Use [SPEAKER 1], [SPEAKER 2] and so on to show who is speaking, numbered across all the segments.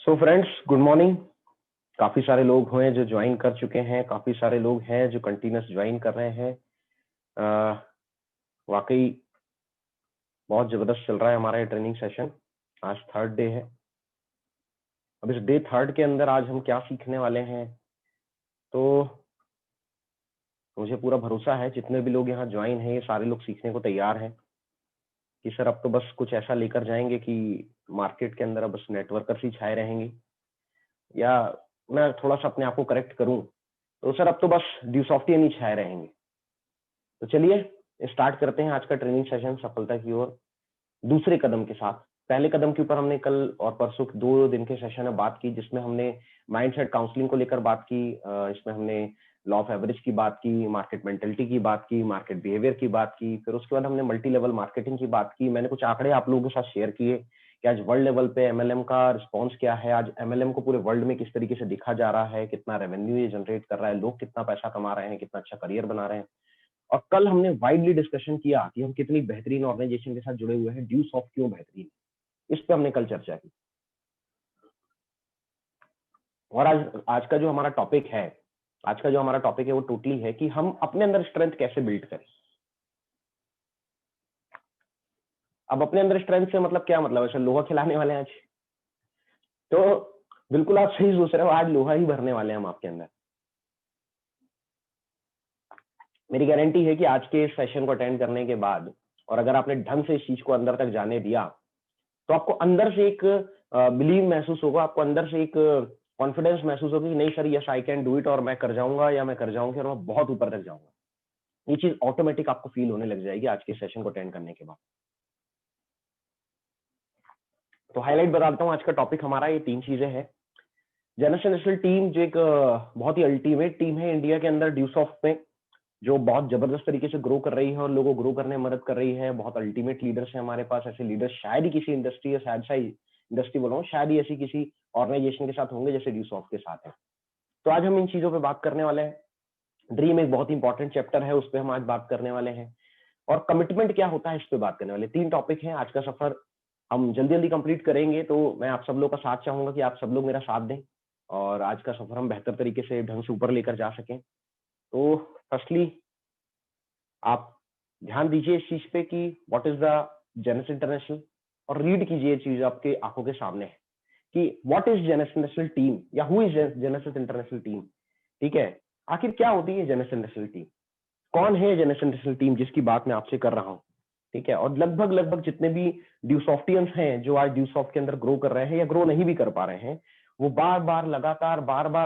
[SPEAKER 1] So friends, good morning. काफी सारे लोग हैं जो ज्वाइन कर चुके हैं, काफी सारे लोग हैं जो कंटिन्यूस ज्वाइन कर रहे हैं। वाकई बहुत जबरदस्त चल रहा है हमारा ये ट्रेनिंग सेशन। आज थर्ड डे है। अब इस डे थर्ड के अंदर आज हम क्या सीखने वाले हैं, तो मुझे पूरा भरोसा है जितने भी लोग यहाँ ज्वाइन हैं ये सारे लोग सीखने को तैयार हैं कि सर अब तो बस कुछ ऐसा लेकर जाएंगे कि मार्केट के अंदर अब बस वर्कर्स ही छाए रहेंगे, या मैं थोड़ा सा अपने आप को करेक्ट करूं तो सर अब तो बस ड्यू सॉफ्टवेयर ही छाए रहेंगे। तो चलिए स्टार्ट करते हैं आज का ट्रेनिंग सेशन सफलता की ओर दूसरे कदम के साथ। पहले कदम के ऊपर हमने कल और परसों 2 दिन के सेशन में बात की, जिसमें हमने माइंडसेट काउंसलिंग को लेकर बात की। इसमें हमने लॉ ऑफ एवरेज की बात की, मार्केट मेंटेलिटी की बात की, मार्केट बिहेवियर की बात की, फिर उसके बाद हमने मल्टी लेवल मार्केटिंग की बात की। मैंने कुछ आंकड़े आप लोगों के साथ शेयर किए कि आज वर्ल्ड लेवल पे एमएलएम का रिस्पॉन्स क्या है, आज एमएलएम को पूरे वर्ल्ड में किस तरीके से दिखा जा रहा है, कितना रेवेन्यू ये जनरेट कर रहा है, लोग कितना पैसा कमा रहे हैं, कितना अच्छा करियर बना रहे हैं। और कल हमने वाइडली डिस्कशन किया कि हम कितनी बेहतरीन ऑर्गेनाइजेशन के साथ जुड़े हुए हैं, ड्यू सॉफ्ट क्यों बेहतरीन, इस पे हमने कल चर्चा की। और आज का जो हमारा टॉपिक है, वो टोटली है कि हम अपने अंदर स्ट्रेंथ कैसे बिल्ड करें। अब अपने अंदर स्ट्रेंथ से मतलब क्या मतलब है, लोहा खिलाने वाले हैं आज? तो बिल्कुल आप सही सोच रहे हो, आज लोहा ही भरने वाले हैं हम आपके अंदर। मेरी गारंटी है कि आज के सेशन को अटेंड करने के बाद और अगर आपने ढंग से इस चीज को अंदर तक जाने दिया तो आपको अंदर से एक बिलीव महसूस होगा, आपको अंदर से एक कॉन्फिडेंस महसूस होगी कि नहीं sir, yes I can do it, और मैं कर जाऊंगा या मैं कर जाऊंगी और मैं बहुत ऊपर तक जाऊंगा। ये चीज ऑटोमेटिक आपको फील होने लग जाएगी आज के सेशन को अटेंड करने के बाद। तो हाईलाइट बता देता हूँ, आज का टॉपिक हमारा ये 3 चीजें हैं। जेनरेशन नेशनल टीम जो एक बहुत ही अल्टीमेट टीम है इंडिया के अंदर ड्यूसॉफ्ट में, जो बहुत जबरदस्त तरीके से ग्रो कर रही है और लोगों को ग्रो करने में मदद कर रही है। बहुत अल्टीमेट लीडर्स है हमारे पास। ऐसे लीडर्स शायद ही किसी इंडस्ट्री या शायद इंडस्ट्री बोल रहा हूँ, शायद ही ऐसी किसी ऑर्गेनाइजेशन के साथ होंगे जैसे ड्यूसॉफ्ट के साथ है। तो आज हम इन चीजों पे बात करने वाले हैं। ड्रीम एक बहुत इंपॉर्टेंट चैप्टर है, उस पर हम आज बात करने वाले हैं। और कमिटमेंट क्या होता है, इस पे बात करने वाले। 3 टॉपिक हैं। आज का सफर हम जल्दी जल्दी कंप्लीट करेंगे, तो मैं आप सब लोग का साथ चाहूंगा कि आप सब लोग मेरा साथ दें और आज का सफर हम बेहतर तरीके से ढंग से ऊपर लेकर जा सकें। तो फर्स्टली आप ध्यान दीजिए इस चीज पे कि what is the Genesis international, और रीड कीजिए चीज आपके आंखों के सामने है कि what is Genesis international team या who is Genesis international team. ठीक है, आखिर क्या होती है जेनेसिस इंटरनेशनल टीम, कौन है जेनेसिस इंटरनेशनल टीम जिसकी बात मैं आपसे कर रहा हूँ। ठीक है, और लगभग लगभग जितने भी ड्यूसॉफ्टियंस हैं जो आज ड्यूसॉफ्ट के अंदर ग्रो कर रहे हैं या ग्रो नहीं भी कर पा रहे हैं, वो बार बार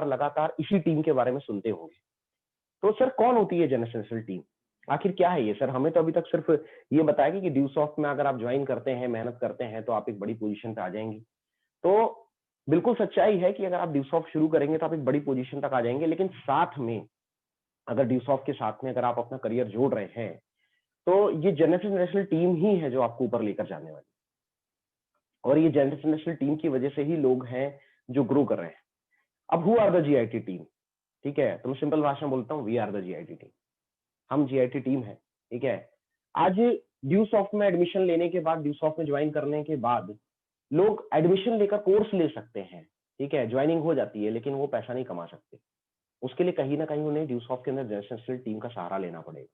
[SPEAKER 1] लगातार इसी टीम के बारे में सुनते होंगे। तो सर कौन होती है जेनेसिस इंटरनेशनल टीम, आखिर क्या है ये? सर हमें तो अभी तक सिर्फ ये बताया कि ड्यूसॉफ्ट में अगर आप ज्वाइन करते हैं, मेहनत करते हैं, तो आप एक बड़ी पोजीशन पे आ जाएंगे। तो बिल्कुल सच्चाई है कि अगर आप ड्यूसॉफ्ट शुरू करेंगे तो आप एक बड़ी पोजीशन तक आ जाएंगे, लेकिन साथ में अगर ड्यूसॉफ्ट के साथ में अगर आप अपना करियर जोड़ रहे हैं तो ये जेनेसिस इंटरनेशनल टीम ही है जो आपको ऊपर लेकर जाने वाली। और ये जेनेसिस इंटरनेशनल टीम की वजह से ही लोग हैं जो ग्रो कर रहे हैं। अब who are the GIT team? ठीक है, तो मैं सिंपल भाषा में बोलता हूँ, we are the GIT team. हम जीआईटी टीम है। ठीक है, आज ड्यूसॉफ्ट में एडमिशन लेने के बाद, ड्यूसॉफ्ट में ज्वाइन करने के बाद लोग एडमिशन लेकर कोर्स ले सकते हैं। ठीक है, ज्वाइनिंग हो जाती है, लेकिन वो पैसा नहीं कमा सकते। उसके लिए कहीं ना कहीं उन्हें ड्यूसॉफ्ट के अंदर जेनेसिस टीम का सहारा लेना पड़ेगा।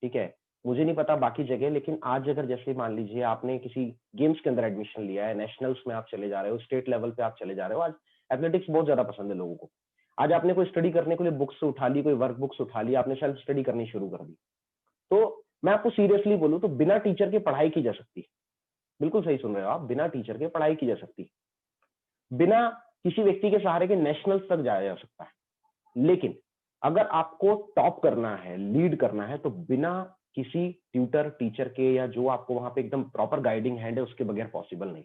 [SPEAKER 1] ठीक है, मुझे नहीं पता बाकी जगह, लेकिन आज अगर जैसे मान लीजिए आपने किसी गेम्स के अंदर एडमिशन लिया है, नेशनल्स में आप चले जा रहे हो, स्टेट लेवल पे आप चले जा रहे हो, आज एथलेटिक्स बहुत ज्यादा पसंद है लोगों को। आज आपने कोई स्टडी करने के लिए बुक्स उठा ली, कोई वर्क बुक्स उठा ली, आपने सेल्फ स्टडी करनी शुरू कर दी। तो मैं आपको सीरियसली बोलूं तो बिना टीचर के पढ़ाई की जा सकती है। बिल्कुल सही सुन रहे हो आप, बिना टीचर के पढ़ाई की जा सकती है। बिना किसी व्यक्ति के सहारे के नेशनल्स तक जाया जा सकता है। लेकिन अगर आपको टॉप करना है, लीड करना है, तो बिना किसी ट्यूटर टीचर के या जो आपको वहां पे एकदम प्रॉपर गाइडिंग हैंड है उसके बगैर पॉसिबल नहीं।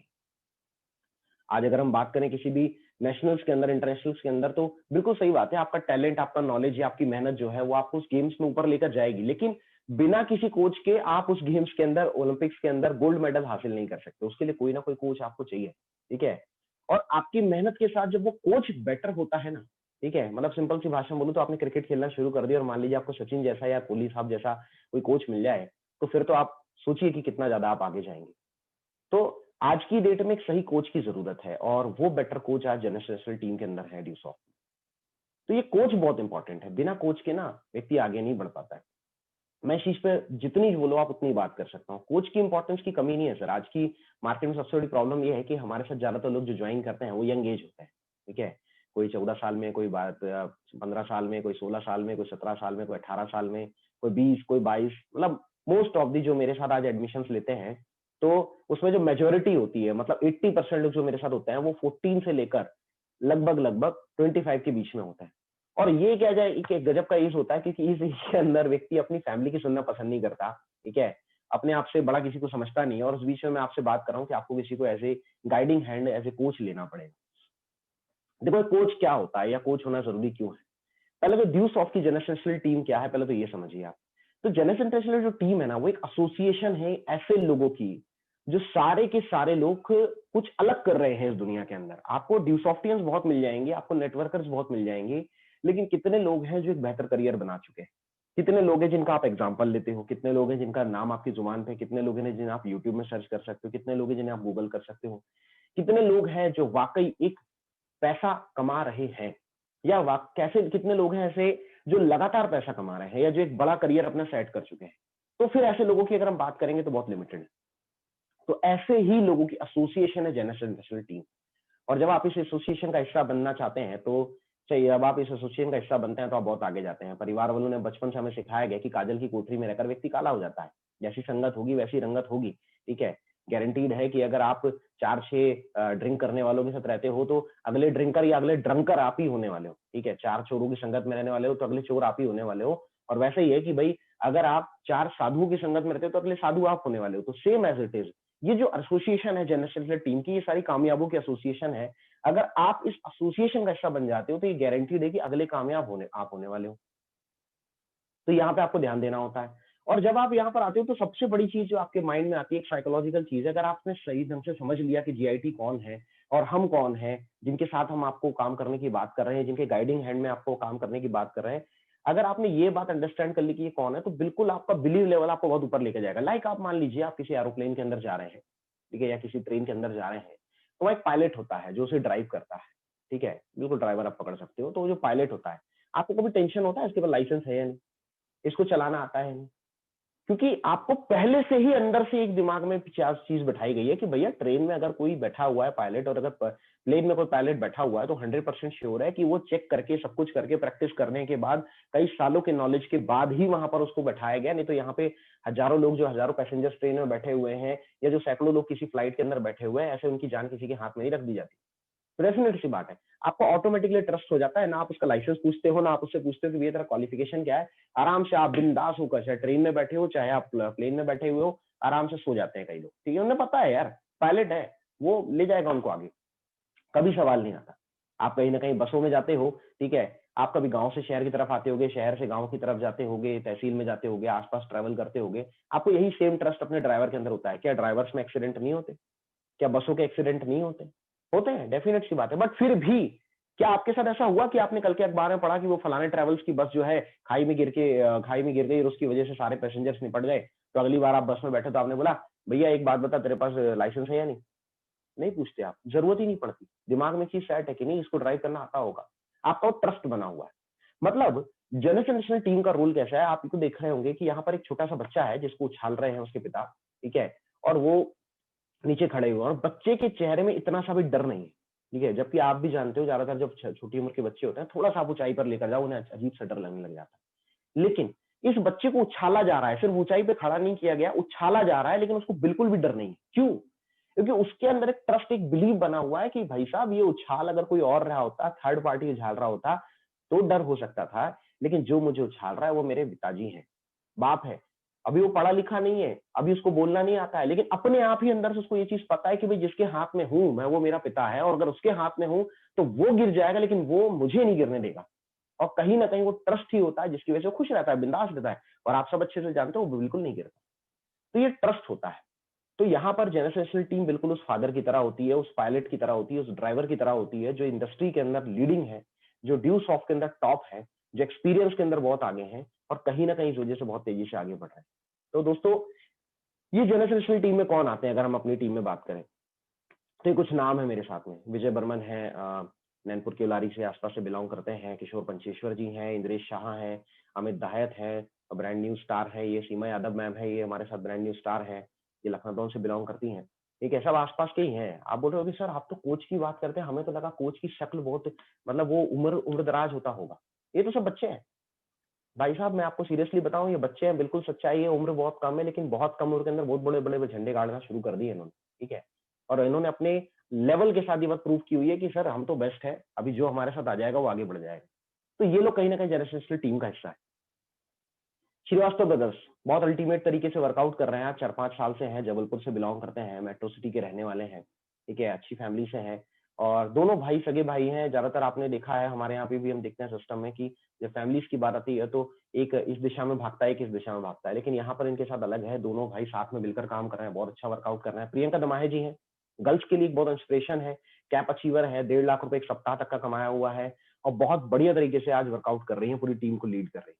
[SPEAKER 1] आज अगर हम बात करें किसी भी नेशनल्स के अंदर, इंटरनेशनल्स के अंदर, तो बिल्कुल सही बात है, आपका टैलेंट, आपका नॉलेज या आपकी मेहनत जो है वो आपको उस गेम्स में ऊपर लेकर जाएगी, लेकिन बिना किसी कोच के आप उस गेम्स के अंदर, ओलंपिक्स के अंदर गोल्ड मेडल हासिल नहीं कर सकते। उसके लिए कोई ना कोई कोच आपको चाहिए। ठीक है, और आपकी मेहनत के साथ जब वो कोच बेटर होता है ना, ठीक है, मतलब सिंपल सी भाषा में बोलूं तो आपने क्रिकेट खेलना शुरू कर दिया और मान लीजिए आपको सचिन जैसा या कोहली साहब जैसा कोई कोच मिल जाए, तो फिर तो आप सोचिए कि कितना ज्यादा आप आगे जाएंगे। तो आज की डेट में एक सही कोच की जरूरत है और वो बेटर कोच आज जनरल नेशनल टीम के अंदर है ड्यूसॉफ्ट। तो ये कोच बहुत इंपॉर्टेंट है, बिना कोच के ना व्यक्ति आगे नहीं बढ़ पाता है। मैं इस चीज पे जितनी बोलो आप उतनी बात कर सकता हूँ। कोच की इंपॉर्टेंस की कमी नहीं है सर। आज की मार्केट में सबसे बड़ी प्रॉब्लम ये है कि हमारे साथ ज्यादातर लोग जो ज्वाइन करते हैं वो यंग एज होते हैं, ठीक है। कोई 14 साल में, कोई 15 साल में, कोई 16 साल में, कोई 17 साल में, कोई 18 साल में, कोई 20, कोई 22, मतलब मोस्ट ऑफ दी जो मेरे साथ आज एडमिशन लेते हैं, तो उसमें जो मेजोरिटी होती है, मतलब 80% लोग जो मेरे साथ होते हैं वो 14 से लेकर लगभग लगभग 25 के बीच में होता है। और ये क्या जाए, एक गजब का एज होता है, क्योंकि इस एज के अंदर व्यक्ति अपनी फैमिली की सुनना पसंद नहीं करता, ठीक है। अपने आप से बड़ा किसी को समझता नहीं है, और उस बीच में मैं आपसे बात कर रहा हूँ कि आपको किसी को as a guiding hand, as a coach लेना पड़ेगा। देखो कोच क्या होता है या कोच होना जरूरी क्यों है। पहले तो ड्यूसॉफ्ट की जनरल नेशनल टीम क्या है, पहले तो ये समझिए आप। तो जनरल नेशनल जो टीम है ना, वो एक एसोसिएशन है ऐसे लोगों की जो सारे के सारे लोग कुछ अलग कर रहे हैं इस दुनिया के अंदर। आपको ड्यूसॉफ्टियंस बहुत मिल जाएंगे, आपको नेटवर्कर्स बहुत मिल जाएंगे, लेकिन कितने लोग हैं जो एक बेहतर करियर बना चुके हैं? कितने लोग हैं जिनका आप एग्जाम्पल लेते हो? कितने लोग हैं जिनका नाम आपकी जुबान पे? कितने लोग हैं जिन्हें आप यूट्यूब में सर्च कर सकते हो? कितने लोग हैं जिन्हें आप गूगल कर सकते हो? कितने लोग हैं जो वाकई एक पैसा कमा रहे हैं, या कैसे कितने लोग हैं ऐसे जो लगातार पैसा कमा रहे हैं, या जो एक बड़ा करियर अपना सेट कर चुके हैं? तो फिर ऐसे लोगों की अगर हम बात करेंगे तो बहुत लिमिटेड है। तो ऐसे ही लोगों की एसोसिएशन है जनरल नेशनल टीम। और जब आप इस एसोसिएशन का हिस्सा बनना चाहते हैं, तो चाहिए अब आप इस एसोसिएशन का हिस्सा बनते हैं तो आप बहुत आगे जाते हैं। परिवार वालों ने बचपन से हमें सिखाया गया कि काजल की कोठरी में रहकर व्यक्ति काला हो जाता है। जैसी संगत होगी वैसी रंगत होगी, ठीक है। गारंटीड है कि अगर आप 4-6 ड्रिंक करने वालों के साथ रहते हो तो अगले ड्रिंकर या अगले ड्रंकर आप ही होने वाले हो, ठीक है। 4 चोरों की संगत में रहने वाले हो तो अगले चोर आप ही होने वाले हो। और वैसे ही है कि भाई अगर आप 4 साधुओं की संगत में रहते हो तो अगले साधु आप होने वाले हो। तो सेम एज इट इज, ये जो एसोसिएशन है जनरल नेशनल टीम की, ये सारी कामयाबों की एसोसिएशन है। अगर आप इस एसोसिएशन का हिस्सा बन जाते हो तो ये गारंटीड है कि अगले कामयाब होने वाले हो। तो यहाँ पे आपको ध्यान देना होता है। और जब आप यहाँ पर आते हो तो सबसे बड़ी चीज जो आपके माइंड में आती है, एक साइकोलॉजिकल चीज है। अगर आपने सही ढंग से समझ लिया कि जीआईटी कौन है और हम कौन है, जिनके साथ हम आपको काम करने की बात कर रहे हैं, जिनके गाइडिंग हैंड में आपको काम करने की बात कर रहे हैं, अगर आपने ये बात अंडरस्टैंड कर ली कि ये कौन है, तो बिल्कुल आपका बिलीव लेवल आपको बहुत ऊपर लेके जाएगा। लाइक आप मान लीजिए आप किसी एरोप्लेन के अंदर जा रहे हैं, ठीक है, या किसी ट्रेन के अंदर जा रहे हैं, तो वहाँ एक पायलट होता है जो उसे ड्राइव करता है, ठीक है। बिल्कुल ड्राइवर आप पकड़ सकते हो। तो वो जो पायलट होता है, आपको कभी टेंशन होता है इसके पास लाइसेंस है या नहीं, इसको चलाना आता है नहीं? क्योंकि आपको पहले से ही अंदर से एक दिमाग में चीज बैठाई गई है कि भैया ट्रेन में अगर कोई बैठा हुआ है पायलट, और अगर प्लेन में कोई पायलट बैठा हुआ है, तो 100% श्योर है कि वो चेक करके, सब कुछ करके, प्रैक्टिस करने के बाद, कई सालों के नॉलेज के बाद ही वहां पर उसको बैठाया गया। नहीं तो यहाँ पे हजारों लोग, जो हजारों पैसेंजर्स ट्रेन में बैठे हुए हैं, या जो सैकड़ों लोग किसी फ्लाइट के अंदर बैठे हुए हैं, ऐसे उनकी जान किसी के हाथ में नहीं रख दी जाती। डेफिनेट सी बात है, आपको ऑटोमेटिकली ट्रस्ट हो जाता है। ना आप उसका लाइसेंस पूछते हो, ना आप उससे पूछते हो कि भैया तेरा क्वालिफिकेशन क्या है। आराम से आप बिंदास होकर, चाहे ट्रेन में बैठे हो चाहे आप प्लेन में बैठे हुए हो, आराम से सो जाते हैं कई लोग, ठीक है। उन्हें पता है यार पायलट है, वो ले जाएगा उनको आगे, कभी सवाल नहीं आता। आप कहीं ना कहीं बसों में जाते हो, ठीक है, आप कभी गांव से शहर की तरफ आते होगे, शहर से गांव की तरफ जाते होगे, तहसील में जाते होगे, आसपास ट्रैवल करते होगे, आपको यही सेम ट्रस्ट अपने ड्राइवर के अंदर होता है। क्या ड्राइवर्स में एक्सीडेंट नहीं होते? क्या बसों के एक्सीडेंट नहीं होते? होते हैं, डेफिनेट सी बात है। बट फिर भी क्या आपके साथ ऐसा हुआ कि आपने कल के अखबार में पढ़ा कि वो फलाने ट्रेवल्स की बस जो है खाई में गिर गई और उसकी वजह से सारे पैसेंजर्स निपट गए? तो अगली बार आप बस में बैठे तो आपने बोला भैया एक बात बता, तेरे पास लाइसेंस है या नहीं? नहीं पूछते आप, जरूरत ही नहीं पड़ती। दिमाग में चीज सेट है कि नहीं, इसको ड्राइव करना आता होगा। आपका ट्रस्ट बना हुआ है। मतलब जनरल नेशनल टीम का रोल कैसा है, आप इसको देख रहे होंगे कि यहाँ पर एक छोटा सा बच्चा है जिसको उछाल रहे हैं उसके पिता, ठीक है। और वो नीचे खड़े हुए, और बच्चे के चेहरे में इतना सा भी डर नहीं है, ठीक है। जबकि आप भी जानते हो ज्यादातर जब छोटी उम्र के बच्चे होते हैं, थोड़ा सा आप ऊंचाई पर लेकर जाओ, उन्हें अजीब सा डर लगने लग जाता है। लेकिन इस बच्चे को उछाला जा रहा है, सिर्फ ऊंचाई पे खड़ा नहीं किया गया, उछाला जा रहा है, लेकिन उसको बिल्कुल भी डर नहीं है। क्यों? क्योंकि उसके अंदर एक ट्रस्ट, एक बिलीव बना हुआ है कि भाई साहब ये उछाल अगर कोई और रहा होता, थर्ड पार्टी उछाल रहा होता, तो डर हो सकता था, लेकिन जो मुझे उछाल रहा है वो मेरे पिताजी हैं, बाप है। अभी वो पढ़ा लिखा नहीं है, अभी उसको बोलना नहीं आता है, लेकिन अपने आप ही अंदर से उसको ये चीज पता है कि भाई जिसके हाथ में हूं मैं, वो मेरा पिता है, और अगर उसके हाथ में हूं तो वो गिर जाएगा, लेकिन वो मुझे नहीं गिरने देगा। और कहीं ना कहीं वो ट्रस्ट ही होता है जिसकी वजह से वो खुश रहता है, बिंदास रहता है। और आप सब अच्छे से जानते हो वो बिल्कुल नहीं गिरता। तो ये ट्रस्ट होता है। तो यहाँ पर जनरल नेशनल टीम बिल्कुल उस फादर की तरह होती है, उस पायलट की तरह होती है, उस ड्राइवर की तरह होती है, जो इंडस्ट्री के अंदर लीडिंग है, जो ड्यू सॉफ्ट के अंदर टॉप है, जो एक्सपीरियंस के अंदर बहुत आगे हैं, और कहीं ना कहीं इस वजह से बहुत तेजी से आगे बढ़ रहे हैं। तो दोस्तों, ये जनरल नेशनल टीम में कौन आते हैं अगर हम अपनी टीम में बात करें? तो ये कुछ नाम है मेरे साथ में। विजय बर्मन है, नैनपुर के उलारी से आसपास से बिलोंग करते हैं। किशोर पंचेश्वर जी हैं, इंद्रेश शाह हैं, अमित दाहत है, ब्रांड न्यू स्टार है, ये सीमा यादव मैम है, ये हमारे साथ ब्रांड न्यू स्टार है, ये लखनऊ से बिलोंग करती हैं। ठीक है, सब आसपास के ही हैं। आप बोल रहे हो कि सर आप तो कोच की बात करते हैं, हमें तो लगा कोच की शक्ल बहुत, मतलब वो उम्र दराज होता होगा। ये तो सब बच्चे हैं भाई साहब, मैं आपको सीरियसली बताऊं, ये बच्चे हैं, बिल्कुल सच्चाई है। उम्र बहुत कम है, लेकिन बहुत कम उम्र के अंदर बहुत बड़े बड़े झंडे गाड़ना शुरू कर दिए इन्होंने। ठीक है, और इन्होंने अपने लेवल के साथ ये बात प्रूव की हुई है कि सर हम तो बेस्ट है, अभी जो हमारे साथ आ जाएगा वो आगे बढ़ जाएगा। तो ये लोग कहीं ना कहीं जनरेशनल टीम का हिस्सा है। श्रीवास्तव ब्रदर्स बहुत अल्टीमेट तरीके से वर्कआउट कर रहे हैं, 4-5 साल से हैं, जबलपुर से बिलोंग करते हैं, मेट्रो सिटी के रहने वाले हैं। ठीक है, अच्छी फैमिली से हैं, और दोनों भाई सगे भाई हैं। ज्यादातर आपने देखा है, हमारे यहाँ पे भी हम देखते हैं सिस्टम में कि जब फैमिलीज की बात आती है तो एक इस दिशा में भागता है, एक इस दिशा में भागता है, लेकिन यहाँ पर इनके साथ अलग है। दोनों भाई साथ में मिलकर काम कर रहे हैं, बहुत अच्छा वर्कआउट कर रहे हैं। प्रियंका दमाहे जी हैं, गर्ल्स के लिए बहुत इंस्पिरेशन है, कैप अचीवर है, 1.5 लाख रुपए एक सप्ताह तक का कमाया हुआ है, और बहुत बढ़िया तरीके से आज वर्कआउट कर रही है, पूरी टीम को लीड कर रही है।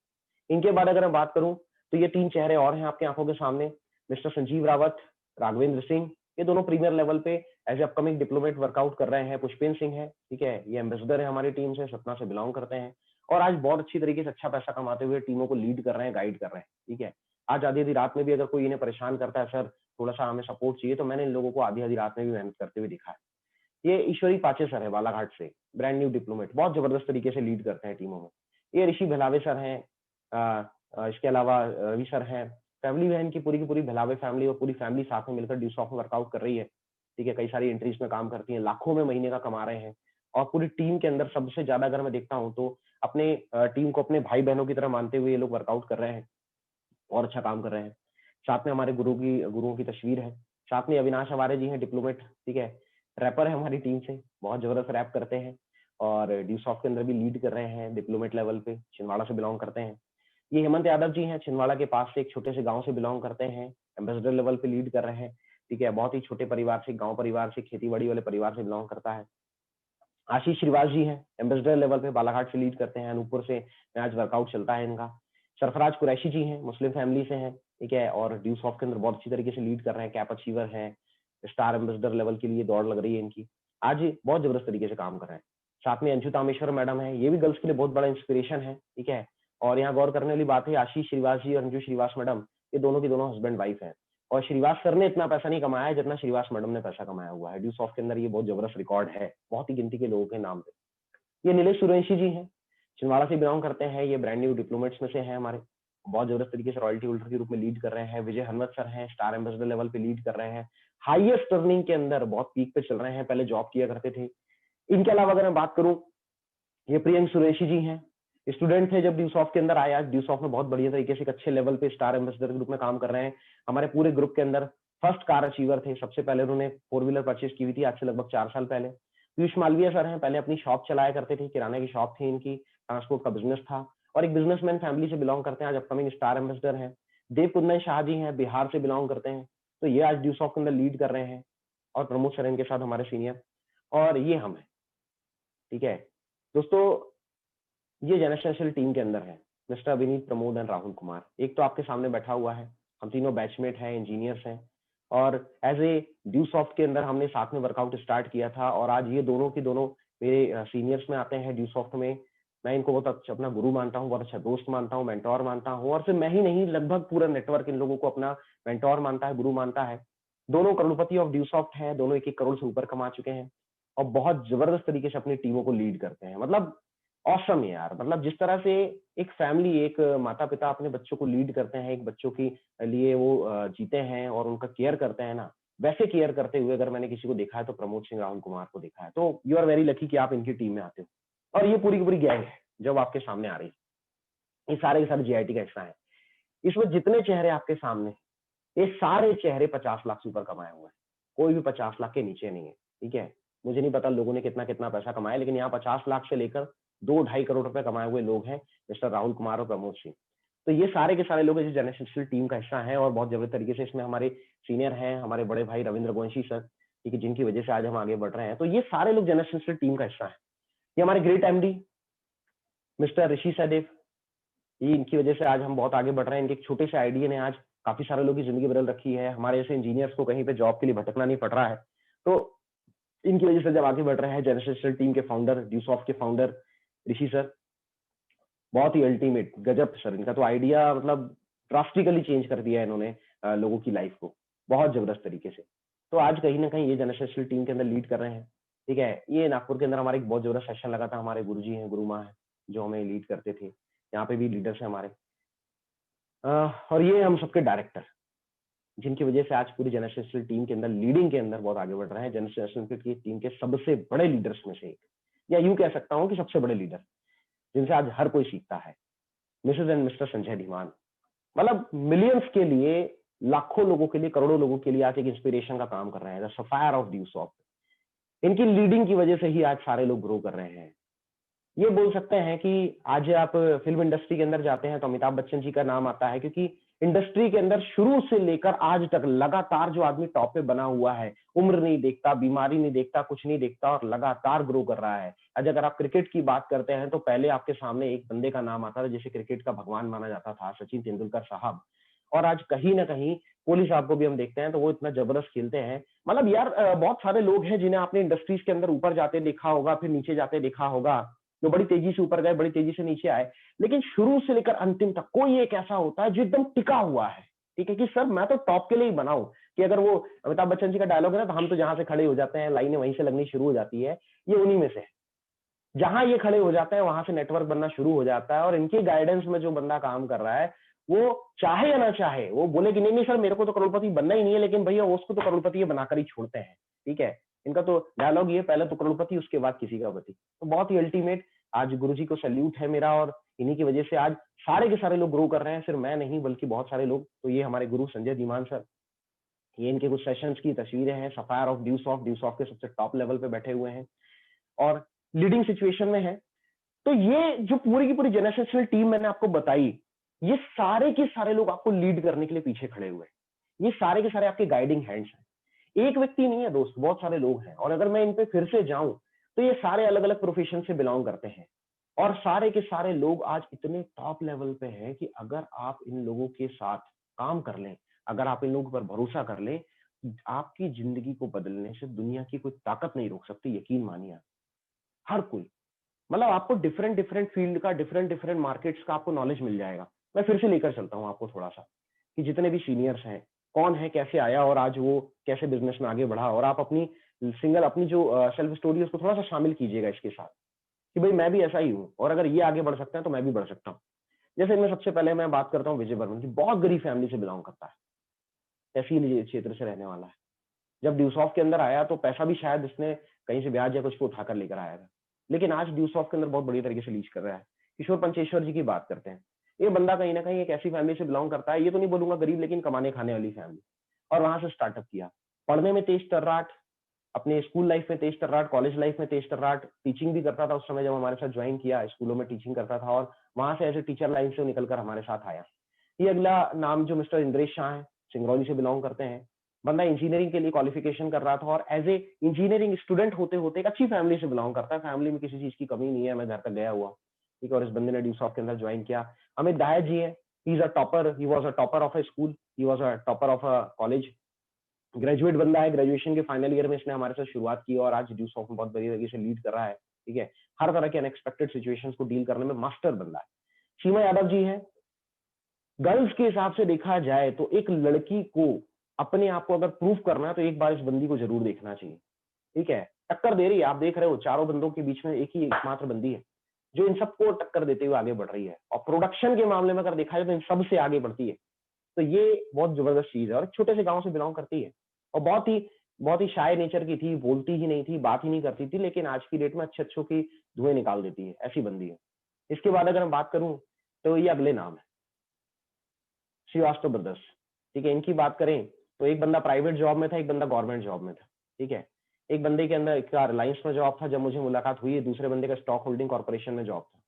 [SPEAKER 1] इनके बाद अगर मैं बात करूं तो ये 3 चेहरे और हैं आपकी आंखों के सामने। मिस्टर संजीव रावत, राघवेंद्र सिंह, ये दोनों प्रीमियर लेवल पे as a upcoming diplomat workout कर रहे हैं। पुष्पेंद्र सिंह है, ठीक है, ये एम्बेसडर है हमारी टीम से, सतना से बिलोंग करते हैं, और आज बहुत अच्छी तरीके से अच्छा पैसा कमाते हुए टीमों को लीड कर रहे हैं, गाइड कर रहे हैं। ठीक है, आज आधी आधी रात में भी अगर कोई इन्हें परेशान करता है, सर थोड़ा सा हमें सपोर्ट चाहिए, तो मैंने इन लोगों को आधी आधी रात में भी मेहनत करते हुए दिखा है। ये ईश्वरी पाचे सर है, बालाघाट से, ब्रांड न्यू डिप्लोमेट, बहुत जबरदस्त तरीके से लीड करते हैं टीमों में। ये ऋषि भलावे सर हैं, इसके अलावा रवि सर हैं। फैमिली है इनकी पूरी की पूरी, भलावे फैमिली, और पूरी फैमिली साथ में मिलकर ड्यूसॉफ्ट में वर्कआउट कर रही है। ठीक है, कई सारी एंट्रीज में काम करती हैं, लाखों में महीने का कमा रहे हैं, और पूरी टीम के अंदर सबसे ज्यादा अगर मैं देखता हूँ तो अपने टीम को अपने भाई बहनों की तरह मानते हुए ये लोग वर्कआउट कर रहे हैं और अच्छा काम कर रहे हैं। साथ में हमारे गुरुओं की तस्वीर है। साथ में अविनाश हमारे जी हैं, डिप्लोमेट, ठीक है, रैपर है हमारी टीम से, बहुत जबरदस्त रैप करते हैं, और ड्यूसॉफ्ट के अंदर भी लीड कर रहे हैं डिप्लोमेट लेवल पे, छिंदवाड़ा से बिलोंग करते हैं। ये हेमंत यादव जी हैं, छिंदवाड़ा के पास से एक छोटे से गांव से बिलोंग करते हैं, एम्बेसडर लेवल पे लीड कर रहे हैं। ठीक है, बहुत ही छोटे परिवार से, गांव परिवार से, खेती बाड़ी वाले परिवार से बिलोंग करता है। आशीष श्रीवास जी हैं, एम्बेसडर लेवल पे बालाघाट से लीड करते हैं, अनूपपुर से आज वर्कआउट चलता है इनका। सरफराज कुरैशी जी हैं, मुस्लिम फैमिली से हैं, ठीक है, और ड्यूसॉफ्ट के अंदर बहुत अच्छी तरीके से लीड कर रहे हैं, कैप अचीवर हैं, स्टार एम्बेसडर लेवल के लिए दौड़ लग रही है इनकी, आज बहुत जबरदस्त तरीके से काम कर रहे हैं। साथ में अंशु तामेश्वर मैडम है, ये भी गर्ल्स के लिए बहुत बड़ा इंस्पिरेशन है। ठीक है, और यहाँ गौर करने वाली बात है, आशीष श्रीवास जी और अंजू श्रीवास मैडम, ये दोनों की दोनों हस्बैंड वाइफ है, और श्रीवास सर ने इतना पैसा नहीं कमाया है जितना श्रीवास मैडम ने पैसा कमाया हुआ है। ड्यूसॉफ्ट के अंदर ये बहुत जबरदस्त रिकॉर्ड है, बहुत ही गिनती के लोगों के नाम पे। ये नीलेश सूर्यवंशी जी हैं, छिंदवाड़ा से बिलोंग करते हैं, ये ब्रांड न्यू डिप्लोमेट्स में से हैं हमारे, बहुत जबरदस्त तरीके से रॉयल्टी होल्डर के रूप में लीड कर रहे हैं। विजय हनवत सर हैं, स्टार एम्बेसडर लेवल पे लीड कर रहे हैं, हाईएस्ट अर्निंग के अंदर बहुत पीक पे चल रहे हैं, पहले जॉब किया करते थे। इनके अलावा अगर मैं बात करूं, ये प्रियंक सुरेशी जी हैं, स्टूडेंट थे जब ड्यूसॉफ्ट के अंदर आए, आज ड्यूसॉफ्ट में बहुत बढ़िया तरीके से एक अच्छे लेवल पे स्टार एम्बेसडर के रूप में काम कर रहे हैं। हमारे पूरे ग्रुप के अंदर फर्स्ट कार अचीवर थे, सबसे पहले उन्होंने 4 व्हीलर परचेज की हुई थी आज से लगभग 4 साल पहले। पीयूष मालवीय सर हैं, पहले अपनी शॉप चलाया करते थे, किराने की शॉप थी इनकी, ट्रांसपोर्ट का बिजनेस था, और एक बिजनेसमैन फैमिली से बिलोंग करते हैं, आज अपकमिंग स्टार एम्बेसडर हैं। देव कुंदन शाह जी हैं, बिहार से बिलोंग करते हैं, तो ये आज ड्यूसॉफ्ट के अंदर लीड कर रहे हैं, और प्रमोद सर इनके साथ हमारे सीनियर, और ये हम हैं। ठीक है दोस्तों, ये जनरेशनल टीम के अंदर है मिस्टर अभिनीत, प्रमोद एंड राहुल कुमार। एक तो आपके सामने बैठा हुआ है, हम तीनों बैचमेट हैं, इंजीनियर्स हैं, और एज ए ड्यूसॉफ्ट के अंदर हमने साथ में वर्कआउट स्टार्ट किया था, और आज ये दोनों की दोनों मेरे सीनियर्स में आते हैं ड्यूसॉफ्ट में। मैं इनको बहुत अच्छा अपना गुरु मानता हूँ, बहुत अच्छा दोस्त मानता हूँ, मेंटोर मानता हूँ, और सिर्फ मैं ही नहीं, लगभग पूरा नेटवर्क इन लोगों को अपना मेंटोर मानता है, गुरु मानता है। दोनों करोड़पति ऑफ ड्यूसॉफ्ट है, दोनों 1-1 करोड़ से ऊपर कमा चुके हैं, और बहुत जबरदस्त तरीके से अपनी टीमों को लीड करते हैं। मतलब ऑसम यार, मतलब जिस तरह से एक फैमिली, एक माता पिता अपने बच्चों को लीड करते हैं, एक बच्चों की लिए वो जीते हैं और उनका केयर करते हैं ना, वैसे केयर करते हुए अगर मैंने किसी को देखा है तो प्रमोद सिंह, राहुल कुमार को देखा है। तो यू आर वेरी लकी कि आप इनकी टीम में आते हो, और ये पूरी की पूरी गैंग है जब आपके सामने आ रही है, ये सारे के सारे जीआईटी का हिस्सा है। इसमें जितने चेहरे आपके सामने, ये सारे चेहरे 50 लाख से ऊपर कमाए हुए हैं, कोई भी 50 लाख के नीचे नहीं है। ठीक है, मुझे नहीं पता लोगों ने कितना कितना पैसा कमाया, लेकिन यहाँ 50 लाख से लेकर 2-2.5 करोड़ रुपए कमाए हुए लोग हैं, मिस्टर राहुल कुमार और प्रमोद सिंह। तो ये सारे के सारे लोग इस जनरेशनल टीम का हिस्सा हैं, और बहुत जबरदस्त तरीके से इसमें हमारे सीनियर हैं, हमारे बड़े भाई रविंद्र गोवंशी सर, ठीक है, जिनकी वजह से आज हम आगे बढ़ रहे हैं। तो ये सारे लोग जनरेशनल टीम का हिस्सा है। ये हमारे ग्रेट एमडी मिस्टर ऋषि सहदेव, ये इनकी वजह से आज हम बहुत आगे बढ़ रहे हैं। इनके एक छोटे से आइडिया ने आज काफी सारे लोगों की जिंदगी बदल रखी है। हमारे जैसे इंजीनियर्स को कहीं पे जॉब के लिए भटकना नहीं पड़ रहा है। तो इनकी वजह से जब आगे बढ़ रहे हैं जनरेशनल टीम के फाउंडर, ड्यूसॉफ्ट के फाउंडर ऋषि सर, बहुत ही अल्टीमेट गजब सर, इनका तो आइडिया मतलब ड्रास्टिकली चेंज कर दिया है इन्होंने लोगों की लाइफ को बहुत जबरदस्त तरीके से। तो आज कहीं ना कहीं ये जनरेशनल टीम के अंदर लीड कर रहे हैं। ठीक है, ये नागपुर के अंदर हमारे एक बहुत जबरदस्त सेशन लगा था, हमारे गुरुजी हैं, गुरु माँ है, जो हमें लीड करते थे। यहाँ पे भी लीडर्स हैं हमारे। और ये हम सबके डायरेक्टर, जिनकी वजह से आज पूरी जनरेशनल टीम के अंदर लीडिंग के अंदर बहुत आगे बढ़ रहे हैं। जनरेशनल की टीम के सबसे बड़े लीडर्स में से एक, या यूं कह सकता हूँ कि सबसे बड़े लीडर, जिनसे आज हर कोई सीखता है, Mrs and mister Sanjay Dhiman. मतलब मिलियंस के लिए, लाखों लोगों के लिए, करोड़ों लोगों के लिए आज एक इंस्पिरेशन का काम कर रहे हैं, द सफायर ऑफ ड्यूसॉफ्ट। इनकी लीडिंग की वजह से ही आज सारे लोग ग्रो कर रहे हैं। ये बोल सकते हैं कि आज आप फिल्म इंडस्ट्री के अंदर जाते हैं तो अमिताभ बच्चन जी का नाम आता है, क्योंकि इंडस्ट्री के अंदर शुरू से लेकर आज तक लगातार जो आदमी टॉप पे बना हुआ है, उम्र नहीं देखता, बीमारी नहीं देखता, कुछ नहीं देखता और लगातार ग्रो कर रहा है। आज अगर आप क्रिकेट की बात करते हैं तो पहले आपके सामने एक बंदे का नाम आता था जिसे क्रिकेट का भगवान माना जाता था, सचिन तेंदुलकर साहब। और आज कहीं ना कहीं कोहली साहब को भी हम देखते हैं तो वो इतना जबरदस्त खेलते हैं। मतलब यार बहुत सारे लोग हैं जिन्हें आपने इंडस्ट्रीज के अंदर ऊपर जाते देखा होगा, फिर नीचे जाते देखा होगा, जो बड़ी तेजी से ऊपर गए, बड़ी तेजी से नीचे आए, लेकिन शुरू से लेकर अंतिम तक कोई एक ऐसा होता है जो एकदम टिका हुआ है। ठीक है कि सर मैं तो टॉप के लिए ही बना हूं, कि अगर वो अमिताभ बच्चन जी का डायलॉग है ना, तो हम तो जहां से खड़े हो जाते हैं लाइनें वहीं से लगनी शुरू हो जाती है, ये उन्हीं में से है। जहां ये खड़े हो जाते हैं वहां से नेटवर्क बनना शुरू हो जाता है, और इनके गाइडेंस में जो बंदा काम कर रहा है वो चाहे या ना चाहे वो बोले कि नहीं नहीं सर मेरे को तो करोड़पति बनना ही नहीं है, लेकिन भैया उसको तो करोड़पति ये बनाकर ही छोड़ते हैं। ठीक है, इनका तो डायलॉग ये, पहले तो करोड़पति उसके बाद किसी का पति। तो बहुत ही अल्टीमेट, आज गुरुजी को सैल्यूट है मेरा, और इन्हीं की वजह से आज सारे के सारे लोग ग्रो कर रहे हैं, सिर्फ मैं नहीं बल्कि बहुत सारे लोग। तो ये हमारे गुरु संजय धीमान सर, ये इनके कुछ सेशंस की तस्वीरें हैं, सफायर ऑफ ड्यूसॉफ्ट, ड्यूसॉफ्ट के सबसे टॉप लेवल पे बैठे हुए हैं और लीडिंग सिचुएशन में है। तो ये जो पूरी की पूरी जनरेशनल टीम मैंने आपको बताई, ये सारे के सारे लोग आपको लीड करने के लिए पीछे खड़े हुए हैं। ये सारे के सारे आपके गाइडिंग हैंड्स हैं। एक व्यक्ति नहीं है दोस्त, बहुत सारे लोग हैं। और अगर मैं इन पे फिर से जाऊं तो ये सारे अलग अलग प्रोफेशन से बिलोंग करते हैं, और सारे के सारे लोग आज इतने टॉप लेवल पे हैं कि अगर आप इन लोगों के साथ काम कर लें, अगर आप इन लोगों पर भरोसा कर लें, आपकी जिंदगी को बदलने से दुनिया की कोई ताकत नहीं रोक सकती, यकीन मानिए। हर कोई, मतलब आपको डिफरेंट डिफरेंट फील्ड का, डिफरेंट डिफरेंट मार्केट्स का आपको नॉलेज मिल जाएगा। मैं फिर से लेकर चलता हूँ आपको थोड़ा सा, कि जितने भी सीनियर्स हैं, कौन है, कैसे आया और आज वो कैसे बिजनेस में आगे बढ़ा, और आप अपनी अपनी जो सेल्फ स्टोरी है उसको थोड़ा सा शामिल कीजिएगा इसके साथ, कि भाई मैं भी ऐसा ही हूँ, और अगर ये आगे बढ़ सकते हैं तो मैं भी बढ़ सकता हूँ। जैसे इनमें सबसे पहले मैं बात करता हूँ विजय बर्मन की, बहुत गरीब फैमिली से बिलोंग करता है, तहसील क्षेत्र से रहने वाला है। जब ड्यूसॉफ्ट के अंदर आया तो पैसा भी शायद इसने कहीं से ब्याज या कुछ को उठाकर लेकर आया था, लेकिन आज ड्यूसॉफ्ट के अंदर बहुत बढ़िया तरीके से लीड कर रहा है। किशोर पंचेश्वर जी की बात करते हैं, ये बंदा कहीं ना कहीं एक ऐसी फैमिली से बिलोंग करता है, ये तो नहीं बोलूंगा गरीब, लेकिन कमाने खाने वाली फैमिली, और वहां से स्टार्टअप किया। पढ़ने में तेज तर्राट, अपने स्कूल लाइफ में तेज तर्राट, कॉलेज लाइफ में तेज तर्राट, टीचिंग भी करता था उस समय जब हमारे साथ ज्वाइन किया, स्कूलों में टीचिंग करता था, और वहां से ऐसे टीचर लाइन से निकलकर हमारे साथ आया। ये अगला नाम जो मिस्टर इंद्रेश शाह है, सिंगरौली से बिलोंग करते हैं। बंदा इंजीनियरिंग के लिए क्वालिफिकेशन कर रहा था, और एज ए इंजीनियरिंग स्टूडेंट होते होते एक अच्छी फैमिली से बिलोंग करता है, फैमिली में किसी चीज की कमी नहीं है, मैं घर तक गया हुआ। ठीक है, और इस बंदे ने ड्यूसॉफ्ट के अंदर ज्वाइन किया। अमित दायत जी है, he is a topper, he was a topper of a school, he was a topper of a college, graduate बंदा है, ग्रेजुएशन के फाइनल ईयर में इसने हमारे साथ शुरुआत की, और आज ड्यूसॉफ्ट में बहुत बढ़िया तरीके से लीड कर रहा है। ठीक है, हर तरह के अनएक्सपेक्टेड सिचुएशंस को डील करने में मास्टर बंदा है। सीमा यादव जी है, गर्ल्स के हिसाब से देखा जाए तो एक लड़की को अपने आप को अगर प्रूव करना है तो एक बार इस बंदी को जरूर देखना चाहिए। ठीक है, टक्कर दे रही है, आप देख रहे हो चारों बंदों के बीच में एक ही एकमात्र बंदी है जो इन सबको टक्कर देते हुए आगे बढ़ रही है, और प्रोडक्शन के मामले में अगर देखा जाए तो इन सबसे आगे बढ़ती है। तो ये बहुत जबरदस्त चीज है, और छोटे से गांव से बिलोंग करती है, और बहुत ही शाय नेचर की थी, बोलती ही नहीं थी, बात ही नहीं करती थी, लेकिन आज की डेट में अच्छे अच्छों की धुएं निकाल देती है, ऐसी बंदी है। इसके बाद अगर मैं बात करूं तो ये अगले नाम है, श्रीवास्तव ब्रदर्स। ठीक है, इनकी बात करें तो एक बंदा प्राइवेट जॉब में था, एक बंदा गवर्नमेंट जॉब में था। ठीक है, एक बंदे के अंदर एक रिलायंस में जॉब था जब मुझे मुलाकात हुई, दूसरे बंदे का स्टॉक होल्डिंग कॉर्पोरेशन में जॉब था।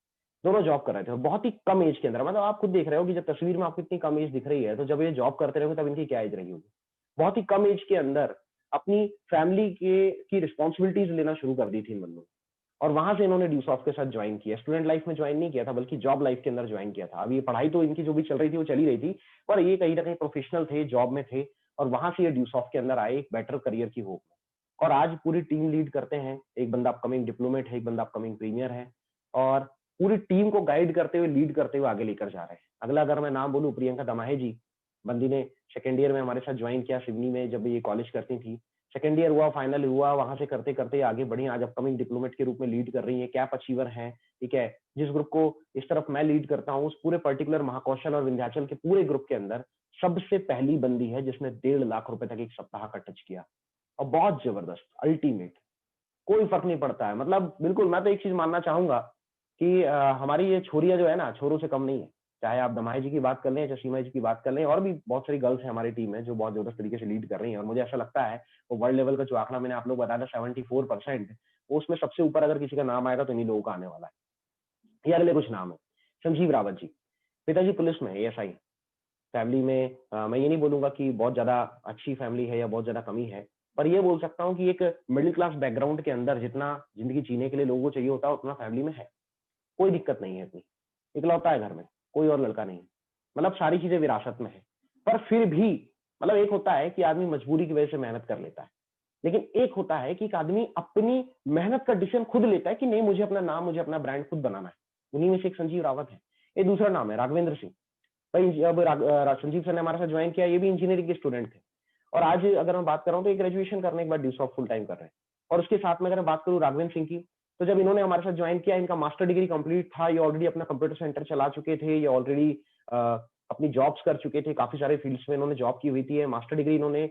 [SPEAKER 1] दोनों जॉब कर रहे थे, बहुत ही कम एज के अंदर। मतलब आप खुद देख रहे हो कि जब तस्वीर में आपको इतनी कम एज दिख रही है, तो जब ये जॉब करते रहोगे तब इनकी क्या एज रही होगी। बहुत ही कम एज के अंदर अपनी फैमिली के की रिस्पॉन्सिबिलिटीज लेना शुरू कर दी थी इन बंदों ने। और वहां से इन्होंने ड्यूसॉफ्ट के साथ ज्वाइन किया, स्टूडेंट लाइफ में ज्वाइन नहीं किया था बल्कि जॉब लाइफ के अंदर ज्वाइन किया था। अब ये पढ़ाई तो इनकी जो भी चल रही थी वो चली रही थी, पर ये कहीं ना कहीं प्रोफेशनल थे, जॉब में थे, और वहां से ये ड्यूसॉफ्ट के अंदर आए एक बेटर करियर की होप में। और आज पूरी टीम लीड करते हैं। एक बंदा अपकमिंग डिप्लोमेट है, एक बंदा अपकमिंग प्रीमियर है और पूरी टीम को गाइड करते हुए, लीड करते हुए आगे लेकर जा रहे हैं। अगला अगर मैं नाम बोलूँ, प्रियंका दमाहे जी, बंदी ने सेकंड ईयर में हमारे साथ ज्वाइन किया सिवनी में जब ये कॉलेज करती थी। सेकंड ईयर हुआ, फाइनल हुआ, वहां से करते करते आगे बढ़ी, आज अपकमिंग डिप्लोमेट के रूप में लीड कर रही है, कैप अचीवर है। ठीक है, जिस ग्रुप को इस तरफ मैं लीड करता हूँ, उस पूरे पर्टिकुलर महाकौशल और विंध्याचल के पूरे ग्रुप के अंदर सबसे पहली बंदी है जिसने 1.5 लाख रुपए तक एक सप्ताह का टच किया। और बहुत जबरदस्त, अल्टीमेट, कोई फर्क नहीं पड़ता है। मतलब बिल्कुल, मैं तो एक चीज मानना चाहूंगा कि हमारी ये छोरियां जो है ना, छोरों से कम नहीं है। चाहे आप दमाही जी की बात कर लें, चाहे सीमा जी की बात कर लें, और भी बहुत सारी गर्ल्स हैं हमारी टीम में जो बहुत जबरदस्त तरीके से लीड कर रही हैं। और मुझे ऐसा लगता है वो वर्ल्ड लेवल का जो आंकड़ा मैंने आप लोग बताया था 74%, वो उसमें सबसे ऊपर अगर किसी का नाम आएगा तो इन्हीं लोगों का आने वाला है। ये अगले कुछ नाम है। संजीव रावत जी, पिताजी पुलिस में है, एएसआई। फैमिली में मैं ये नहीं बोलूंगा कि बहुत ज्यादा अच्छी फैमिली है या बहुत ज्यादा कमी है, पर ये बोल सकता हूँ कि एक मिडिल क्लास बैकग्राउंड के अंदर जितना जिंदगी जीने के लिए लोगों को चाहिए होता है उतना फैमिली में है। कोई दिक्कत नहीं है इतनी, इकलौता है घर में, कोई और लड़का नहीं, मतलब सारी चीजें विरासत में है। पर फिर भी मतलब एक होता है कि आदमी मजबूरी की वजह से मेहनत कर लेता है, लेकिन एक होता है कि एक आदमी अपनी मेहनत का डिसीजन खुद लेता है कि नहीं, मुझे अपना नाम, मुझे अपना ब्रांड खुद बनाना है। उन्हीं में से एक संजीव रावत है। एक दूसरा नाम है राघवेंद्र सिंह भाई। अब संजीव सर ने हमारे साथ ज्वाइन किया, ये भी इंजीनियरिंग के स्टूडेंट थे और आज अगर मैं बात कर रहा हूँ तो ग्रेजुएशन करने के बाद ड्यूसॉफ फुल टाइम कर रहे हैं। और उसके साथ में अगर मैं बात करूँ राघवेंद्र सिंह की, तो जब इन्होंने हमारे साथ ज्वाइन किया, इनका मास्टर डिग्री कंप्लीट था, ये ऑलरेडी अपना कंप्यूटर सेंटर चला चुके थे, ये ऑलरेडी अपनी जॉब्स कर चुके थे, काफी सारे फील्ड्स में इन्होंने जॉब की हुई थी। मास्टर डिग्री इन्होंने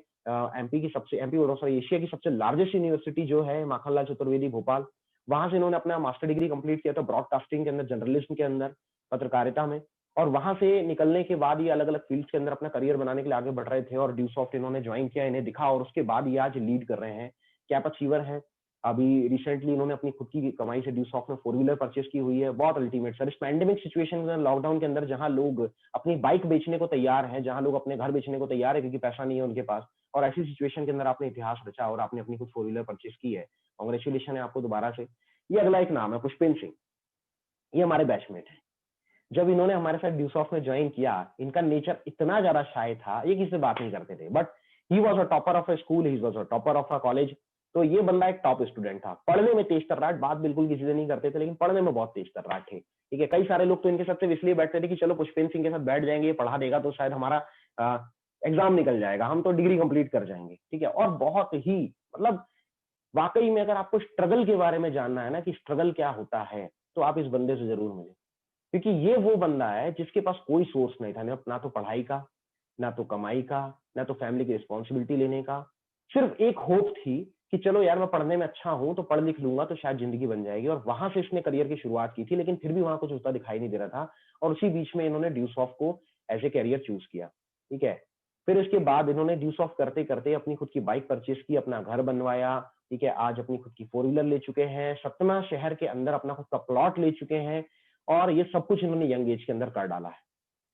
[SPEAKER 1] एमपी की सबसे एमपी सॉरी एशिया की सबसे लार्जेस्ट यूनिवर्सिटी जो है माखनलाल चतुर्वेदी भोपाल, वहां से इन्होंने अपना मास्टर डिग्री कंप्लीट किया था ब्रॉडकास्टिंग के अंदर, जर्नलिज्म के अंदर, पत्रकारिता में। और वहां से निकलने के बाद ये अलग अलग फील्ड्स के अंदर अपना करियर बनाने के लिए आगे बढ़ रहे थे और ड्यूसॉफ्ट इन्होंने ज्वाइन किया, इन्हें दिखा और उसके बाद ये आज लीड कर रहे हैं, कैप अचीवर हैं। अभी रिसेंटली इन्होंने अपनी खुद की कमाई से ड्यूसॉफ्ट में 4 व्हीलर परचेस की हुई है। बहुत अल्टीमेट सर, इस पैंडेमिक सिचुएशन में, लॉकडाउन के अंदर, जहां लोग अपनी बाइक बेचने को तैयार हैं, जहां लोग अपने घर बेचने को तैयार है क्योंकि पैसा नहीं है उनके पास, और ऐसी सिचुएशन के अंदर आपने इतिहास रचा और आपने अपनी खुद 4 व्हीलर परचेस की है। कांग्रेचुलेशन है आपको दोबारा से। ये अगला एक नाम है पुष्पेंद्र सिंह, ये हमारे बैचमेट है। जब इन्होंने हमारे साथ ड्यूसॉफ्ट में ज्वाइन किया, इनका नेचर इतना ज्यादा शाय था, ये किसी से बात नहीं करते थे, but he was a topper of a school, he was a topper of a college. तो ये बंदा एक टॉप स्टूडेंट था, पढ़ने में तेज तर्राट, बात बिल्कुल किसी से नहीं करते थे, लेकिन पढ़ने में बहुत तेज तर्राट थे। ठीक है, कई सारे लोग तो इनके साथ सिर्फ इसलिए बैठते थे कि चलो पुष्पेंद्र सिंह के साथ बैठ जाएंगे, ये पढ़ा देगा तो शायद हमारा एग्जाम निकल जाएगा, हम तो डिग्री कंप्लीट कर जाएंगे। ठीक है, और बहुत ही मतलब वाकई में अगर आपको स्ट्रगल के बारे में जानना है ना कि स्ट्रगल क्या होता है, तो आप इस बंदे से जरूर मिले, क्योंकि ये वो बंदा है जिसके पास कोई सोर्स नहीं था, ना तो पढ़ाई का, ना तो कमाई का, ना तो फैमिली की रिस्पॉन्सिबिलिटी लेने का। सिर्फ एक होप थी कि चलो यार मैं पढ़ने में अच्छा हूं तो पढ़ लिख लूंगा तो शायद जिंदगी बन जाएगी, और वहां से इसने करियर की शुरुआत की थी, लेकिन फिर भी वहां कुछ उसका दिखाई नहीं दे रहा था। और उसी बीच में इन्होंने ड्यूसॉफ्ट को एज ए कैरियर चूज किया। ठीक है, फिर इसके बाद इन्होंने ड्यूसॉफ्ट करते करते अपनी खुद की बाइक परचेस की, अपना घर बनवाया। ठीक है, आज अपनी खुद की 4 व्हीलर ले चुके हैं, सतना शहर के अंदर अपना खुद का प्लॉट ले चुके हैं, और ये सब कुछ इन्होंने यंग एज के अंदर कर डाला है।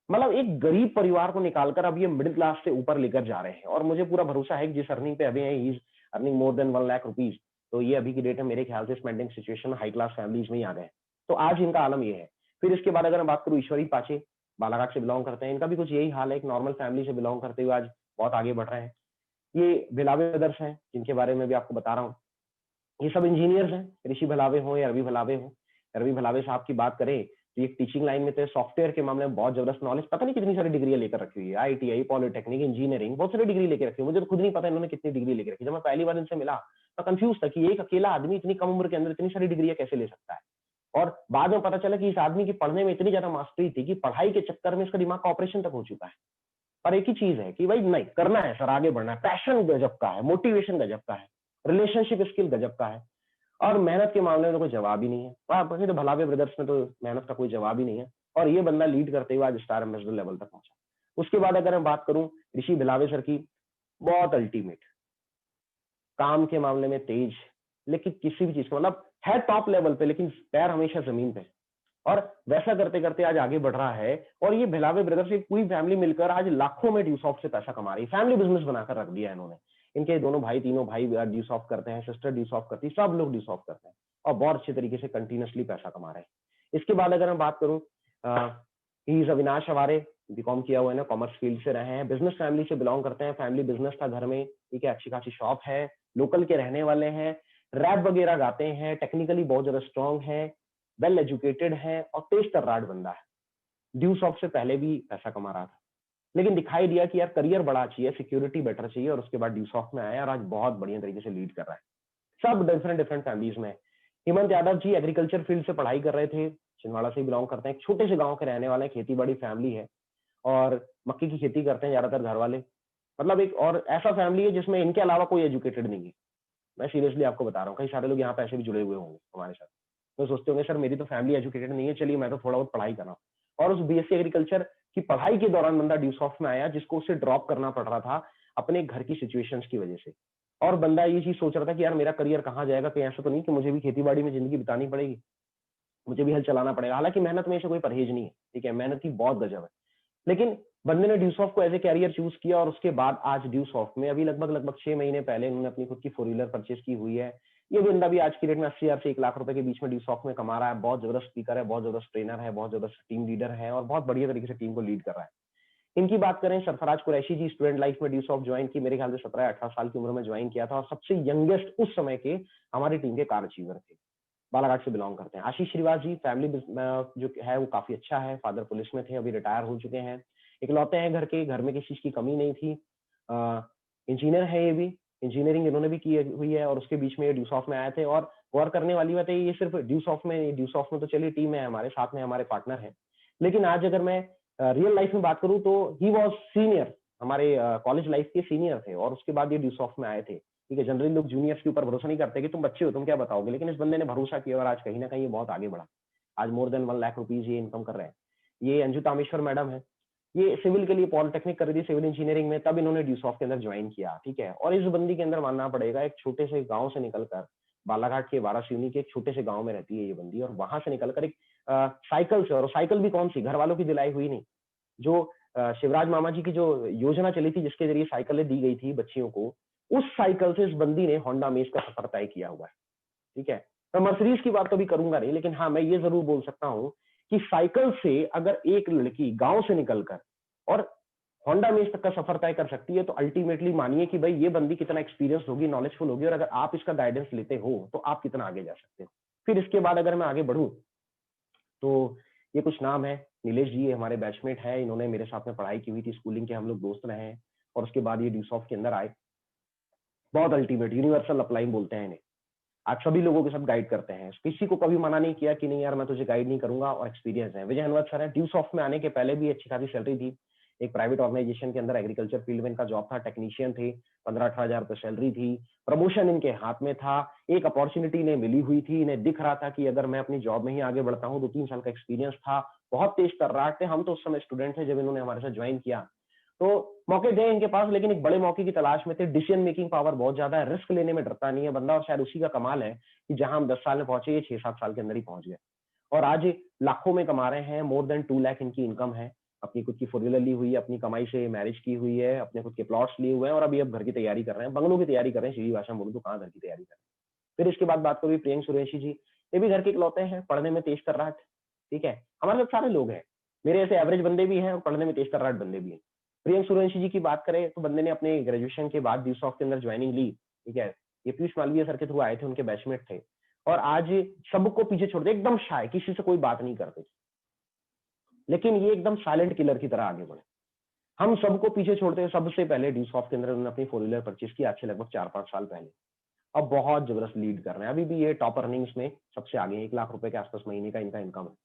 [SPEAKER 1] मतलब एक गरीब परिवार को निकालकर अब ये मिडिल क्लास से ऊपर लेकर जा रहे हैं, और मुझे पूरा भरोसा है कि जिस अर्निंग पे अभी है, he is earning more than 1 lakh rupees. तो ये अभी की डेट में मेरे ख्याल से spending situation high class families में ही आ गए। तो आज इनका आलम ये है। फिर इसके बाद अगर मैं बात करूं, ईश्वरी पाचे बालाघाट से बिलोंग करते हैं, इनका भी कुछ यही हाल है, एक नॉर्मल फैमिली से बिलोंग करते हुए आज बहुत आगे बढ़ रहे हैं। ये भिलावे ब्रदर्स हैं जिनके बारे में भी आपको बता रहा हूँ, ये सब इंजीनियर्स हैं, ऋषि भलावे हो या रवि भलावे हो। रवि भलावे साहब की बात करें तो ये टीचिंग लाइन में थे, सॉफ्टवेयर के मामले में बहुत जबरदस्त नॉलेज, पता नहीं कितनी सारी डिग्री लेकर रखी हुई है, आईटीआई, पॉलिटेक्निक, इंजीनियरिंग, बहुत सारी डिग्री लेकर रखी है। मुझे तो खुद नहीं पता इन्होंने कितनी डिग्री लेकर रखी। जब मैं पहली बार इनसे मिला तो कंफ्यूज था कि एक अकेला आदमी इतनी कम उम्र के अंदर इतनी सारी डिग्रियां कैसे ले सकता है। और बाद में पता चला कि इस आदमी की पढ़ने में इतनी ज्यादा मास्टरी थी कि पढ़ाई के चक्कर में इसका दिमाग का ऑपरेशन तक हो चुका है। पर एक ही चीज है कि भाई नहीं करना है सर, आगे बढ़ना है, पैशन गजब का है, मोटिवेशन गजब का है, रिलेशनशिप स्किल गजब का है, और मेहनत के मामले में तो कोई जवाब ही नहीं है। बाकी तो भलावे ब्रदर्स में तो मेहनत का कोई जवाब ही नहीं है, और ये बंदा लीड करते हुए आज स्टार एम्बेसडर लेवल तक पहुंचा। उसके बाद अगर मैं बात करूं ऋषि भिलावे सर की, बहुत अल्टीमेट, काम के मामले में तेज, लेकिन किसी भी चीज का मतलब है टॉप लेवल पे, लेकिन पैर हमेशा जमीन पे, और वैसा करते करते आज आगे बढ़ रहा है। और ये भिलावे ब्रदर्स की पूरी फैमिली मिलकर आज लाखों में ड्यूसॉफ्ट से पैसा कमा रही है, फैमिली बिजनेस बनाकर रख दिया इन्होंने। इनके दोनों भाई, तीनों भाई ड्यूसॉफ्ट करते हैं, सिस्टर ड्यूसॉफ्ट करती है, सब लोग ड्यूसॉफ्ट करते हैं और बहुत अच्छे तरीके से कंटिन्यूसली पैसा कमा रहे हैं। इसके बाद अगर मैं बात करूं, अविनाश हमारे बीकॉम किया हुआ है ना, कॉमर्स फील्ड से रहे हैं, बिजनेस फैमिली से बिलोंग करते हैं, फैमिली बिजनेस था घर में। ठीक है, अच्छी खासी शॉप है, लोकल के रहने वाले हैं, रैप वगैरह गाते हैं, टेक्निकली बहुत ज्यादा स्ट्रांग है, वेल एजुकेटेड है और तेज तर्राट बंदा है। ड्यू सॉफ्ट से पहले भी पैसा कमा रहा था, लेकिन दिखाई दिया कि यार करियर बड़ा चाहिए, सिक्योरिटी बेटर चाहिए, और उसके बाद ड्यू सॉफ्ट में आया और आज बहुत बढ़िया तरीके से लीड कर रहा है। सब डिफरेंट डिफरेंट फैमिलीज में। हेमंत यादव जी एग्रीकल्चर फील्ड से पढ़ाई कर रहे थे, छिंदवाड़ा से बिलोंग करते हैं, एक छोटे से गांव के रहने वाले हैं, खेती बाड़ी फैमिली है और मक्की की खेती करते हैं ज्यादातर घर वाले। मतलब एक और ऐसा फैमिली है जिसमें इनके अलावा कोई एजुकेटेड नहीं है। मैं सीरियसली आपको बता रहा हूँ, कई सारे लोग यहाँ पे ऐसे भी जुड़े हुए होंगे हमारे साथ, तो सोचते होंगे सर मेरी तो फैमिली एजुकेटेड नहीं है, चलिए मैं तो थोड़ा बहुत पढ़ाई कर रहा हूँ। और उस बीएससी एग्रीकल्चर की पढ़ाई के दौरान बंदा ड्यू सॉफ्ट में आया, जिसको उसे ड्रॉप करना पड़ रहा था अपने घर की सिचुएशंस की वजह से। और बंदा ये चीज सोच रहा था कि यार मेरा करियर कहाँ जाएगा, कहीं ऐसा तो नहीं कि मुझे भी खेती बाड़ी में जिंदगी बितानी पड़ेगी, मुझे भी हल चलाना पड़ेगा। हालांकि मेहनत में ऐसे कोई परहेज नहीं है, ठीक है, मेहनत की बहुत गजब है, लेकिन बंदे ने ड्यू सॉफ्ट को एज ए कैरियर चूज किया और उसके बाद आज ड्यू सॉफ्ट में अभी लगभग लगभग 6 महीने पहले उन्होंने अपनी खुद की 4 व्हीलर परचेज की हुई है। ये बंदा भी आज की डेट में 80,000 से 1 लाख रुपए के बीच में ड्यू सॉफ्ट में कमा रहा है। बहुत जबरदस्त स्पीकर है, बहुत जबरदस्त ट्रेनर है, बहुत जबरदस्त टीम लीडर है और बहुत बढ़िया तरीके से टीम को लीड कर रहा है। इनकी बात करें, सरफराज कुरैशी जी स्टूडेंट लाइफ में ड्यू सॉफ्ट ज्वाइन की, मेरे ख्याल से 17-18 साल की उम्र में ज्वाइन किया था और सबसे यंगेस्ट उस समय के हमारी टीम के कार अचीवर थे, बालाघाट से बिलोंग करते हैं। आशीष श्रीवास जी फैमिली जो है वो काफी अच्छा है, फादर पुलिस में थे, अभी रिटायर हो चुके हैं, इकलौते हैं घर के, घर में किसी चीज की कमी नहीं थी। इंजीनियर है ये भी, इंजीनियरिंग इन्होंने भी की हुई है और उसके बीच में ये ड्यू सॉफ्ट में आए थे। और गौर करने वाली बात है, ये सिर्फ ड्यू सॉफ्ट में तो चलिए टीम है, हमारे साथ में हमारे पार्टनर है, लेकिन आज अगर मैं रियल लाइफ में बात करूं तो ही वॉज सीनियर, हमारे कॉलेज लाइफ के सीनियर थे और उसके बाद ये ड्यू सॉफ्ट में आए थे। ठीक है, जनरली लोग जूनियर्स के ऊपर भरोसा नहीं करते कि तुम बच्चे हो तुम क्या बताओगे, लेकिन इस बंदे ने भरोसा किया और आज कहीं ना कहीं ये बहुत आगे बढ़ा। आज मोर देन 1 लाख रुपीज ये इनकम कर रहे हैं। ये अंजू तामेश्वर मैडम है, ये सिविल के लिए पॉलिटेक्निक कर रही थी, सिविल इंजीनियरिंग में, तब इन्होंने ड्यू सॉफ्ट के अंदर ज्वाइन किया। ठीक है, और इस बंदी के अंदर मानना पड़ेगा, एक छोटे से गांव से निकलकर, बालाघाट के वारासिवनी के एक छोटे से गांव में रहती है ये बंदी, और वहां से निकलकर एक साइकिल से, और साइकिल भी कौन सी, घर वालों की दिलाई हुई नहीं, जो शिवराज मामा जी की जो योजना चली थी जिसके जरिए साइकिलें दी गई थी बच्चियों को, उस साइकिल से इस बंदी ने होंडा अमेज का सफर तय किया हुआ है। ठीक है, मैं मर्सिडीज की बात तो भी करूंगा नहीं, लेकिन हाँ मैं ये जरूर बोल सकता हूँ कि साइकिल से अगर एक लड़की गांव से निकलकर और होंडा अमेज तक का सफर तय कर सकती है, तो अल्टीमेटली मानिए कि भाई ये बंदी कितना एक्सपीरियंस होगी, नॉलेजफुल होगी, और अगर आप इसका गाइडेंस लेते हो तो आप कितना आगे जा सकते हो। फिर इसके बाद अगर मैं आगे बढ़ूं तो ये कुछ नाम है, नीलेश जी ये हमारे बैचमेट है, इन्होंने मेरे साथ में पढ़ाई की हुई थी, स्कूलिंग के हम लोग दोस्त रहे हैं और उसके बाद ये ड्यू सॉफ्ट के अंदर आए। बहुत अल्टीमेट यूनिवर्सल अपलाइन बोलते हैं इन्हें, आज सभी लोगों के साथ गाइड करते हैं, किसी को कभी मना नहीं किया कि नहीं यार मैं तुझे गाइड नहीं करूंगा, और एक्सपीरियंस है। विजय हनवत सर है, ड्यू सॉफ्ट में आने के पहले भी अच्छी खासी सैलरी थी, एक प्राइवेट ऑर्गेनाइजेशन के अंदर एग्रीकल्चर फील्ड में इनका जॉब था, टेक्नीशियन थे, 15-18 हजार रुपए सैलरी थी, प्रमोशन इनके हाथ में था, एक अपॉर्चुनिटी इन्हें मिली हुई थी, इन्हें दिख रहा था कि अगर मैं अपनी जॉब में ही आगे बढ़ता हूँ, 2-3 साल का एक्सपीरियंस था, बहुत तेज तर्राट थे, हम तो उस समय स्टूडेंट थे जब इन्होंने हमारे साथ ज्वाइन किया, तो मौके थे इनके पास, लेकिन एक बड़े मौके की तलाश में थे। डिसीजन मेकिंग पावर बहुत ज्यादा है, रिस्क लेने में डरता नहीं है बंदा, और शायद उसी का कमाल है कि जहां हम 10 साल में पहुंचे, ये 6-7 साल के अंदर ही पहुंच गए और आज लाखों में कमा रहे हैं। मोर देन 2 लाख इनकी इनकम है, अपनी खुद की 4 व्हीलर ली हुई है, अपनी कमाई से मैरिज की हुई है, अपने खुद के प्लॉट्स लिए हुए हैं और अभी अब घर की तैयारी कर रहे हैं, बंगलों की तैयारी कर रहे हैं, सीधी भाषा में बोलूं तो कहाँ घर की तैयारी कर रहे हैं। फिर इसके बाद बात करूँ प्रियंक सुरेशी जी, ये भी घर के इकलौते हैं, पढ़ने में तेज तर्राट। ठीक है, हमारे साथ सारे लोग हैं, मेरे ऐसे एवरेज बंदे भी हैं और पढ़ने में तेज तर्राट बंदे भी हैं। प्रियंक सूर्यवंशी जी की बात करें तो बंदे ने अपने ग्रेजुएशन के बाद ड्यू सॉफ्ट के अंदर ज्वाइनिंग ली। ठीक है, ये पीयूष मालवीय सर के थ्रू आए थे, उनके बैचमेट थे और आज सबको पीछे छोड़ दे, एकदम शाय, किसी से कोई बात नहीं करते, लेकिन ये एकदम साइलेंट किलर की तरह आगे बढ़े। हम सबको पीछे छोड़ते हुए सबसे पहले ड्यू सॉफ्ट के अंदर उन्होंने अपनी 4 व्हीलर परचेज की, आज से लगभग 4-5 साल पहले। अब बहुत जबरदस्त लीड कर रहे हैं, अभी भी ये टॉप अर्निंग्स में सबसे आगे हैं, 1 लाख रुपए के आसपास महीने का इनका इनकम है।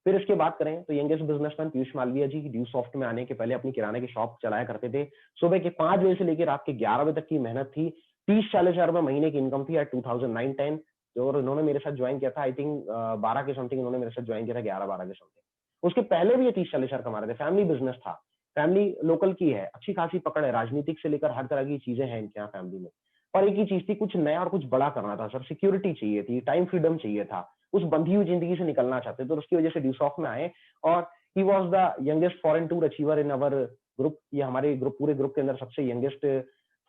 [SPEAKER 1] फिर इसके बात करें तो यंगेस्ट बिजनेसमैन पीयूष मालवीय जी ड्यू सॉफ्ट में आने के पहले अपनी किराने की शॉप चलाया करते थे, सुबह के 5 बजे से लेकर रात के 11 बजे तक की मेहनत थी, 30-40 हजार रुपए महीने की इनकम थी एट 2009-10, और इन्होंने मेरे साथ ज्वाइन किया था, आई थिंक 12 के समथिंग इन्होंने मेरे साथ ज्वाइन किया था, 11-12 के समथिंग। उसके पहले भी ये 30-40 हजार कमा रहे थे, फैमिली बिजनेस था, फैमिली लोकल की है, अच्छी खासी पकड़ है, राजनीतिक से लेकर हर तरह की चीजें हैं इनके यहाँ फैमिली में। और एक ही चीज थी, कुछ नया और कुछ बड़ा करना था सर, सिक्योरिटी चाहिए थी, टाइम फ्रीडम चाहिए था, उस बंधी हुई जिंदगी से निकलना चाहते थे, तो उसकी वजह से ड्यू सॉफ्ट में आए और he was the youngest foreign tour achiever in our group. ये हमारे ग्रुप, पूरे ग्रुप के अंदर सबसे यंगेस्ट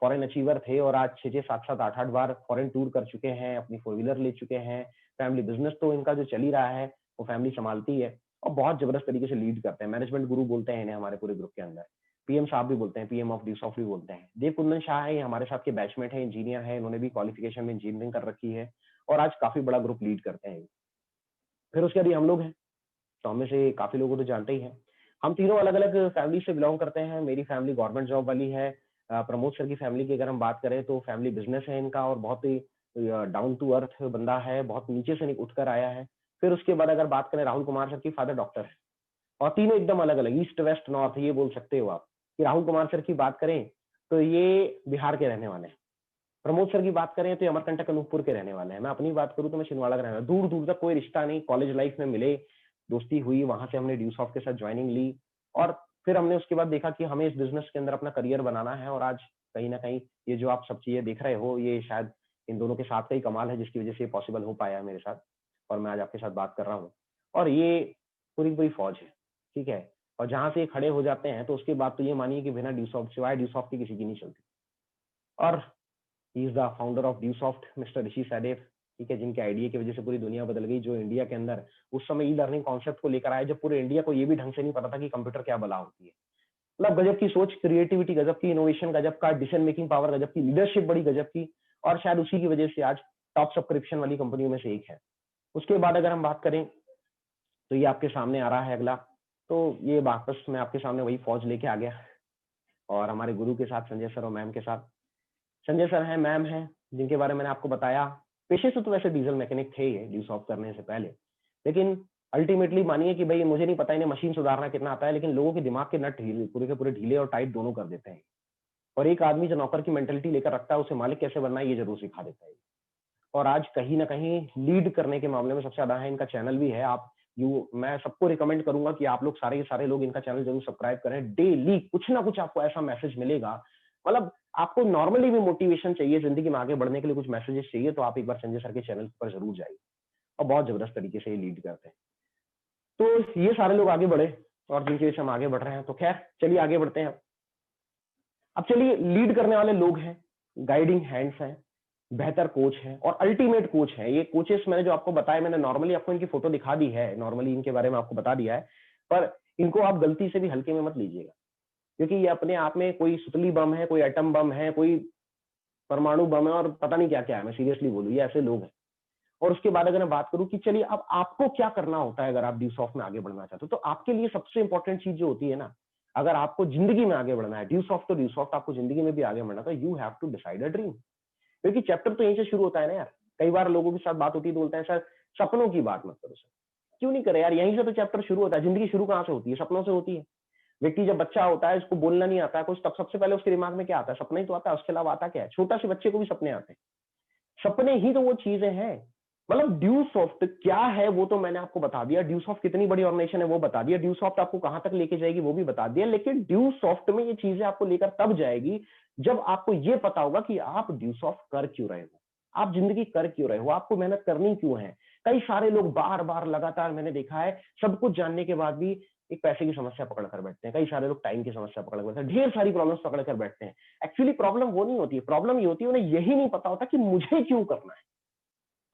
[SPEAKER 1] फॉरेन अचीवर थे और आज 6-6, 7-7, 8-8 बार फॉरेन टूर कर चुके हैं, अपनी 4 व्हीलर ले चुके हैं, फैमिली बिजनेस तो इनका जो चल ही रहा है वो फैमिली संभालती है और बहुत जबरदस्त तरीके से लीड करते हैं, मैनेजमेंट गुरु बोलते हैं इन्हें हमारे पूरे ग्रुप के अंदर। पीएम साहब भी बोलते हैं, पीएम ऑफ ड्यूसॉफ्ट भी बोलते हैं। देव कुंदन शाह है, ये हमारे साथ के बैचमेट हैं, इंजीनियर हैं, इन्होंने भी क्वालिफिकेशन में इंजीनियरिंग कर रखी है और आज काफी बड़ा ग्रुप लीड करते हैं। फिर उसके बाद हम लोग हैं, तो हमें से काफी लोगों को तो जानते ही हैं। हम तीनों अलग अलग फैमिली से बिलोंग करते हैं। मेरी फैमिली गवर्नमेंट जॉब वाली है। प्रमोद सर की फैमिली की अगर हम बात करें तो फैमिली बिजनेस है इनका और बहुत ही डाउन टू अर्थ बंदा है, बहुत नीचे से उठकर आया है। फिर उसके बाद अगर बात करें राहुल कुमार सर की, फादर डॉक्टर है और तीनों एकदम अलग अलग, ईस्ट वेस्ट नॉर्थ ये बोल सकते हो आप। कि राहुल कुमार सर की बात करें तो ये बिहार के रहने वाले हैं। प्रमोद सर की बात करें तो ये अमरकंटक अनूपपुर के रहने वाले हैं। मैं अपनी बात करूं तो मैं छिंदवाड़ा का रहने वाला, दूर दूर तक कोई रिश्ता नहीं। कॉलेज लाइफ में मिले, दोस्ती हुई, वहां से हमने ड्यूसॉफ्ट के साथ ज्वाइनिंग ली और फिर हमने उसके बाद देखा कि हमें इस बिजनेस के अंदर अपना करियर बनाना है। और आज कहीं ना कहीं ये जो आप सब चीजें देख रहे हो, ये शायद इन दोनों के साथ का ही कमाल है जिसकी वजह से ये पॉसिबल हो पाया है मेरे साथ। और मैं आज आपके साथ बात कर रहा हूँ और ये पूरी पूरी फौज है, ठीक है। और जहां से ये खड़े हो जाते हैं तो उसके बाद तो ये मानिए कि बिना ड्यूसॉफ्ट, सिवाय ड्यूसॉफ्ट की किसी की नहीं चलती। और he is the founder of Dusoft, mister Rishi Saidev, ठीक है, जिनके आइडिया की वजह से पूरी दुनिया बदल गई। जो इंडिया के अंदर उस समय ई लर्निंग कॉन्सेप्ट को लेकर आए, जब पूरे इंडिया को ये भी ढंग से नहीं पता था कि कंप्यूटर क्या बला होती है। मतलब गजब की सोच, क्रिएटिविटी गजब की, इनोवेशन गजब का, डिसीजन मेकिंग पावर गजब की, लीडरशिप बड़ी गजब की। और शायद उसी की वजह से आज टॉप सब्सक्रिप्शन वाली कंपनियों में से एक है। उसके बाद अगर हम बात करें तो ये आपके सामने आ रहा है अगला। तो ये वापस मैं आपके सामने वही फौज लेके आ गया और हमारे गुरु के साथ, संजय सर और मैम के साथ। संजय सर हैं, मैम हैं, जिनके बारे में मैंने आपको बताया। पेशे से तो वैसे डीजल मैकेनिक थे ये ड्यूसॉफ्ट करने से पहले, लेकिन अल्टीमेटली मानिए कि भाई मुझे नहीं पता इन्हें मशीन सुधारना कितना आता है, लेकिन लोगों के दिमाग के नट ढीले, पूरे के पूरे ढीले और टाइट दोनों कर देते हैं। और एक आदमी जो नौकर की मेंटेलिटी लेकर रखता है, उसे मालिक कैसे बनना है ये जरूर सिखा देता है। और आज कहीं ना कहीं लीड करने के मामले में सबसे ज्यादा है। इनका चैनल भी है, आप मैं सबको रिकमेंड करूंगा कि आप लोग सारे के सारे लोग इनका चैनल जरूर सब्सक्राइब करें। डेली कुछ ना कुछ आपको ऐसा मैसेज मिलेगा। मतलब आपको नॉर्मली भी मोटिवेशन चाहिए, जिंदगी में आगे बढ़ने के लिए कुछ मैसेजेस चाहिए, तो आप एक बार संजय सर के चैनल पर जरूर जाइए। और बहुत जबरदस्त तरीके से ये लीड करते हैं। तो ये सारे लोग आगे बढ़े और जिनकी वजह से हम आगे बढ़ रहे हैं। तो खैर चलिए आगे बढ़ते हैं। अब चलिए, लीड करने वाले लोग हैं, गाइडिंग हैंड्स हैं, बेहतर कोच है और अल्टीमेट कोच है। ये कोचेस मैंने जो आपको बताया, मैंने नॉर्मली आपको इनकी फोटो दिखा दी है, नॉर्मली इनके बारे में आपको बता दिया है, पर इनको आप गलती से भी हल्के में मत लीजिएगा, क्योंकि ये अपने आप में कोई सुतली बम है, कोई एटम बम है, कोई परमाणु बम है और पता नहीं क्या क्या है। मैं सीरियसली बोलूँ, ये ऐसे लोग हैं। और उसके बाद अगर मैं बात करूं कि चलिए अब आपको क्या करना होता है अगर आप ड्यूसॉफ्ट में आगे बढ़ना चाहते हो, तो आपके लिए सबसे इंपॉर्टेंट चीज जो होती है ना, अगर आपको जिंदगी में आगे बढ़ना है, ड्यूसॉफ्ट तो ड्यूसॉफ्ट, आपको जिंदगी में भी आगे बढ़ना, तो you have to decide a dream. क्योंकि चैप्टर तो यहीं से शुरू होता है ना यार। कई बार लोगों के साथ बात होती है तो बोलते हैं सर सपनों की बात मत करो सर। क्यों नहीं करे यार, यहीं से तो चैप्टर शुरू होता है। जिंदगी शुरू कहां से होती है? सपनों से होती है। व्यक्ति जब बच्चा होता है, इसको बोलना नहीं आता है कुछ, तब सबसे पहले उसके दिमाग में क्या आता है? सपना ही तो आता है, उसके अलावा आता क्या है? छोटा से बच्चे को भी सपने आते हैं। सपने ही तो वो चीजें हैं। मतलब ड्यूसॉफ्ट क्या है वो तो मैंने आपको बता दिया, ड्यूसॉफ्ट कितनी बड़ी ऑर्गेनाइजेशन है वो बता दिया, ड्यूसॉफ्ट आपको कहां तक लेके जाएगी वो भी बता दिया। लेकिन ड्यूसॉफ्ट में ये चीजें आपको लेकर तब जाएगी जब आपको ये पता होगा कि आप ड्यूसॉफ्ट कर क्यों रहे हो, आप जिंदगी कर क्यों रहे हो, आपको मेहनत करनी क्यों है। कई सारे लोग बार बार लगातार, मैंने देखा है, सब कुछ जानने के बाद भी एक पैसे की समस्या पकड़ कर बैठते हैं। कई सारे लोग टाइम की समस्या पकड़ कर बैठते हैं, ढेर सारी प्रॉब्लम्स पकड़ कर बैठते हैं। एक्चुअली प्रॉब्लम वो नहीं होती है, प्रॉब्लम ये होती है उन्हें यही नहीं पता होता कि मुझे क्यों करना है।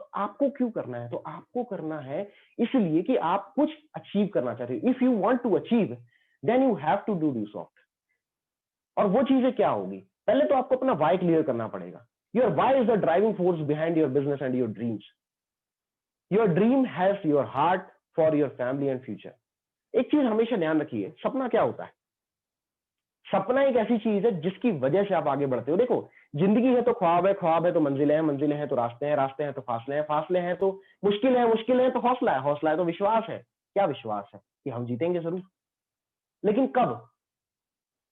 [SPEAKER 1] तो आपको क्यों करना है? तो आपको करना है इसलिए कि आप कुछ अचीव करना चाहते हो। If you want to achieve, then you have to do Dusoft. और वो चीजें क्या होगी? पहले तो आपको अपना वाई क्लियर करना पड़ेगा। Your why is the driving force behind your business and your dreams. Your dream has your heart for your family and future. एक चीज हमेशा ध्यान रखिए, सपना क्या होता है? सपना एक ऐसी चीज है जिसकी वजह से आप आगे बढ़ते हो। देखो, जिंदगी है तो ख्वाब है तो मंजिलें हैं, मंजिलें हैं तो रास्ते हैं, रास्ते हैं तो फासले हैं, फासले हैं तो मुश्किल है, मुश्किल है तो हौसला है, हौसला है तो विश्वास है। क्या विश्वास है? कि हम जीतेंगे जरूर। लेकिन कब?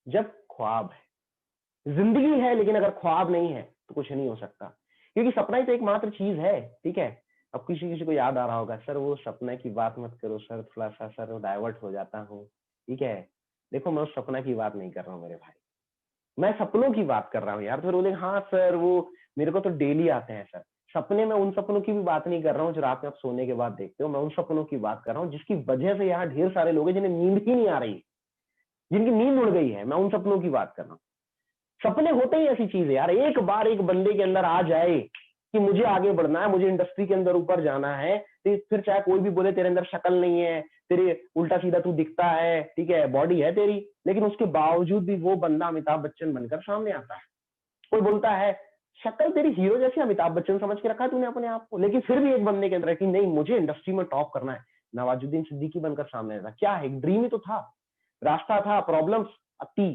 [SPEAKER 1] जब ख्वाब है। जिंदगी है लेकिन अगर ख्वाब नहीं है तो कुछ नहीं हो सकता, क्योंकि सपना ही तो एकमात्र चीज है, ठीक है। अब किसी किसी को याद आ रहा होगा, सर वो सपने की बात मत करो सर, थोड़ा सा सर डाइवर्ट हो जाता हूँ, ठीक है। देखो, मैं उस सपना की बात नहीं कर रहा हूँ मेरे भाई, मैं सपनों की बात कर रहा हूँ यार। तो फिर बोले हाँ सर वो मेरे को तो डेली आते हैं सर सपने। मैं उन सपनों की भी बात नहीं कर रहा हूँ जो रात में आप सोने के बाद देखते हो। मैं उन सपनों की बात कर रहा हूँ जिसकी वजह से यहाँ ढेर सारे लोग हैं जिन्हें नींद ही नहीं आ रही, जिनकी नींद उड़ गई है। मैं उन सपनों की बात कर रहा हूँ। सपने होते ही ऐसी चीज है यार, एक बार एक बंदे के अंदर आ जाए कि मुझे आगे बढ़ना है, मुझे इंडस्ट्री के अंदर ऊपर जाना है, फिर चाहे कोई भी बोले तेरे अंदर शक्ल नहीं है, तेरे उल्टा सीधा तू दिखता है, ठीक है, बॉडी है तेरी, लेकिन उसके बावजूद भी वो बंदा अमिताभ बच्चन बनकर सामने आता है। कोई बोलता है शक्ल तेरी हीरो जैसी, अमिताभ बच्चन समझ के रखा है तूने अपने आप को, लेकिन फिर भी एक बंदे के अंदर है कि नहीं मुझे इंडस्ट्री में टॉप करना है, नवाजुद्दीन सिद्दीकी बनकर सामने आता। क्या है, एक ड्रीम ही तो था, रास्ता था, प्रॉब्लम्स आती,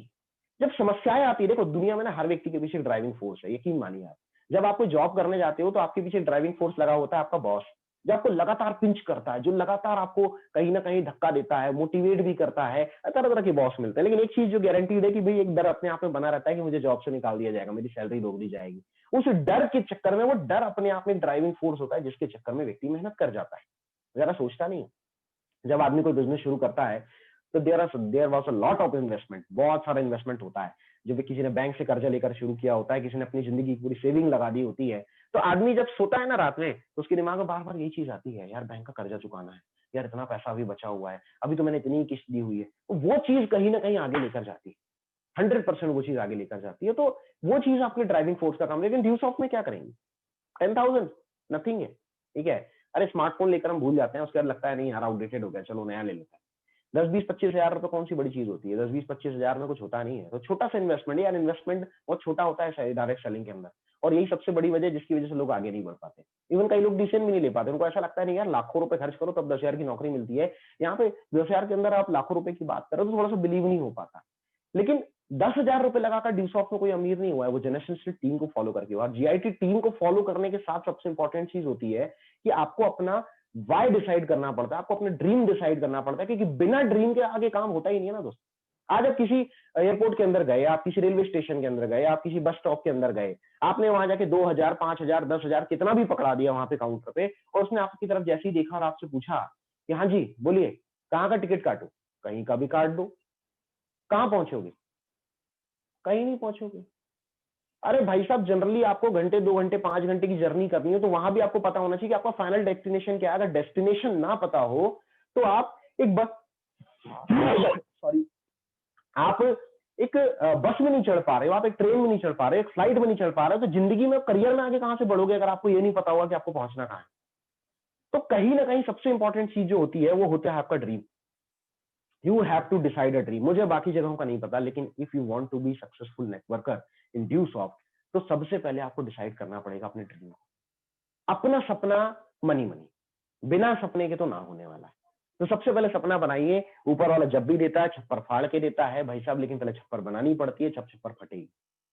[SPEAKER 1] जब समस्याएं आती है, देखो दुनिया में ना हर व्यक्ति के पीछे ड्राइविंग फोर्स है, यकीन मानिए आप। जब आप कोई जॉब करने जाते हो तो आपके पीछे ड्राइविंग फोर्स लगा होता है, आपका बॉस, जो आपको लगातार पिंच करता है, जो लगातार आपको कहीं ना कहीं धक्का देता है, मोटिवेट भी करता है। तरह तरह के बॉस मिलते हैं, लेकिन एक चीज जो गारंटीड है कि भाई एक डर अपने आप में बना रहता है कि मुझे जॉब से निकाल दिया जाएगा, मेरी सैलरी रोक दी जाएगी। उस डर के चक्कर में, वो डर अपने आप में ड्राइविंग फोर्स होता है जिसके चक्कर में व्यक्ति मेहनत कर जाता है, जरा सोचता नहीं। जब आदमी कोई बिजनेस शुरू करता है तो there was a lot of investment, बहुत सारा इन्वेस्टमेंट होता है। जब किसी ने बैंक से कर्जा लेकर शुरू किया होता है, किसी ने अपनी जिंदगी की पूरी सेविंग लगा दी होती है, तो आदमी जब सोता है ना रात में, तो उसके दिमाग में बार बार यही चीज आती है, यार बैंक का कर्जा चुकाना है, यार इतना पैसा अभी बचा हुआ है, अभी तो मैंने इतनी किस्त दी हुई है। तो वो चीज कहीं ना कहीं आगे लेकर जाती है, 100% वो चीज आगे लेकर जाती है। तो वो चीज आपकी ड्राइविंग फोर्स का काम। लेकिन ड्यूसॉफ्ट में क्या करेंगे, 10,000 नथिंग है, ठीक है। अरे स्मार्टफोन लेकर हम भूल जाते हैं, उसके बाद लगता है नहीं यार आउटडेटेड हो गया, चलो नया ले लेते हैं। 10-20-25 हजार रुपए कौन सी बड़ी चीज होती है, 10-20-25 हजार में कुछ होता नहीं है। तो छोटा सा इन्वेस्टमेंट, यार इन्वेस्टमेंट बहुत छोटा होता है डायरेक्ट सेलिंग के अंदर, और यही सबसे बड़ी वजह जिसकी वजह से लोग आगे नहीं बढ़ पाते। इवन कई लोग डिसीजन भी नहीं ले पाते, उनको ऐसा लगता है नहीं यार लाखों रुपए खर्च करो तब 10,000 की नौकरी मिलती है। यहाँ पे 10,000 के अंदर आप लाखों रुपए की बात करो तो थोड़ा सा बिलीव नहीं हो पाता। लेकिन 10,000 रुपए लगाकर ड्यूसॉफ्ट में कोई अमीर नहीं हुआ है, वो जनरेशन टीम को फॉलो करके हुआ। और जीआईटी टीम को फॉलो करने के साथ सबसे इंपॉर्टेंट चीज होती है कि आपको अपना वाई डिसाइड करना पड़ता है, आपको अपना ड्रीम डिसाइड करना पड़ता है, क्योंकि बिना ड्रीम के आगे काम होता ही नहीं है ना दोस्त। आज आप किसी एयरपोर्ट के अंदर गए, आप किसी रेलवे स्टेशन के अंदर गए, आप किसी बस स्टॉप के अंदर गए, आपने वहां जाके 2,000, 5,000, 10,000 कितना भी पकड़ा दिया वहां पे काउंटर पे, और उसने आपकी तरफ जैसे ही देखा और आपसे पूछा कि हाँ जी बोलिए कहाँ का टिकट काटू, कहीं का भी काट दो, कहाँ पहुंचोगे, कहीं नहीं पहुंचोगे। अरे भाई साहब, जनरली आपको घंटे 2 घंटे 5 घंटे की जर्नी करनी है, तो वहां भी आपको पता होना चाहिए कि आपका फाइनल डेस्टिनेशन क्या है। अगर डेस्टिनेशन ना पता हो तो आप एक बस सॉरी आप एक बस में नहीं चढ़ पा रहे हो, आप एक ट्रेन में नहीं चढ़ पा रहे हो, एक फ्लाइट में नहीं चढ़ पा रहे हो, तो जिंदगी में करियर में आगे कहां से बढ़ोगे अगर आपको ये नहीं पता होगा कि आपको पहुंचना कहां है। तो कहीं ना कहीं सबसे इंपॉर्टेंट चीज जो होती है वो होता है आपका dream. You have to decide a dream. मुझे बाकी जगहों का नहीं पता, लेकिन if you want to be successful networker in Dusoft, तो सबसे पहले आपको डिसाइड करना पड़ेगा अपने ड्रीम को। अपना सपना मनी मनी, बिना सपने के तो ना होने वाला है। तो सबसे पहले सपना बनाइए। ऊपर वाला जब भी देता है छप्पर फाड़ के देता है भाई साहब, लेकिन पहले छप्पर बनानी पड़ती है, जब छप्पर फटेगी,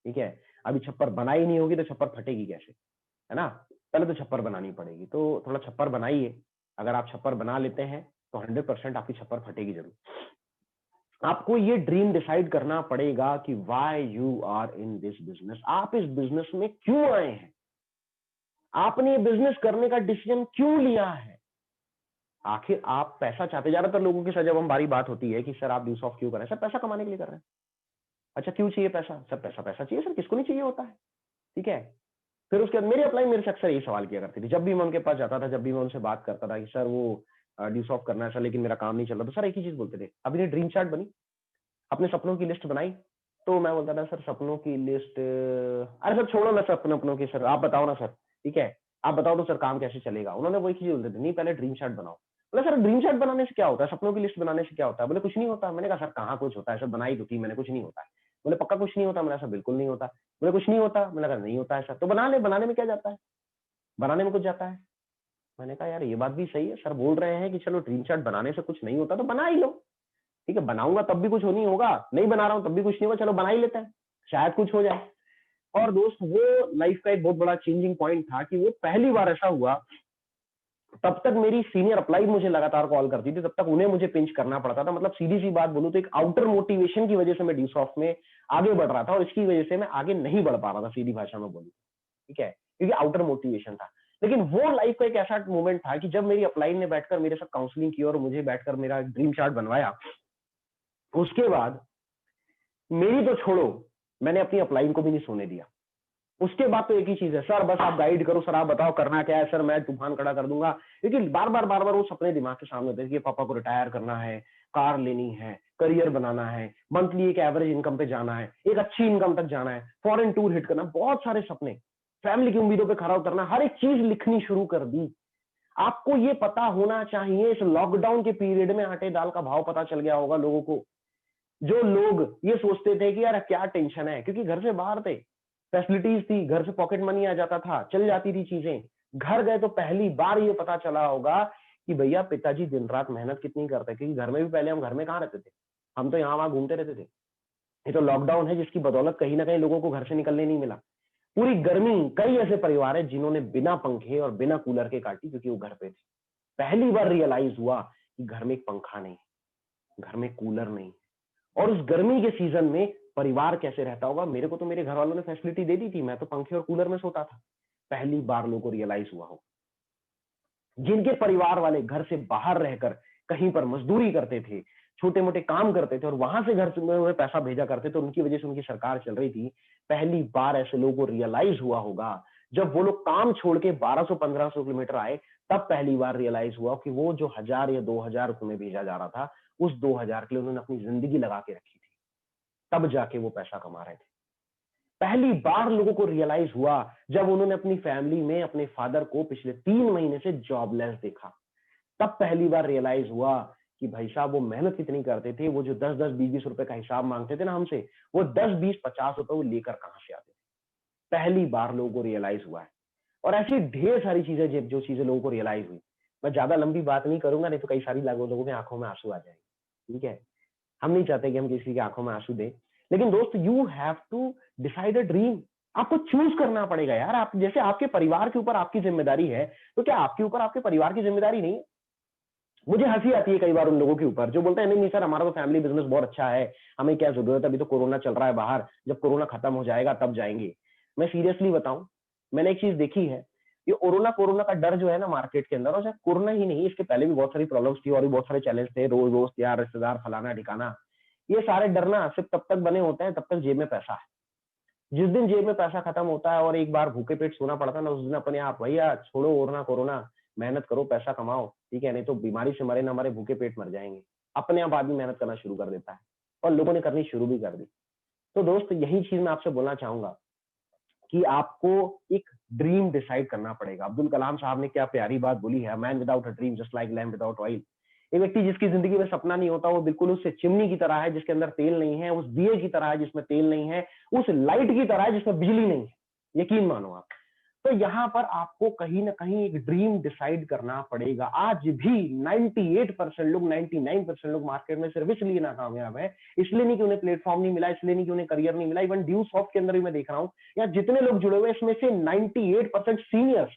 [SPEAKER 1] ठीक है। अभी छप्पर बनाई नहीं होगी तो छप्पर फटेगी कैसे, है ना। पहले तो छप्पर बनानी पड़ेगी, तो थोड़ा छप्पर बनाइए। अगर आप छप्पर बना लेते हैं तो 100% आपकी छप्पर फटेगी जरूर। आपको ये ड्रीम डिसाइड करना पड़ेगा कि why you are in this business, आप इस बिजनेस में क्यों आए हैं, आपने ये बिजनेस करने का डिसीजन क्यों लिया है। आखिर आप पैसा चाहते, ज्यादातर लोगों के साथ जब हमारी बात होती है कि सर आप ड्यूसॉफ्ट क्यों कर रहे हैं, सर पैसा कमाने के लिए कर रहे हैं। अच्छा क्यों चाहिए पैसा, सर पैसा पैसा चाहिए, सर किसको नहीं चाहिए होता है, ठीक है। फिर उसके बाद मेरी अपलाइन मेरे से अक्सर यही सवाल किया करती थी, जब भी मैं उनके पास जाता था, जब भी मैं उनसे बात करता था कि सर वो ड्यूसॉफ्ट करना है सर, लेकिन मेरा काम नहीं चल रहा, तो सर एक ही चीज बोलते थे, अभी ने ड्रीम चार्ट बनी, अपने सपनों की लिस्ट बनाई। तो मैं बोलता था सर सपनों की लिस्ट, अरे सर छोड़ो ना सर अपनों की, सर आप बताओ ना सर, ठीक है आप बताओ तो सर काम कैसे चलेगा। उन्होंने वही चीज बोलते थे, नहीं पहले ड्रीम चार्ट बनाओ। बोले सर ड्रीम चार्ट बनाने से क्या होता है, सपनों की लिस्ट बनाने से क्या होता है। बोले कुछ नहीं होता। मैंने कहा सर कहाँ कुछ होता है, सर बनाई तो थी मैंने, कुछ नहीं होता है। बोले पक्का कुछ नहीं होता। मैंने कहा बिल्कुल नहीं होता। बोले कुछ नहीं होता। मैंने कहा नहीं होता है सर। तो बना ले, बनाने में क्या जाता है, बनाने में कुछ जाता है। मैंने कहा यार ये बात भी सही है, सर बोल रहे हैं कि चलो ड्रीम चार्ट बनाने से कुछ नहीं होता तो बना ही लो, ठीक है। बनाऊंगा तब भी कुछ नहीं होगा, नहीं बना रहा हूं तब भी कुछ नहीं होगा, चलो बना ही लेते हैं, शायद कुछ हो जाए। और दोस्त वो लाइफ का एक बहुत बड़ा चेंजिंग पॉइंट था कि वो पहली बार ऐसा हुआ। तब तक मेरी सीनियर अप्लाई मुझे लगातार कॉल करती थी, तब तक उन्हें मुझे पिंच करना पड़ता था। मतलब सीधी सी बात बोलूं तो एक आउटर मोटिवेशन की वजह से मैं ड्यूसॉफ्ट में आगे बढ़ रहा था, और इसकी वजह से मैं आगे नहीं बढ़ पा रहा था, सीधी भाषा में बोलूं, ठीक है, क्योंकि आउटर मोटिवेशन था। लेकिन वो लाइफ का एक ऐसा मोमेंट था कि जब मेरी अपलाइन ने बैठकर मेरे साथ काउंसलिंग की और मुझे बैठकर मेरा ड्रीम चार्ट बनवाया, उसके बाद मेरी तो छोड़ो, मैंने अपनी अपलाइन को भी नहीं सोने दिया। उसके बाद तो एक ही चीज है, सर बस आप गाइड करो, सर आप बताओ करना क्या है, सर मैं तूफान खड़ा कर दूंगा। क्योंकि बार बार वो सपने दिमाग के सामने होते हैं कि पापा को रिटायर करना है, कार लेनी है, करियर बनाना है, मंथली एक एवरेज इनकम पे जाना है, एक अच्छी इनकम तक जाना है, फॉरेन टूर हिट करना, बहुत सारे सपने, फैमिली की उम्मीदों पे खरा उतरना, हर एक चीज लिखनी शुरू कर दी। आपको ये पता होना चाहिए, इस लॉकडाउन के पीरियड में आटे दाल का भाव पता चल गया होगा लोगों को। जो लोग ये सोचते थे कि यार क्या टेंशन है, क्योंकि घर से बाहर थे, फैसिलिटीज थी, घर से पॉकेट मनी आ जाता था, चल जाती थी चीजें। घर गए तो पहली बार ये पता चला होगा कि भैया पिताजी दिन रात मेहनत कितनी करते हैं, क्योंकि घर में भी पहले हम घर में कहाँ रहते थे, हम तो यहाँ वहां घूमते रहते थे। ये तो लॉकडाउन है जिसकी बदौलत कहीं ना कहीं लोगों को घर से निकलने नहीं मिला। पूरी गर्मी कई ऐसे परिवार है जिन्होंने बिना पंखे और बिना कूलर के काटी, क्योंकि वो घर पे थे। पहली बार रियलाइज हुआ कि घर में एक पंखा नहीं, घर में कूलर नहीं, और उस गर्मी के सीजन में परिवार कैसे रहता होगा। मेरे को तो मेरे घर वालों ने फैसिलिटी दे दी थी, मैं तो पंखे और कूलर में सोता था। पहली बार लोगों को रियलाइज हुआ हो, जिनके परिवार वाले घर से बाहर रहकर कहीं पर मजदूरी करते थे, छोटे मोटे काम करते थे और वहां से घर में पैसा भेजा करते थे, उनकी वजह से उनकी सरकार चल रही थी। पहली बार ऐसे लोगों को रियलाइज हुआ होगा जब वो लोग काम छोड़ के 1200-1500 किलोमीटर आए, तब पहली बार रियलाइज हुआ कि वो जो 1000 या 2000 रुपए में भेजा जा रहा था, उस 2000 के लिए उन्होंने अपनी जिंदगी लगा के रखी थी, तब जाके वो पैसा कमा रहे थे। पहली बार लोगों को रियलाइज हुआ जब उन्होंने अपनी फैमिली में अपने फादर को पिछले 3 महीने से जॉबलेस देखा। तब पहली बार रियलाइज हुआ कि भाई साहब वो मेहनत कितनी करते थे, वो जो 10-10, 20-20 रुपए का हिसाब मांगते थे ना हमसे, वो 10-20, 50 रुपए वो लेकर कहां से आते थे। पहली बार लोगों को रियलाइज हुआ है। और ऐसी ढेर सारी चीजें जो चीजें लोगों को रियलाइज हुई। मैं ज्यादा लंबी बात नहीं करूंगा, नहीं तो कई सारी लोगों के आंखों में आंसू आ जाएंगे। ठीक है, हम नहीं चाहते कि हम किसी की आंखों में आंसू दें। लेकिन दोस्त, you have to decide a dream. आपको चूज करना पड़ेगा यार। आप जैसे आपके परिवार के ऊपर आपकी जिम्मेदारी है, तो क्या आपके ऊपर आपके परिवार की जिम्मेदारी नहीं है? मुझे हंसी आती है कई बार उन लोगों के ऊपर जो बोलते हैं नहीं नहीं सर, हमारा तो फैमिली बिजनेस बहुत अच्छा है, हमें क्या जरूरत है, अभी तो कोरोना चल रहा है बाहर, जब कोरोना खत्म हो जाएगा तब जाएंगे। मैं सीरियसली बताऊं, मैंने एक चीज देखी है, ये कोरोना कोरोना का डर जो है ना मार्केट के अंदर, और शायद कोरोना ही नहीं, इसके पहले भी बहुत सारी प्रॉब्लम्स थी और भी बहुत सारे चैलेंज थे, रोज दोस्त यार रिश्तेदार फलाना ठिकाना, ये सारे डरना सिर्फ तब तक बने होते हैं तब तक जेब में पैसा है। जिस दिन जेब में पैसा खत्म होता है और एक बार भूखे पेट सोना पड़ता है ना, उस दिन अपने आप भैया छोड़ो ओरना कोरोना, मेहनत करो पैसा कमाओ, ठीक है, नहीं तो बीमारी से मरे ना मरे भूखे पेट मर जाएंगे। अपने आप आदमी मेहनत करना शुरू कर देता है, और लोगों ने करनी शुरू भी कर दी। तो दोस्त, यही चीज मैं आपसे बोलना चाहूंगा कि आपको एक ड्रीम डिसाइड करना पड़ेगा। अब्दुल कलाम साहब ने क्या प्यारी बात बोली है, man without a dream just like lamp without oil. एक व्यक्ति जिसकी जिंदगी में सपना नहीं होता, वो बिल्कुल उस चिमनी की तरह है जिसके अंदर तेल नहीं है, उस दिए की तरह है जिसमें तेल नहीं है, उस लाइट की तरह है जिसमें बिजली नहीं है। यकीन मानो आप। तो यहाँ पर आपको कहीं ना कहीं एक ड्रीम डिसाइड करना पड़ेगा। आज भी 98% लोग, 99% लोग मार्केट में सिर्फ इसलिए नाकामयाब है, इसलिए नहीं कि उन्हें प्लेटफॉर्म नहीं मिला, इसलिए नहीं कि उन्हें करियर नहीं मिला। इवन ड्यू सॉफ्ट के अंदर भी मैं देख रहा हूँ, या जितने लोग जुड़े हुए इसमें से 98% सीनियर्स,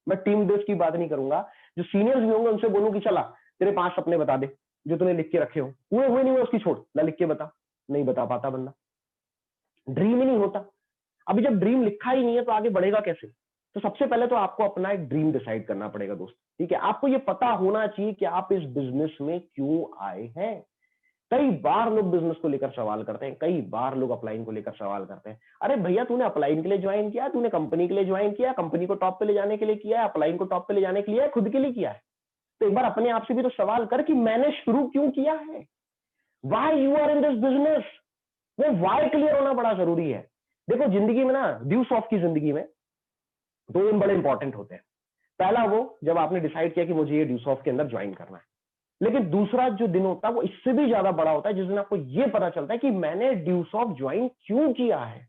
[SPEAKER 1] मैं टीम बेस की बात नहीं करूंगा, जो सीनियर्स भी होंगे उनसे बोलूं कि चला तेरे 5 सपने बता दे जो तूने लिख के रखे हो, हुए हुए नहीं हुए उसकी छोड़, ना लिख के बता। नहीं बता पाता बंदा, ड्रीम ही नहीं होता। अभी जब ड्रीम लिखा ही नहीं है तो आगे बढ़ेगा कैसे? तो सबसे पहले तो आपको अपना एक ड्रीम डिसाइड करना पड़ेगा दोस्त। ठीक है, आपको ये पता होना चाहिए कि आप इस बिजनेस में क्यों आए हैं। कई बार लोग बिजनेस को लेकर सवाल करते हैं, कई बार लोग अपलाइन को लेकर सवाल करते हैं। अरे भैया, तूने अपलाइन के लिए ज्वाइन किया, तूने कंपनी के लिए ज्वाइन किया, कंपनी को टॉप पे ले जाने के लिए किया है, अपलाइन को टॉप पे ले जाने के लिए, खुद के लिए किया है? तो एक बार अपने आप से भी तो सवाल कर कि मैंने शुरू क्यों किया है। Why you are in this business, वो वाई क्लियर होना बड़ा जरूरी है। देखो, जिंदगी में ना, ड्यू सॉफ्ट की जिंदगी में 2 दिन बड़े इंपॉर्टेंट होते हैं। पहला वो जब आपने डिसाइड किया कि मुझे ये ड्यू सॉफ्ट के अंदर ज्वाइन करना है। लेकिन दूसरा जो दिन होता है वो इससे भी ज्यादा बड़ा होता है, जिस दिन आपको ये पता चलता है कि मैंने ड्यू सॉफ्ट ज्वाइन क्यों किया है।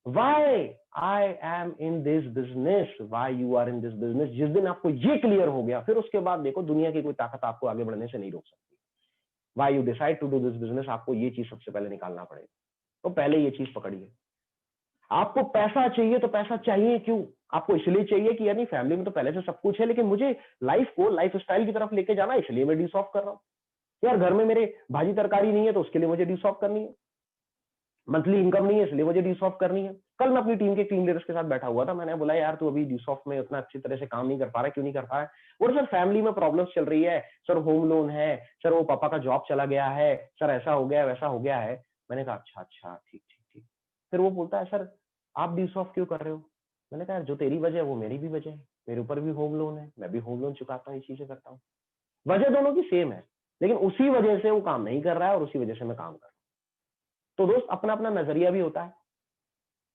[SPEAKER 1] Why I am in this business, why you are in this business. जिस दिन आपको ये क्लियर हो गया, फिर उसके बाद देखो दुनिया की कोई ताकत आपको आगे बढ़ने से नहीं रोक सकती। Why you decide to do this business, आपको ये चीज सबसे पहले निकालना पड़ेगा। तो पहले ये चीज पकड़िए। आपको पैसा चाहिए तो पैसा चाहिए क्यों? आपको इसलिए चाहिए कि यानी फैमिली में तो पहले से सब कुछ है, लेकिन मुझे लाइफ को लाइफ स्टाइल की तरफ लेके जाना, इसलिए मैं डिसऑफ कर रहा हूं। यार घर में मेरे भाजी तरकारी नहीं है तो उसके लिए मुझे डिसऑफ करनी है। मंथली इनकम नहीं है इसलिए मुझे डिसऑफ करनी है। कल मैं अपनी टीम के टीम लीडर्स के साथ बैठा हुआ था, मैंने बोला यार तू अभी डिसऑफ में उतना अच्छी तरह से काम नहीं कर पा रहा, क्यों नहीं कर पा रहा है? और सर फैमिली में प्रॉब्लम्स चल रही है सर, होम लोन है सर, वो पापा का जॉब चला गया है सर, ऐसा हो गया वैसा हो गया है। मैंने कहा अच्छा अच्छा, ठीक ठीक ठीक। फिर वो बोलता है सर आप डिसऑफ क्यों कर रहे हो? मैंने कहा जो तेरी वजह है वो मेरी भी वजह है, मेरे ऊपर भी होम लोन है, मैं भी होम लोन चुकाता हूँ, ये चीजें करता हूँ। वजह दोनों की सेम है, लेकिन उसी वजह से वो काम नहीं कर रहा है और उसी वजह से मैं काम कर रहा हूँ। तो दोस्त, अपना अपना नजरिया भी होता है।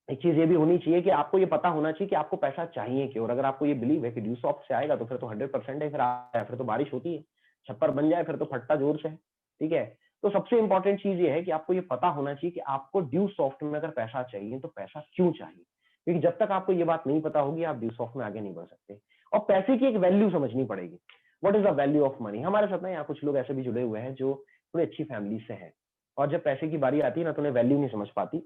[SPEAKER 1] एक चीज ये भी होनी चाहिए कि आपको ये पता होना चाहिए कि आपको पैसा चाहिए क्यों, और अगर आपको ये बिलीव है कि ड्यू सॉफ्ट से आएगा तो फिर तो 100% है, फिर तो बारिश होती है, छप्पर बन जाए फिर तो फटता जोर से है, ठीक है। तो सबसे इंपॉर्टेंट चीज ये है कि आपको ये पता होना चाहिए कि आपको ड्यू सॉफ्ट में अगर पैसा चाहिए तो पैसा क्यों चाहिए, क्योंकि जब तक आपको ये बात नहीं पता होगी आप ड्यू सॉफ्ट में आगे नहीं बढ़ सकते। और पैसे की एक वैल्यू समझनी पड़ेगी। What is the value of money. हमारे साथ ना यहाँ कुछ लोग ऐसे भी जुड़े हुए हैं जो थोड़ी अच्छी फैमिली से हैं, और जब पैसे की बारी आती है ना तो उन्हें वैल्यू नहीं समझ पाती।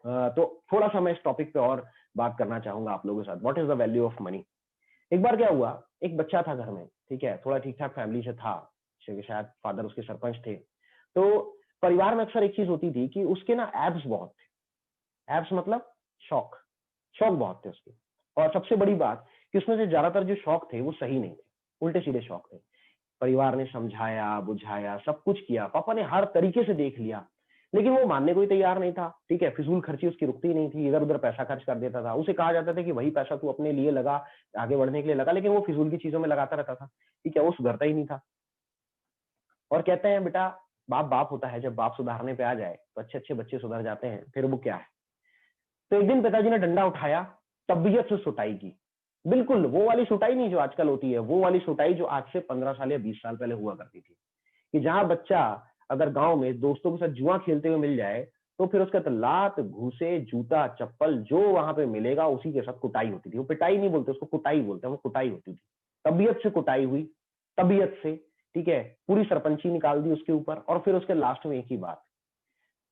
[SPEAKER 1] तो थोड़ा सा मैं इस टॉपिक पे और बात करना चाहूंगा आप लोगों के साथ। What is the value of money. एक बार क्या हुआ, एक बच्चा था घर में, ठीक है, थोड़ा ठीक ठाक फैमिली से था, शायद फादर उसके सरपंच थे। तो परिवार में अक्सर एक चीज होती थी कि उसके ना एब्स बहुत थे। एब्स मतलब शौक, शौक बहुत थे उसके। और सबसे बड़ी बात कि उसमें से ज्यादातर जो शौक थे वो सही नहीं थे, उल्टे सीधे शौक थे। परिवार ने समझाया बुझाया सब कुछ किया, पापा ने हर तरीके से देख लिया, लेकिन वो मानने को ही तैयार नहीं था। ठीक है, फिजूल खर्ची उसकी रुकती ही नहीं थी, इधर उधर पैसा खर्च कर देता था। उसे कहा जाता था कि वही पैसा तू अपने लिए लगा, आगे बढ़ने के लिए लगा, लेकिन वो फिजूल की चीजों में लगाता रहता था। ठीक है, वो सुधरता ही नहीं था। और कहते हैं बेटा, बाप बाप होता है, जब बाप सुधारने पे आ जाए तो अच्छे अच्छे बच्चे सुधर जाते हैं, फिर वो क्या है। तो एक दिन पिताजी ने डंडा उठाया, तबीयत से सुटाई की। बिल्कुल वो वाली सुटाई नहीं जो आजकल होती है, वो वाली सुटाई जो आज से 15 साल या 20 साल पहले हुआ करती थी, कि जहां बच्चा अगर गांव में दोस्तों के साथ जुआ खेलते हुए मिल जाए तो फिर उसका तो लात घूसे जूता चप्पल जो वहां पे मिलेगा उसी के साथ कुटाई होती थी। वो पिटाई नहीं बोलते उसको, कुटाई बोलते हैं, वो कुटाई होती थी। तबीयत से कुटाई हुई, तबीयत से। ठीक है, पूरी सरपंची निकाल दी उसके ऊपर। और फिर उसके लास्ट में एक ही बात,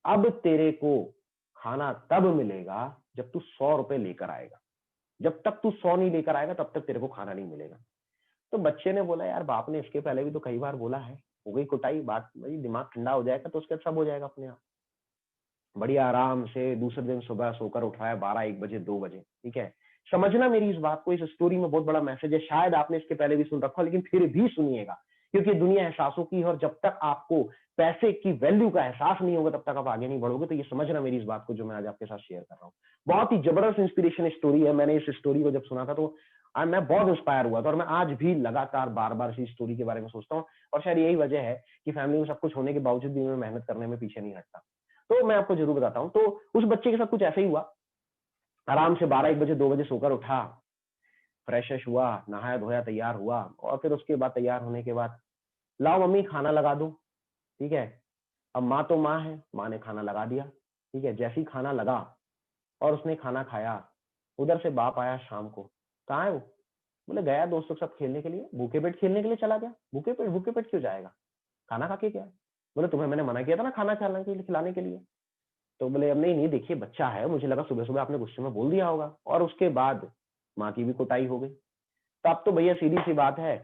[SPEAKER 1] अब तेरे को खाना तब मिलेगा जब तू 100 रुपए लेकर आएगा, जब तक तू 100 नहीं लेकर आएगा तब तक तेरे को खाना नहीं मिलेगा। तो बच्चे ने बोला यार बाप ने इसके पहले भी तो कई बार बोला है, हो गई कुटाई, बात भाई दिमाग ठंडा हो जाएगा तो उसके बाद सब हो जाएगा अपने आप। बढ़िया आराम से दूसरे दिन सुबह सोकर उठ रहा है 12 1 बजे 2 बजे। ठीक है, समझना मेरी इस बात को, इस स्टोरी में बहुत बड़ा मैसेज है। शायद आपने इसके पहले भी सुन रखा हो, लेकिन फिर भी सुनिएगा, क्योंकि दुनिया एहसासों की है, और जब तक आपको पैसे की वैल्यू का एहसास नहीं होगा तब तक आप आगे नहीं बढ़ोगे। तो ये समझना मेरी इस बात को जो मैं आज आपके साथ शेयर कर रहा हूँ। बहुत ही जबरदस्त इंस्पिरेशन स्टोरी है। मैंने इस स्टोरी को जब सुना था तो मैं बहुत इंस्पायर हुआ था, और मैं आज भी लगातार बार बार इस स्टोरी के बारे में सोचता हूँ। और शायद यही वजह है कि फैमिली में सब कुछ होने के बावजूद भी मैं मेहनत करने में पीछे नहीं हटता। तो मैं आपको जरूर बताता हूँ। तो उस बच्चे के साथ कुछ ऐसा ही हुआ। आराम से 12 1 बजे 2 बजे सोकर उठा, फ्रेश हुआ, नहाया धोया, तैयार हुआ, और फिर उसके बाद तैयार होने के बाद, लाओ मम्मी खाना लगा दो। ठीक है, अब माँ तो माँ है, माँ ने खाना लगा दिया। ठीक है, जैसे ही खाना लगा और उसने खाना खाया, उधर से बाप आया शाम को। कहाँ है वो? बोले गया दोस्तों के साथ खेलने के लिए, भूखे पेट खेलने के लिए चला गया। भूखे पेट क्यों जाएगा, खाना खा के क्या? बोले तुम्हें मैंने मना किया था ना खाना खिलाने के लिए। तो बोले अब नहीं नहीं, देखिए बच्चा है, मुझे लगा सुबह सुबह आपने गुस्से में बोल दिया होगा। और उसके बाद माँ की भी कुटाई हो गई। तो अब तो भैया सीधी सी बात है,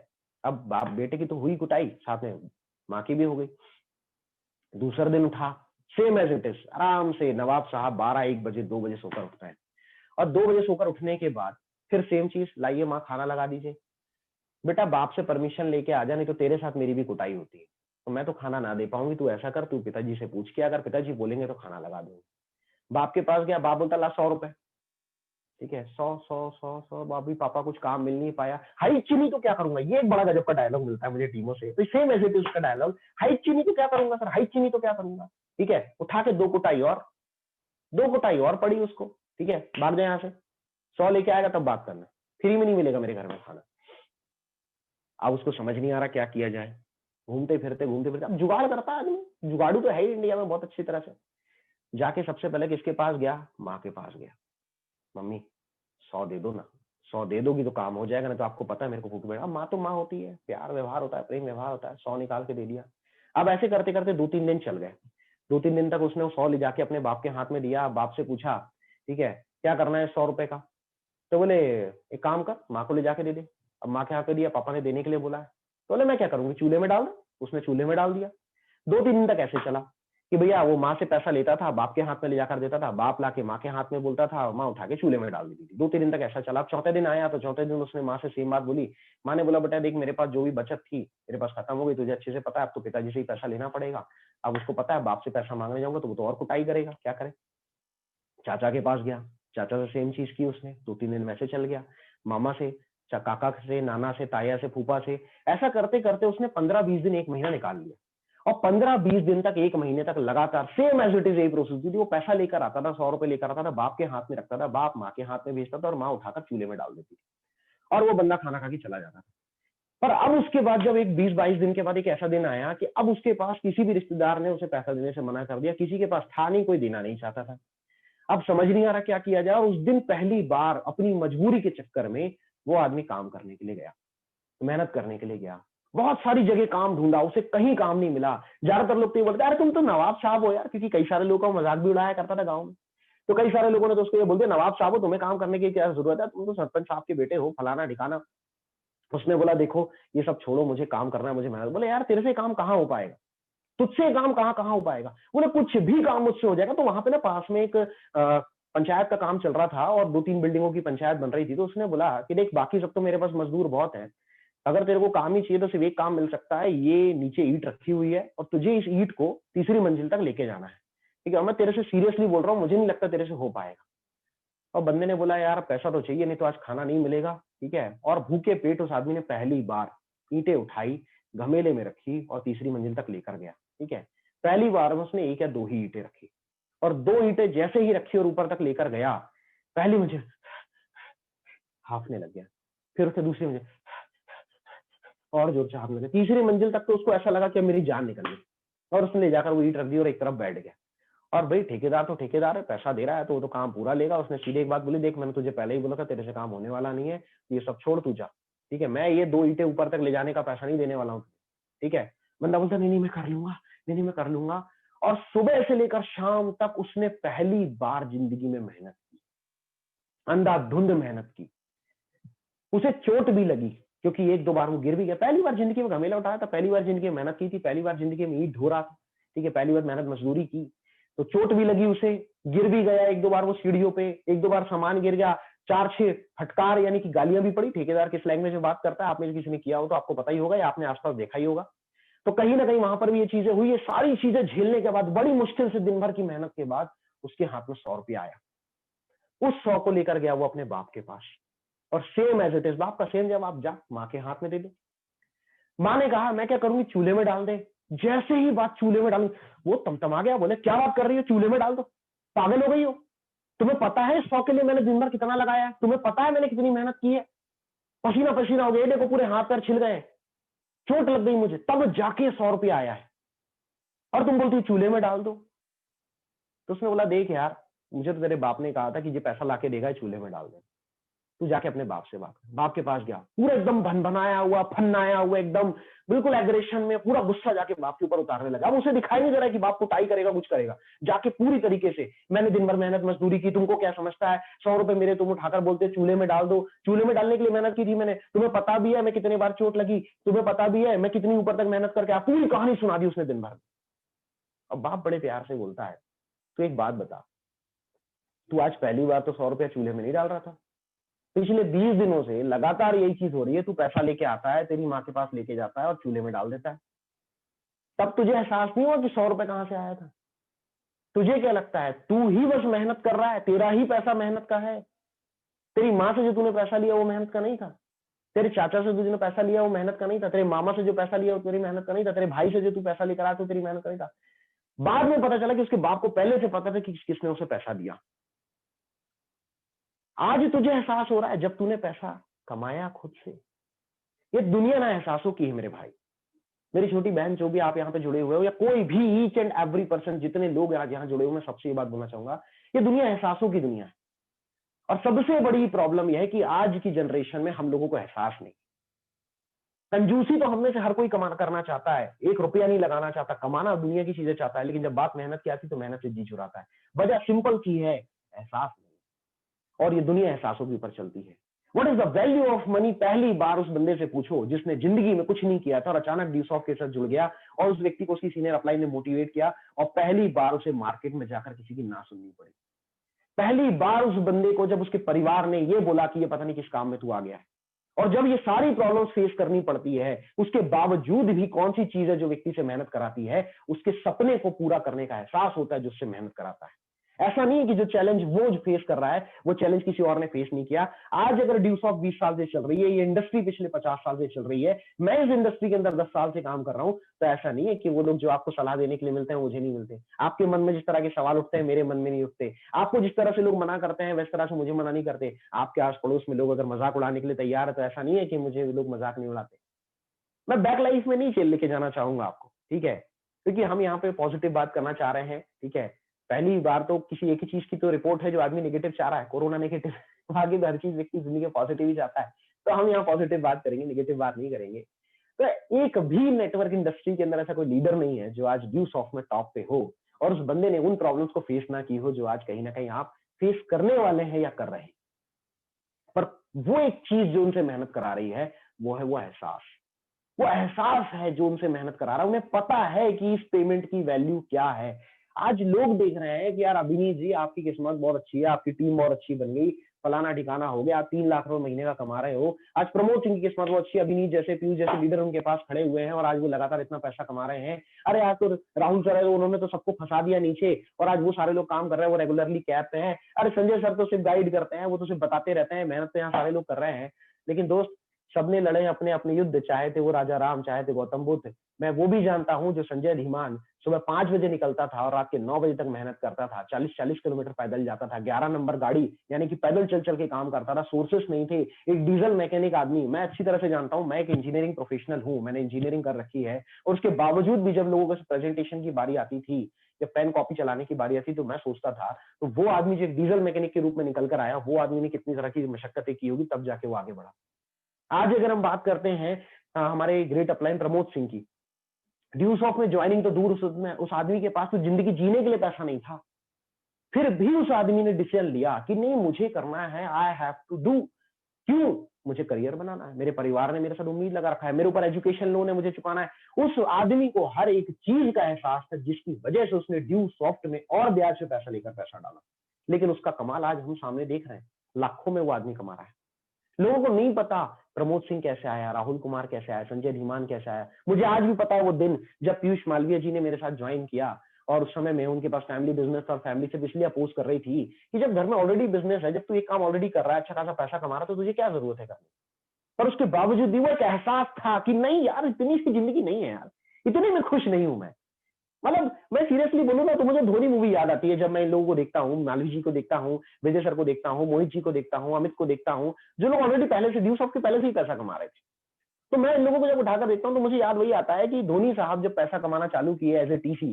[SPEAKER 1] अब बाप बेटे की तो हुई कुटाई, साथ में माँ की भी हो गई। दूसरा दिन उठा, सेम एज इट इज, आराम से नवाब साहब 12 1 बजे 2 बजे सोकर उठता है। और 2 बजे सोकर उठने के बाद फिर सेम चीज, लाइए माँ खाना लगा दीजिए। बेटा बाप से परमिशन लेके आ जा, नहीं तो तेरे साथ मेरी भी कुटाई होती है। तो मैं तो खाना ना दे पाऊंगी, तू ऐसा कर, तू पिताजी से पूछ के, अगर पिताजी बोलेंगे तो खाना लगा दूंगी। बाप के पास गया, बाप बोलता ला 100 रुपए। ठीक है, 100 100 100 100, अभी पापा कुछ काम मिल नहीं पाया, हाई चीनी तो क्या करूंगा। ये एक बड़ा गजब का डायलॉग मिलता है मुझे टीमों से, तो सेम ऐसे भी उसका डायलॉग, हाई चीनी तो क्या करूंगा सर, हाई चीनी तो क्या करूंगा। ठीक है, उठा के दो कुटाई और पड़ी उसको। ठीक है, भाग जाए यहाँ से, 100 लेके आएगा तब बात करना, फ्री में नहीं मिलेगा मेरे घर में खाना। अब उसको समझ नहीं आ रहा क्या किया जाए, घूमते फिरते अब जुगाड़ करता है आदमी, जुगाड़ू तो है ही इंडिया में बहुत अच्छी तरह से। जाके सबसे पहले किसके पास गया, माँ के पास गया। मम्मी 100 दे दो ना, 100 दे दोगी तो काम हो जाएगा, ना तो आपको पता है मेरे को भूख बैठा। अब माँ तो माँ होती है, प्यार व्यवहार होता है, प्रेम व्यवहार होता है, 100 निकाल के दे दिया। अब ऐसे करते करते 2 3 दिन चल गए। 2 3 दिन तक उसने वो 100 ले जाके अपने बाप के हाथ में दिया। बाप से पूछा, ठीक है क्या करना है 100 रुपए का। तो बोले एक काम कर, माँ को ले जाके दे दे। अब माँ के हाथ में दिया, पापा ने देने के लिए बोला है। तो बोले मैं क्या करूंगी, चूल्हे में डाल दो। उसने चूल्हे में डाल दिया। 2 3 दिन तक ऐसे चला कि भैया वो माँ से पैसा लेता था, बाप के हाथ में ले जाकर देता था, बाप लाके माँ के हाथ में बोलता था, माँ उठा के चूल्हे में डाल देती थी। 2 3 दिन तक ऐसा चला। अब चौथे दिन आया तो चौथे दिन उसने माँ से सेम बात बोली। माँ ने बोला बेटा देख, मेरे पास जो भी बचत थी मेरे पास खत्म हो गई, तुझे अच्छे से पता है, अब तो पिताजी से ही पैसा लेना पड़ेगा। अब उसको पता है बाप से पैसा मांगने जाऊंगा तो वो तो और कुटाई करेगा, क्या करे। चाचा के पास गया, चाचा से सेम चीज की उसने। 2 3 दिन वैसे चल गया। मामा से, काका से, नाना से, ताया से, फूफा से, ऐसा करते करते उसने 15 20 दिन 1 महीना निकाल लिया। और 15-20 दिन तक, 1 महीने तक लगातार सेम एज इट इज यही प्रोसेस थी। वो पैसा लेकर आता था, 100 रुपए लेकर आता था, बाप के हाथ में रखता था, बाप माँ के हाथ में भेजता था और माँ उठाकर चूल्हे में डाल देती थी और वो बंदा खाना खा के चला जाता था। पर अब उसके बाद जब एक 20-22 दिन के बाद एक ऐसा दिन आया कि अब उसके पास किसी भी रिश्तेदार ने उसे पैसा देने से मना कर दिया, किसी के पास था नहीं, कोई देना नहीं चाहता था। अब समझ नहीं आ रहा क्या किया जाए और उस दिन पहली बार अपनी मजबूरी के चक्कर में वो आदमी काम करने के लिए गया, मेहनत करने के लिए गया। बहुत सारी जगह काम ढूंढा, उसे कहीं काम नहीं मिला। ज्यादातर लोग तो ये बोलते अरे तुम तो नवाब साहब हो यार, क्योंकि कई सारे लोगों का मजाक भी उड़ाया करता था गाँव में। तो कई सारे लोगों ने तो उसको ये बोलते नवाब साहब हो, तुम्हें काम करने की क्या जरूरत है, तुम तो सरपंच साहब के बेटे हो, फलाना ढिकाना। उसने बोला देखो ये सब छोड़ो, मुझे काम करना है, मुझे मेहनत। बोले यार तेरे से काम कहाँ हो पाएगा, तुझसे काम कहाँ कहाँ हो पाएगा। बोले कुछ भी काम मुझसे हो जाएगा। तो वहां पे ना पास में एक पंचायत का काम चल रहा था और 2-3 बिल्डिंगों की पंचायत बन रही थी। तो उसने बोला कि देख बाकी सब तो मेरे पास मजदूर बहुत है, अगर तेरे को काम ही चाहिए तो सिर्फ एक काम मिल सकता है, ये नीचे ईंट रखी हुई है और तुझे इस ईंट को तीसरी मंजिल तक लेके जाना है, ठीक है। और मैं तेरे से सीरियसली बोल रहा हूँ, मुझे नहीं लगता तेरे से हो पाएगा। और बंदे ने बोला यार पैसा तो चाहिए, नहीं तो आज खाना नहीं मिलेगा, ठीक है। और भूखे पेट उस आदमी ने पहली बार ईंटें उठाई, घमेले में रखी और तीसरी मंजिल तक लेकर गया, ठीक है। पहली बार में उसने 1 या 2 ही ईंटें रखी और 2 ईंटें जैसे ही रखी और ऊपर तक लेकर गया, पहली मंजिल हाफने लग गया, फिर उसने दूसरी मंजिल और जोर से हाफने लगा, तीसरी मंजिल तक तो उसको ऐसा लगा कि मेरी जान निकल गई और उसने ले जाकर वो ईंट रख दी और एक तरफ बैठ गया। और भाई ठेकेदार तो ठेकेदार है, पैसा दे रहा है तो वो तो काम पूरा लेगा। उसने सीधे एक बात बोली, देख मैंने तुझे पहले ही बोला था तेरे से काम होने वाला नहीं है, ये सब छोड़ तू जा, ठीक है। मैं ये 2 ईंटें ऊपर तक ले जाने का पैसा नहीं देने वाला हूँ, ठीक है। बंदा बोलता नहीं नहीं मैं कर लूंगा, नहीं नहीं मैं कर लूंगा। और सुबह से लेकर शाम तक उसने पहली बार जिंदगी में मेहनत की, अंधाधुंध मेहनत की। उसे चोट भी लगी क्योंकि 1-2 बार वो गिर भी गया। पहली बार जिंदगी में घमेला उठाया था, पहली बार जिंदगी में मेहनत की थी, पहली बार जिंदगी में ईंट ढो रहा था, ठीक है। पहली बार मेहनत मजदूरी की तो चोट भी लगी उसे, गिर भी गया 1-2 बार वो सीढ़ियों पे, 1-2 बार सामान गिर गया, 4-6 फटकार यानी कि गालियां भी पड़ी। ठेकेदार किस लैंग्वेज में बात करता है, आपने किसी ने किया हो तो आपको पता ही होगा या आपने आसपास देखा ही होगा। तो कहीं ना कहीं वहां पर भी ये चीजें हुई। ये सारी चीजें झेलने के बाद बड़ी मुश्किल से दिन भर की मेहनत के बाद उसके हाथ में 100 रुपया आया। उस 100 को लेकर गया वो अपने बाप के पास और सेम एज इट इज बाप का सेम जवाब, जा माँ के हाथ में दे दे। माँ ने कहा मैं क्या करूंगी, चूल्हे में डाल दे। जैसे ही बात चूल्हे में डाली, वो तमतमा गया, बोले क्या बात कर रही हो, चूल्हे में डाल दो, पागल हो गई हो। तुम्हें पता है 100 के लिए मैंने दिन भर कितना लगाया है, तुम्हें पता है मैंने कितनी मेहनत की है, पसीना पसीना हो गया, देखो पूरे हाथ पैर छिल गए, चोट लग गई मुझे, तब जाके 100 रुपया आया है और तुम बोलती हो चूल्हे में डाल दो। तो उसने बोला देख यार, मुझे तो तेरे बाप ने कहा था कि ये पैसा लाके देगा चूल्हे में डाल दे, तू जाके अपने बाप से बात कर। बाप के पास गया, पूरा एकदम भनभनाया हुआ, फन्नाया हुआ, एकदम बिल्कुल एग्रेशन में, पूरा गुस्सा जाके बाप के ऊपर उतारने लगा। अब उसे दिखाई नहीं दे रहा है कि बाप कुटाई करेगा, कुछ करेगा। जाके पूरी तरीके से, मैंने दिन भर मेहनत मजदूरी की, तुमको क्या समझता है, 100 रुपए मेरे तुम उठाकर बोलते चूल्हे में डाल दो। चूल्हे में डालने के लिए मेहनत की थी मैंने, तुम्हें पता भी है मैं कितने बार चोट लगी, तुम्हें पता भी है मैं कितनी ऊपर तक मेहनत करके, पूरी कहानी सुना दी उसने दिन भर। अब बाप बड़े प्यार से बोलता है, तू एक बात बता, तू आज पहली बार तो 100 रुपया चूल्हे में नहीं डाल रहा था, पिछले 20 दिनों से लगातार यही चीज हो रही है, तू पैसा लेके आता है, तेरी माँ के पास लेके जाता है और चूल्हे में डाल देता है। तब तुझे एहसास नहीं हुआ कि 100 रुपए कहां से आया था? तुझे क्या लगता है तू ही बस मेहनत कर रहा है, तेरा ही पैसा मेहनत का है? तेरी माँ से जो तूने पैसा लिया वो मेहनत का नहीं था, तेरे चाचा से जो पैसा लिया वो मेहनत का नहीं था, तेरे मामा से जो पैसा लिया वो तेरी मेहनत का नहीं था, तेरे भाई से जो तू पैसा लेकर आया तो तेरी मेहनत का नहीं था। बाद में पता चला कि उसके बाप को पहले से पता था कि किसने उसे पैसा दिया। आज तुझे एहसास हो रहा है जब तूने पैसा कमाया खुद से। ये दुनिया ना एहसासों की है मेरे भाई, मेरी छोटी बहन, जो भी आप यहाँ पे जुड़े हुए हो या कोई भी ईच एंड एवरी पर्सन, जितने लोग आज यहाँ जुड़े हुए, मैं सबसे ये बात बोलना चाहूंगा, ये दुनिया एहसासों की दुनिया है। और सबसे बड़ी प्रॉब्लम यह है कि आज की जनरेशन में हम लोगों को एहसास नहीं। कंजूसी तो हमने से हर कोई कमाना करना चाहता है, 1 रुपया नहीं लगाना चाहता, कमाना दुनिया की चीजें चाहता है, लेकिन जब बात मेहनत की आती तो मेहनत से जी चुराता है। वजह सिंपल सी है, एहसास नहीं। और ये दुनिया एहसासों के ऊपर चलती है। What is the value of money? पहली बार उस बंदे से पूछो जिसने जिंदगी में कुछ नहीं किया था और अचानक ड्यूसॉफ्ट के साथ जुड़ गया और उस व्यक्ति को उसकी सीनियर अपलाइन ने मोटिवेट किया और पहली बार उसे मार्केट में जाकर किसी की ना सुननी पड़ी। पहली बार उस बंदे को जब उसके परिवार ने ये बोला कि ये पता नहीं किस काम में तू आ गया है, और जब ये सारी प्रॉब्लम्स फेस करनी पड़ती है, उसके बावजूद भी कौन सी चीज है जो व्यक्ति से मेहनत कराती है, उसके सपने को पूरा करने का एहसास होता है जो उससे मेहनत कराता है। ऐसा नहीं है कि जो चैलेंज वो जो फेस कर रहा है वो चैलेंज किसी और ने फेस नहीं किया। आज अगर ड्यूसॉफ्ट 20 साल से चल रही है, ये इंडस्ट्री पिछले 50 साल से चल रही है, मैं इस इंडस्ट्री के अंदर 10 साल से काम कर रहा हूं, तो ऐसा नहीं है कि वो लोग जो आपको सलाह देने के लिए मिलते हैं मुझे नहीं मिलते। आपके मन में जिस तरह के सवाल उठते हैं मेरे मन में नहीं उठते। आपको जिस तरह से लोग मना करते हैं वैसे तरह से मुझे मना नहीं करते। आपके आस पड़ोस में लोग अगर मजाक उड़ाने के लिए तैयार है तो ऐसा नहीं है कि मुझे लोग मजाक नहीं उड़ाते। मैं बैक लाइफ में नहीं चल लेके जाना चाहूंगा आपको, ठीक है, क्योंकि हम यहाँ पे पॉजिटिव बात करना चाह रहे हैं, ठीक है। पहली बार तो किसी एक ही चीज की तो रिपोर्ट है जो आदमी नेगेटिव चाह रहा है, कोरोना नेगेटिव। आगे भी हर चीज व्यक्ति जिंदगी में पॉजिटिव ही चाहता है, तो हम यहाँ पॉजिटिव बात करेंगे, नेगेटिव बात नहीं करेंगे। तो एक भी नेटवर्क इंडस्ट्री के अंदर ऐसा कोई लीडर नहीं है जो आज ड्यू सॉफ्ट में टॉप पे हो और उस बंदे ने उन प्रॉब्लम्स को फेस ना की हो जो आज कहीं ना कहीं आप फेस करने वाले हैं या कर रहे हैं। पर वो एक चीज जो उनसे मेहनत करा रही है वो है वो एहसास। वो एहसास है जो उनसे मेहनत करा रहा है, उन्हें पता है कि इस पेमेंट की वैल्यू क्या है। आज लोग देख रहे हैं कि यार अभिनीत जी आपकी किस्मत बहुत अच्छी है, आपकी टीम बहुत अच्छी बन गई, फलाना ठिकाना हो गया, आप 3 लाख रुपए महीने का कमा रहे हो। आज प्रमोद सिंह की किस्मत बहुत अच्छी है, अभिनीत जैसे पीयूष जैसे लीडर उनके पास खड़े हुए हैं और आज वो लगातार इतना पैसा कमा रहे हैं। अरे आज तो राहुल सर है, उन्होंने तो सबको फंसा दिया नीचे और आज वो सारे लोग काम कर रहे हैं, वो रेगुलरली कैब पे हैं। अरे संजय सर तो सिर्फ गाइड करते हैं, वो तो सिर्फ बताते रहते हैं, मेहनत तो यहाँ सारे लोग कर रहे हैं। लेकिन दोस्त सबने लड़े अपने अपने युद्ध, चाहे थे वो राजा राम, चाहे थे गौतम बुद्ध। मैं वो भी जानता हूँ जो संजय धीमान सुबह 5 बजे निकलता था और रात के 9 बजे तक मेहनत करता था, 40-40 किलोमीटर पैदल जाता था, 11 नंबर गाड़ी यानी कि पैदल चल चल के काम करता था, सोर्सेस नहीं थे, एक डीजल मैकेनिक आदमी। मैं अच्छी तरह से जानता हूँ, मैं एक इंजीनियरिंग प्रोफेशनल हूँ, मैंने इंजीनियरिंग कर रखी है और उसके बावजूद भी जब लोगों को प्रेजेंटेशन की बारी आती थी, जब पेन कॉपी चलाने की बारी आती तो मैं सोचता था तो वो आदमी जो एक डीजल मैकेनिक के रूप में निकल कर आया, वो आदमी ने कितनी तरह की मशक्कतें की होगी तब जाके वो आगे बढ़ा। आज अगर हम बात करते हैं हमारे ग्रेट अपलाइन प्रमोद सिंह की, ड्यूस ऑफ में ज्वाइनिंग तो दूर, उस आदमी के पास तो जिंदगी जीने के लिए पैसा नहीं था, फिर भी उस आदमी ने डिसीजन लिया कि नहीं मुझे करना है, आई हैव टू डू। क्यों? मुझे करियर बनाना है, मेरे परिवार ने मेरे साथ उम्मीद लगा रखा है, मेरे ऊपर एजुकेशन लोन है, मुझे चुकाना है। उस आदमी को हर एक चीज का एहसास था जिसकी वजह से उसने ड्यू सॉफ्ट में और ब्याज से पैसा लेकर पैसा डाला। लेकिन उसका कमाल आज हम सामने देख रहे हैं, लाखों में वो आदमी कमा रहा है। लोगों को नहीं पता प्रमोद सिंह कैसे आया, राहुल कुमार कैसे आया, संजय धीमान कैसे आया। मुझे आज भी पता है वो दिन जब पीयूष मालवीय जी ने मेरे साथ ज्वाइन किया और उस समय मैं उनके पास फैमिली बिजनेस और फैमिली से इसलिए अपोज कर रही थी कि जब घर में ऑलरेडी बिजनेस है, जब तू एक काम ऑलरेडी कर रहा है, अच्छा खासा पैसा कमा रहा है, तो तुझे क्या जरूरत है करने। पर उसके बावजूद भी वो एक एहसास था कि नहीं यार इतनी सी जिंदगी नहीं है यार, इतने में खुश नहीं हूं मैं। मतलब मैं सीरियसली बोलूं ना तो मुझे धोनी मूवी याद आती है जब मैं इन लोगों को देखता हूँ, मालवी जी को देखता हूँ, विजय सर को देखता हूँ, मोहित जी को देखता हूँ, अमित को देखता हूँ, जो लोग ऑलरेडी पहले से ड्यू सॉफ्ट के पहले से ही पैसा कमा रहे थे। तो मैं इन लोगों को जब उठाकर देखता हूँ तो मुझे याद वही आता है कि धोनी साहब जब पैसा कमाना चालू किए एज ए टीसी,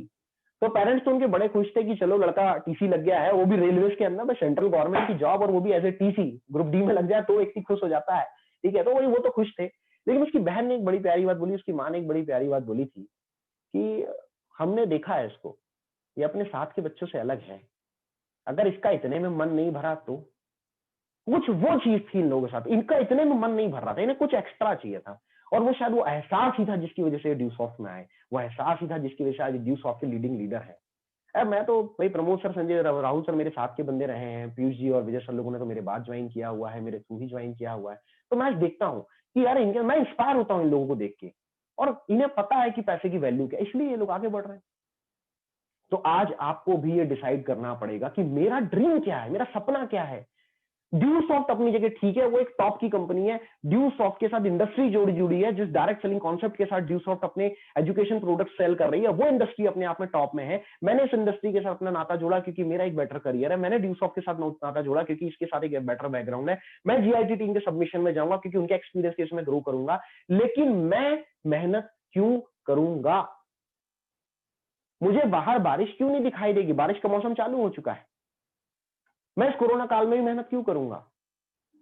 [SPEAKER 1] तो पेरेंट्स तो उनके बड़े खुश थे कि चलो लड़का टीसी लग गया है, वो भी रेलवे के अंदर सेंट्रल गवर्नमेंट की जॉब, और वो भी as a TC group D में लग जाए तो व्यक्ति खुश हो जाता है, ठीक है। तो वही वो तो खुश थे। लेकिन उसकी बहन ने एक बड़ी प्यारी बात बोली, उसकी माँ ने एक बड़ी प्यारी बात बोली थी कि हमने देखा है इसको, ये अपने साथ के बच्चों से अलग है, अगर इसका इतने में मन नहीं भरा तो कुछ वो चीज थी इन लोगों के साथ, इनका इतने में मन नहीं भर रहा था, इन्हें कुछ एक्स्ट्रा चाहिए था। और वो शायद वो एहसास ही था जिसकी वजह से ड्यू सॉफ्ट में आए, वो एहसास ही था जिसकी वजह से आज ड्यू सॉफ्ट के लीडिंग लीडर है। अब मैं तो भाई प्रमोद सर, संजय, राहुल सर मेरे साथ के बंदे रहे हैं, पीयूष जी और विजय सर लोगों ने तो मेरे बाद ज्वाइन किया हुआ है, मेरे थ्रू ही ज्वाइन किया हुआ है। तो मैं आज देखता हूँ कि यार इनके, मैं इंस्पायर होता हूँ इन लोगों को देख के, और इन्हें पता है कि पैसे की वैल्यू क्या, इसलिए ये लोग आगे बढ़ रहे हैं। तो आज आपको भी ये डिसाइड करना पड़ेगा कि मेरा ड्रीम क्या है, मेरा सपना क्या है। ड्यू सॉफ्ट अपनी जगह ठीक है, वो एक टॉप की कंपनी है। ड्यू सॉफ्ट के साथ इंडस्ट्री जोड़ी जुड़ी है, जिस डायरेक्ट सेलिंग कॉन्सेप्ट के साथ ड्यू सॉफ्ट अपने एजुकेशन प्रोडक्ट सेल कर रही है, वो इंडस्ट्री अपने आप में टॉप में है। मैंने इस इंडस्ट्री के साथ अपना नाता जोड़ा क्योंकि मेरा एक बेटर करियर है। मैंने ड्यू सॉफ्ट के साथ नाता जोड़ा क्योंकि इसके साथ एक बेटर बैकग्राउंड है। मैं जीआईटी टीम के सबमिशन में जाऊंगा क्योंकि उनके एक्सपीरियंस के इसमें ग्रो करूंगा। लेकिन मैं मेहनत क्यों करूंगा? मुझे बाहर बारिश क्यों नहीं दिखाई देगी? बारिश का मौसम चालू हो चुका है। मैं इस कोरोना काल में भी मेहनत क्यों करूंगा?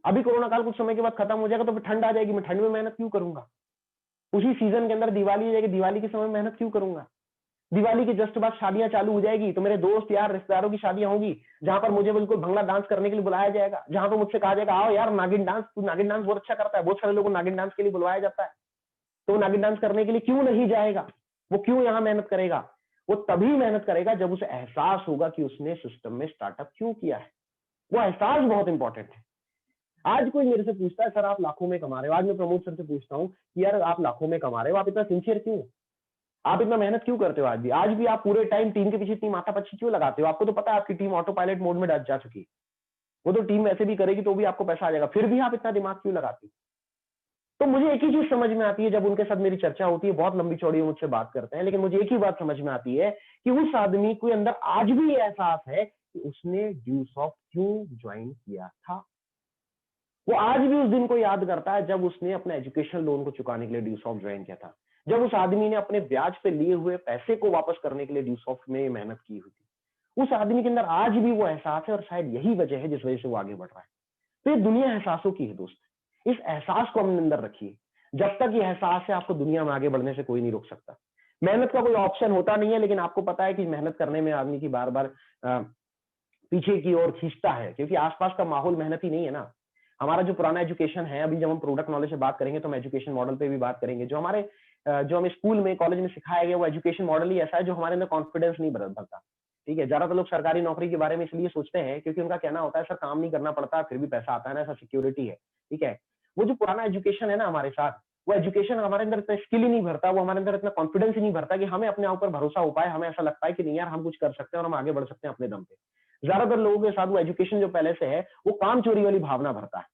[SPEAKER 1] अभी कोरोना काल कुछ समय के बाद खत्म हो जाएगा तो फिर ठंड आ जाएगी, मैं ठंड में मेहनत क्यों करूंगा? उसी सीजन के अंदर दिवाली आ जाएगी, दिवाली के समय मेहनत क्यों करूंगा? दिवाली के जस्ट बाद शादियां चालू हो जाएगी तो मेरे दोस्त यार रिश्तेदारों की शादियां होगी, जहां पर मुझे बिल्कुल भंगड़ा डांस करने के लिए बुलाया जाएगा, जहां पर मुझसे कहा जाएगा आओ यार नागिन डांस, तू नागिन डांस बहुत अच्छा करता है। बहुत सारे लोगों को नागिन डांस के लिए बुलवाया जाता है, तो नागिन डांस करने के लिए क्यों नहीं जाएगा? वो क्यों यहाँ मेहनत करेगा? वो तभी मेहनत करेगा जब उसे एहसास होगा कि उसने सिस्टम में स्टार्टअप क्यों किया है। वो एहसास बहुत इंपॉर्टेंट है। आज कोई मेरे से पूछता है सर आप लाखों में कमा रहे हो, आज मैं प्रमोद सर से पूछता हूँ कि यार आप लाखों में कमा रहे हो, आप इतना सिंसियर क्यों? आप इतना मेहनत क्यों करते हो आज भी आप पूरे टाइम टीम के पीछे इतनी माथापच्ची क्यों लगाते हो? आपको तो पता है आपकी टीम ऑटो पायलट मोड में जा चुकी है। वो तो टीम वैसे भी करेगी तो भी आपको पैसा आ जाएगा, फिर भी आप इतना दिमाग क्यों लगाते हो? तो मुझे एक ही चीज समझ में आती है जब उनके साथ मेरी चर्चा होती है, बहुत लंबी चौड़ी मुझसे बात करते हैं, लेकिन मुझे एक ही बात समझ में आती है कि उस आदमी के अंदर आज भी ये एहसास है कि उसने ड्यूसॉफ्ट क्यों ज्वाइन किया था। वो आज भी उस दिन को याद करता है जब उसने अपने एजुकेशन लोन को चुकाने के लिए ड्यूसॉफ्ट ज्वाइन किया था, जब उस आदमी ने अपने ब्याज पे लिए हुए पैसे को वापस करने के लिए ड्यूसॉफ्ट में मेहनत की हुई थी। उस आदमी के अंदर आज भी वो एहसास है और शायद यही वजह है जिस वजह से वो आगे बढ़ रहा है। तो ये दुनिया एहसासों की है दोस्त। इस एहसास को अपने अंदर रखिए। जब तक ये एहसास है आपको दुनिया में आगे बढ़ने से कोई नहीं रोक सकता। मेहनत का कोई ऑप्शन होता नहीं है, लेकिन आपको पता है कि मेहनत करने में आदमी की बार-बार पीछे की ओर खींचता है, क्योंकि आसपास का माहौल मेहनती नहीं है ना। हमारा जो पुराना एजुकेशन है, अभी जब हम प्रोडक्ट नॉलेज से बात करेंगे तो हम एजुकेशन मॉडल पे भी बात करेंगे। जो हमें स्कूल में, कॉलेज में सिखाया गया वो एजुकेशन मॉडल ही ऐसा है जो हमारे अंदर कॉन्फिडेंस नहीं भरता। ठीक है, ज्यादातर लोग सरकारी नौकरी के बारे में इसलिए सोचते हैं क्योंकि उनका कहना होता है सर काम नहीं करना पड़ता फिर भी पैसा आता है ना, ऐसा सिक्योरिटी है। ठीक है, वो जो पुराना एजुकेशन है ना हमारे साथ, वो एजुकेशन हमारे अंदर इतना स्किल ही नहीं भरता, वो हमारे अंदर इतना कॉन्फिडेंस ही नहीं भरता कि हमें अपने ऊपर भरोसा हो पाए, हमें ऐसा लगता है कि नहीं यार हम कुछ कर सकते हैं और हम आगे बढ़ सकते हैं अपने दम पे। ज्यादातर लोगों के साथ वो एजुकेशन जो पहले से है वो काम चोरी वाली भावना भरता है।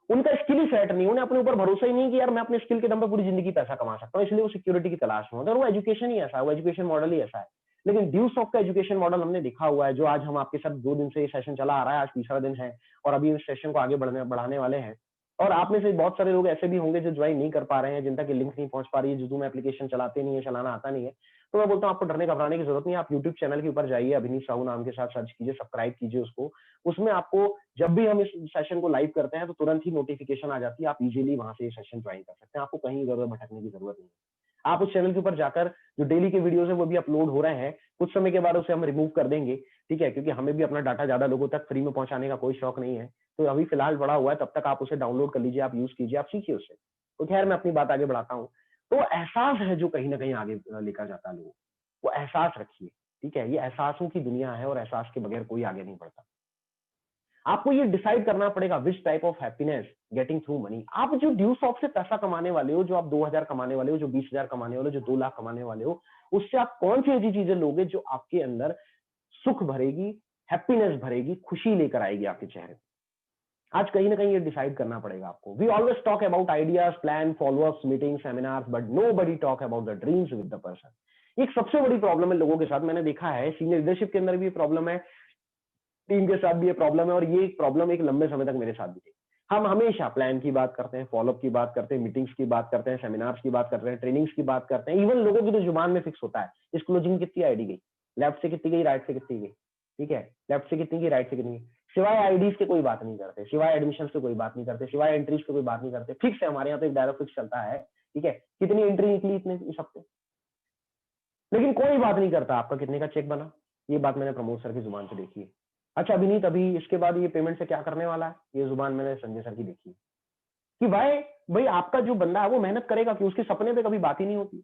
[SPEAKER 1] उनका स्किल ही सेट नहीं, उन्हें अपने ऊपर भरोसा ही नहीं कि यार मैं अपने स्किल के दम पे पूरी जिंदगी पैसा कमा सकता हूँ, इसलिए वो सिक्योरिटी की तलाश में होता है और वो एजुकेशन ही ऐसा है, वो एजुकेशन मॉडल ही ऐसा है। लेकिन ड्यूसॉफ्ट का एजुकेशन मॉडल हमने देखा हुआ है, जो आज हम आपके साथ 2 दिन से ये सेशन चला आ रहा है, आज तीसरा दिन है और अभी इस सेशन को आगे बढ़ाने वाले हैं। और आप में से बहुत सारे लोग ऐसे भी होंगे जो ज्वाइन नहीं कर पा रहे हैं, जिन तक ये लिंक नहीं पहुंच पा रही है, जो जूम एप्लीकेशन चलाते नहीं है, चलाना आता नहीं है। तो मैं बोलता हूँ आपको डरने घबराने की जरूरत नहीं है। आप यूट्यूब चैनल के ऊपर जाइए, अभिनीत साहू नाम के साथ सर्च कीजिए, सब्सक्राइब कीजिए उसको। उसमें आपको जब भी हम इस सेशन को लाइव करते हैं तो तुरंत ही नोटिफिकेशन आ जाती है, आप इजीली वहां से ये सेशन ज्वाइन कर सकते हैं, आपको कहीं इधर-उधर भटकने की जरूरत नहीं है। आप उस चैनल के ऊपर जाकर जो डेली के वीडियोस है वो भी अपलोड हो रहे हैं, कुछ समय के बाद उसे हम रिमूव कर देंगे, ठीक है, क्योंकि हमें भी अपना डाटा ज्यादा लोगों तक फ्री में पहुंचाने का कोई शौक नहीं है। तो अभी फिलहाल पड़ा हुआ है, तब तक आप उसे डाउनलोड कर लीजिए, आप यूज कीजिए, आप सीखिए उससे। तो खैर मैं अपनी बात आगे बढ़ाता हूँ। तो एहसास है जो कहीं ना कहीं आगे लेकर जाता है लोगों को, वो एहसास रखिए। ठीक है, ये एहसासों की दुनिया है और एहसास के बगैर कोई आगे नहीं बढ़ता। आपको ये डिसाइड करना पड़ेगा which type of happiness getting through money. आप जो ड्यूसॉफ्ट से पैसा कमाने वाले हो, जो आप 2000 कमाने वाले हो, जो 20,000 कमाने वाले हो, जो 2 लाख कमाने वाले हो, उससे आप कौन सी ऐसी चीजें लोगे जो आपके अंदर सुख भरेगी, हैप्पीनेस भरेगी, खुशी लेकर आएगी आपके चेहरे। आज कहीं ना कहीं ये डिसाइड करना पड़ेगा आपको। We always talk about ideas, plan, followups, meeting, seminars, but nobody talk about the dreams with the person. एक सबसे बड़ी प्रॉब्लम है लोगों के साथ, मैंने देखा है सीनियर लीडरशिप के अंदर भी प्रॉब्लम है, टीम के साथ भी ये प्रॉब्लम है और ये प्रॉब्लम एक लंबे समय तक मेरे साथ भी थी। हम हमेशा प्लान की बात करते हैं, फॉलोअप की बात करते हैं, मीटिंग्स की बात करते हैं, सेमिनार्स की बात करते हैं, ट्रेनिंग्स की बात करते हैं। इवन लोगों की तो जुबान में फिक्स होता है इस क्लोजिंग कितनी आईडी गई, लेफ्ट से कितनी गई, राइट से कितनी गई। ठीक है, लेफ्ट से कितनी गई, राइट से कितनी गई। सिवाय आईडीज के कोई बात नहीं करते, सिवाय एडमिशन से कोई बात नहीं करते, सिवाय एंट्रीज के कोई बात नहीं करते। फिक्स है हमारे यहाँ तो एक डायलॉग फिक्स चलता है। ठीक है, कितनी एंट्री निकली इतने इस हफ्ते, लेकिन कोई बात नहीं करता आपका कितने का चेक बना। ये बात मैंने प्रमोद सर की जुबान से देखी है। अच्छा अभिनीत, अभी इसके बाद ये पेमेंट से क्या करने वाला है, ये जुबान मैंने संजय सर की देखी है कि भाई भाई आपका जो बंदा है वो मेहनत करेगा कि उसके सपने पे कभी बात ही नहीं होती।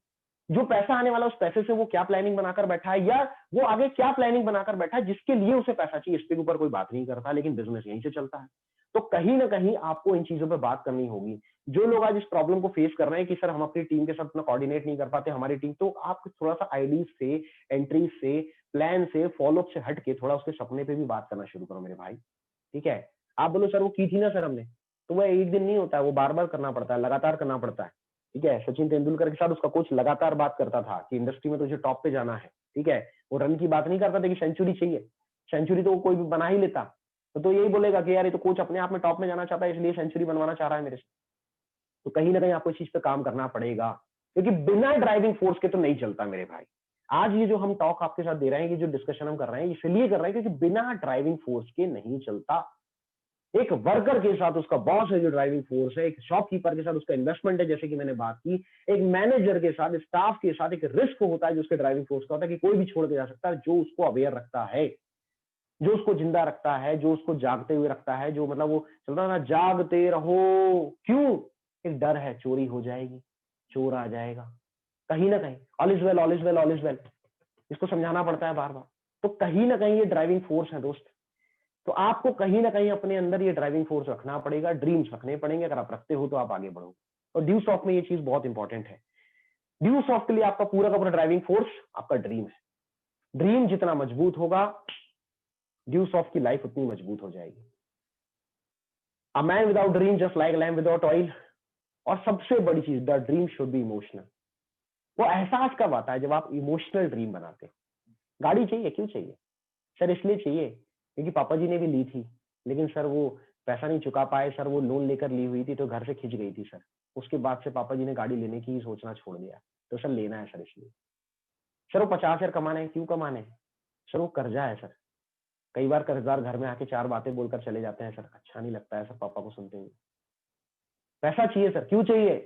[SPEAKER 1] जो पैसा आने वाला उस पैसे से वो क्या प्लानिंग बनाकर बैठा है, या वो आगे क्या प्लानिंग बनाकर बैठा है जिसके लिए उसे पैसा चाहिए, इसके ऊपर कोई बात नहीं करता, लेकिन बिजनेस यहीं से चलता है। तो कहीं ना कहीं आपको इन चीजों पर बात करनी होगी। जो लोग आज इस प्रॉब्लम को फेस कर रहे हैं कि सर हम अपनी टीम के साथ अपना कोऑर्डिनेट नहीं कर पाते, हमारी टीम, तो आप थोड़ा सा आईडी से, एंट्री से, प्लान से, फॉलोअप से हट के थोड़ा उसके सपने पे भी बात करना शुरू करो मेरे भाई। ठीक है, आप बोलो सर वो की थी ना सर हमने, तो वह एक दिन नहीं होता है, वो बार बार करना पड़ता है, लगातार करना पड़ता है। ठीक है, सचिन तेंदुलकर के साथ उसका कोच लगातार बात करता था कि इंडस्ट्री में तुझे टॉप पे जाना है। ठीक है, वो रन की बात नहीं करता था कि सेंचुरी चाहिए, सेंचुरी तो वो कोई भी बना ही लेता। तो यही बोलेगा कि यार ये तो कोच अपने आप में टॉप में जाना चाहता है इसलिए सेंचुरी बनवाना चाह रहा है मेरे से। तो कहीं ना कहीं आपको इस चीज पे काम करना पड़ेगा, क्योंकि बिना ड्राइविंग फोर्स के तो नहीं चलता मेरे भाई। आज ये जो हम टॉक आपके साथ दे रहे हैं, ये जो डिस्कशन हम कर रहे हैं, इसलिए कर रहे हैं क्योंकि बिना ड्राइविंग फोर्स के नहीं चलता। एक वर्कर के साथ उसका बॉस है जो ड्राइविंग फोर्स है, एक शॉपकीपर के साथ उसका इन्वेस्टमेंट है जैसे कि मैंने बात की, एक मैनेजर के साथ, स्टाफ के साथ एक रिस्क होता है जो उसके ड्राइविंग फोर्स का होता है कि कोई भी छोड़ के जा सकता है, जो उसको अवेयर रखता है, जो उसको जिंदा रखता है, जो उसको जागते हुए रखता है, जो मतलब वो चलता है ना, जागते रहो। क्यों? एक डर है चोरी हो जाएगी, चोर आ जाएगा, कहीं ना कहीं all is well, all is well, all is well, इसको समझाना पड़ता है बार बार। तो कहीं ना कहीं ये ड्राइविंग फोर्स है दोस्त। तो आपको कहीं ना कहीं अपने अंदर ये ड्राइविंग फोर्स रखना पड़ेगा, ड्रीम्स रखने पड़ेंगे। अगर आप रखते हो तो आप आगे बढ़ो, और ड्यू सॉफ्ट में ये चीज बहुत इंपॉर्टेंट है। ड्यू सॉफ्ट के लिए आपका पूरा का पूरा ड्राइविंग फोर्स आपका ड्रीम है। ड्रीम जितना मजबूत होगा, ड्यू सॉफ्ट की लाइफ उतनी मजबूत हो जाएगी। A man without dream just like lamp without oil. और सबसे बड़ी चीज, the dream should be emotional. वो एहसास कब आता है? जब आप इमोशनल ड्रीम बनाते हैं। गाड़ी चाहिए, क्यों चाहिए सर? इसलिए चाहिए क्योंकि पापा जी ने भी ली थी, लेकिन सर वो पैसा नहीं चुका पाए सर, वो लोन लेकर ली हुई थी तो घर से खिंच गई थी सर। उसके बाद से पापा जी ने गाड़ी लेने की ही सोचना छोड़ दिया, तो सर लेना है सर इसलिए। सर वो 50,000 कमाने हैं, क्यों कमाने हैं सर? वो कर्जा है सर। कई बार कर्जदार घर में आके 4 बातें बोलकर चले जाते हैं सर, अच्छा नहीं लगता है सर पापा को सुनते हुए। पैसा चाहिए सर, क्यों चाहिए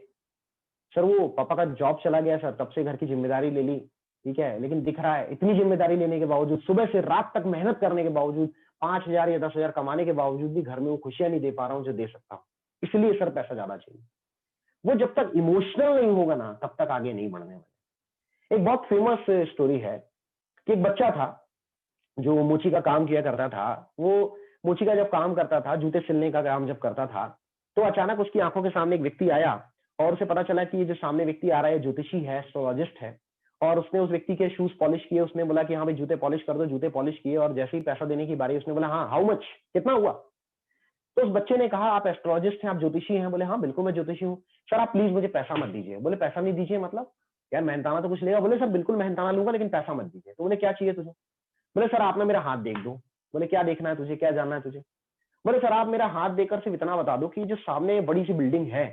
[SPEAKER 1] सर? वो पापा का जॉब चला गया सर, तब से घर की जिम्मेदारी ले ली, ठीक है, लेकिन दिख रहा है इतनी जिम्मेदारी लेने के बावजूद, सुबह से रात तक मेहनत करने के बावजूद, 5,000 या 10,000 कमाने के बावजूद भी घर में वो खुशियां नहीं दे पा रहा हूं जो दे सकता हूं, इसलिए सर पैसा ज्यादा चाहिए। वो जब तक इमोशनल नहीं होगा ना, तब तक आगे नहीं बढ़ने वाले। एक बहुत फेमस स्टोरी है कि एक बच्चा था जो मोची का काम किया करता था। वो मोची का जब काम करता था, जूते सिलने का काम जब करता था, तो अचानक उसकी आंखों के सामने एक व्यक्ति आया और उसे पता चला कि ये जो सामने व्यक्ति आ रहा है ज्योतिषी है, एस्ट्रोलॉजिस्ट है। और उसने उस व्यक्ति के शूज पॉलिश किए। उसने बोला कि हाँ भाई जूते पॉलिश कर दो। जूते पॉलिश किए और जैसे ही पैसा देने की बारी, उसने बोला हाँ हाउ मच, कितना हुआ? तो उस बच्चे ने कहा आप एस्ट्रोलॉजिस्ट हैं, आप ज्योतिषी हैं? बोले हाँ बिल्कुल मैं ज्योतिषी हूँ। सर आप प्लीज मुझे पैसा मत दीजिए। बोले पैसा नहीं दीजिए मतलब? यार मेहनताना तो कुछ लेगा। बोले सर बिल्कुल मेहनताना लूंगा लेकिन पैसा मत दीजिए। तो बोले क्या चाहिए तुझे? बोले सर आप ना मेरा हाथ देख दो। बोले क्या देखना है तुझे, क्या जानना है तुझे? बोले सर आप मेरा हाथ देखकर सिर्फ इतना बता दो कि जो सामने बड़ी सी बिल्डिंग है,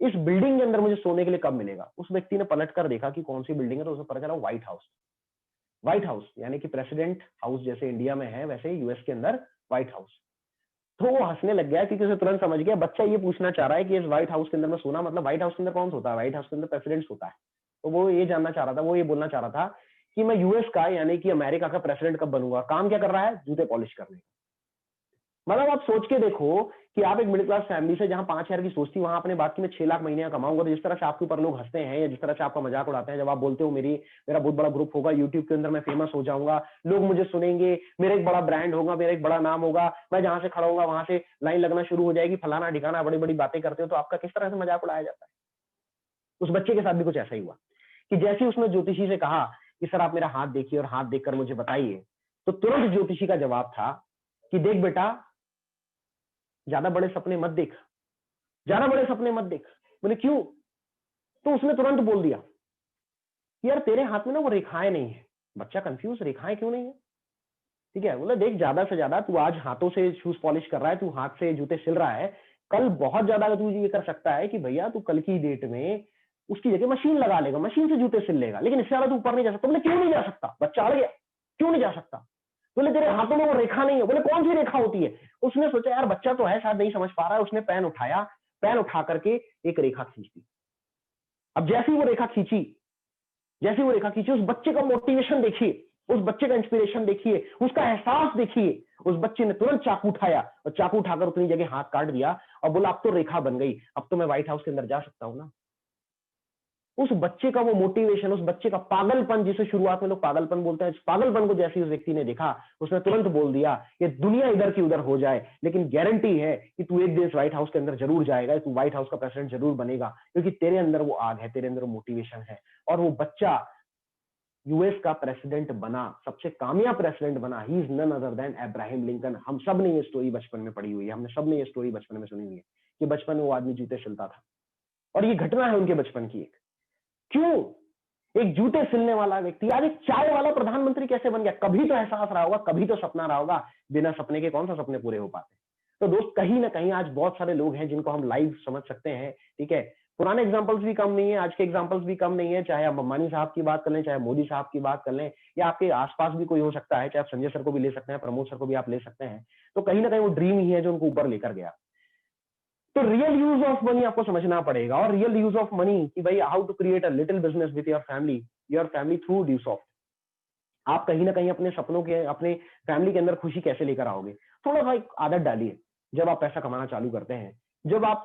[SPEAKER 1] इस बिल्डिंग के अंदर मुझे सोने के लिए कब मिलेगा? उस व्यक्ति ने पलट कर देखा कि कौन सी बिल्डिंग है, तो उसे पता चला व्हाइट हाउस। व्हाइट हाउस यानी कि प्रेसिडेंट हाउस जैसे इंडिया में है, वैसे यूएस के अंदर व्हाइट हाउस। तो वो हंसने लग गया क्योंकि उसे तुरंत समझ गया बच्चा ये पूछना चाह रहा है कि इस व्हाइट हाउस के अंदर मैं सोना, मतलब व्हाइट हाउस के अंदर कौन सोता है? व्हाइट हाउस के अंदर प्रेसिडेंट सोता है। तो वो ये जानना चाह रहा था, वो ये बोलना चाह रहा था कि मैं यूएस का यानी कि अमेरिका का प्रेसिडेंट कब बनूंगा। काम क्या कर रहा है? जूते पॉलिश करने का। मतलब आप सोच के देखो कि आप एक मिडिल क्लास फैमिली से, जहां 5,000 की सोचती, वहां अपने बात की मैं 6 लाख महीने का कमाऊंगा। तो जिस तरह से आपके ऊपर लोग हंसते हैं या जिस तरह से आपका मजाक उड़ाते हैं, जब आप बोलते हो मेरा बहुत बड़ा ग्रुप होगा, यूट्यूब के अंदर मैं फेमस हो जाऊंगा, लोग मुझे सुनेंगे, मेरा एक बड़ा ब्रांड होगा, मेरा एक बड़ा नाम होगा, मैं जहां से खड़ा होऊंगा वहां से लाइन लगना शुरू हो जाएगी, फलाना ठिकाना, बड़ी बड़ी बातें करते हो, तो आपका किस तरह से मजाक उड़ाया जाता है? उस बच्चे के साथ भी कुछ ऐसा ही हुआ कि जैसे ही उसने ज्योतिषी से कहा कि सर आप मेरा हाथ देखिए और हाथ देखकर मुझे बताइए, तो तुरंत ज्योतिषी का जवाब था कि देख बेटा, ज्यादा बड़े सपने मत देख, ज्यादा बड़े सपने मत देख। बोले क्यों? तो उसने तुरंत बोल दिया कि यार तेरे हाथ में ना वो रेखाएं नहीं है। बच्चा कंफ्यूज, रेखाएं क्यों नहीं है? ठीक है, बोले देख ज्यादा से ज्यादा तू आज हाथों से शूज पॉलिश कर रहा है, तू हाथ से जूते सिल रहा है, कल बहुत ज्यादा तू ये कर सकता है कि भैया तू कल की डेट में उसकी जगह मशीन लगा लेगा, मशीन से जूते सिल लेगा, लेकिन इससे ज्यादा तू ऊपर नहीं जा सकता। बोले क्यों नहीं जा सकता? बच्चा अड़ गया, क्यों नहीं जा सकता? बोले तेरे हाथों में वो रेखा नहीं है। बोले कौन सी रेखा होती है? उसने सोचा यार बच्चा तो है, शायद नहीं समझ पा रहा है। उसने पेन उठाया, पेन उठा करके एक रेखा खींच दी। अब जैसे ही वो रेखा खींची, जैसे वो रेखा खींची, उस बच्चे का मोटिवेशन देखिए, उस बच्चे का इंस्पिरेशन देखिए, उसका एहसास देखिए। उस बच्चे ने तुरंत चाकू उठाया और चाकू उठाकर उतनी जगह हाथ काट दिया और बोला अब तो रेखा बन गई, अब तो मैं व्हाइट हाउस के अंदर जा सकता हूं ना। उस बच्चे का वो मोटिवेशन, उस बच्चे का पागलपन, जिसे शुरुआत में लोग पागलपन बोलते हैं, इस पागलपन को जैसे उस व्यक्ति ने देखा, उसने तुरंत बोल दिया ये दुनिया इधर की उधर हो जाए, लेकिन गारंटी है कि तू एक दिन व्हाइट हाउस के अंदर जरूर जाएगा, तू व्हाइट हाउस का प्रेसिडेंट जरूर बनेगा, क्योंकि तेरे अंदर वो आग है, तेरे अंदर वो मोटिवेशन है। और वो बच्चा यूएस का प्रेसिडेंट बना, सबसे कामयाब प्रेसिडेंट बना। He is none other than Abraham Lincoln. हम सब ने ये स्टोरी बचपन में पढ़ी हुई है, हमने सब ने ये स्टोरी बचपन में सुनी हुई है कि बचपन में वो आदमी जूते सिलता था, और ये घटना है उनके बचपन की एक। क्यों? एक जूते सिलने वाला व्यक्ति आज एक चाय वाला प्रधानमंत्री कैसे बन गया? कभी तो एहसास रहा होगा, कभी तो सपना रहा होगा। बिना सपने के कौन सा सपने पूरे हो पाते? तो दोस्त कहीं ना कहीं आज बहुत सारे लोग हैं जिनको हम लाइव समझ सकते हैं, ठीक है। पुराने एग्जांपल्स भी कम नहीं है, आज के एग्जांपल्स भी कम नहीं है, चाहे आप अंबानी साहब की बात कर लें, चाहे मोदी साहब की बात कर लें, या आपके आसपास भी कोई हो सकता है, चाहे आप संजय सर को भी ले सकते हैं, प्रमोद सर को भी आप ले सकते हैं। तो कहीं ना कहीं वो ड्रीम ही है जो उनको ऊपर लेकर गया। तो रियल यूज ऑफ मनी आपको समझना पड़ेगा, और रियल यूज ऑफ मनी कि भाई how to create a little business with your family through Dusoft. आप कहीं ना कहीं अपने सपनों के, अपने फैमिली के अंदर खुशी कैसे लेकर आओगे? थोड़ा सा एक आदत डालिए। जब आप पैसा कमाना चालू करते हैं, जब आप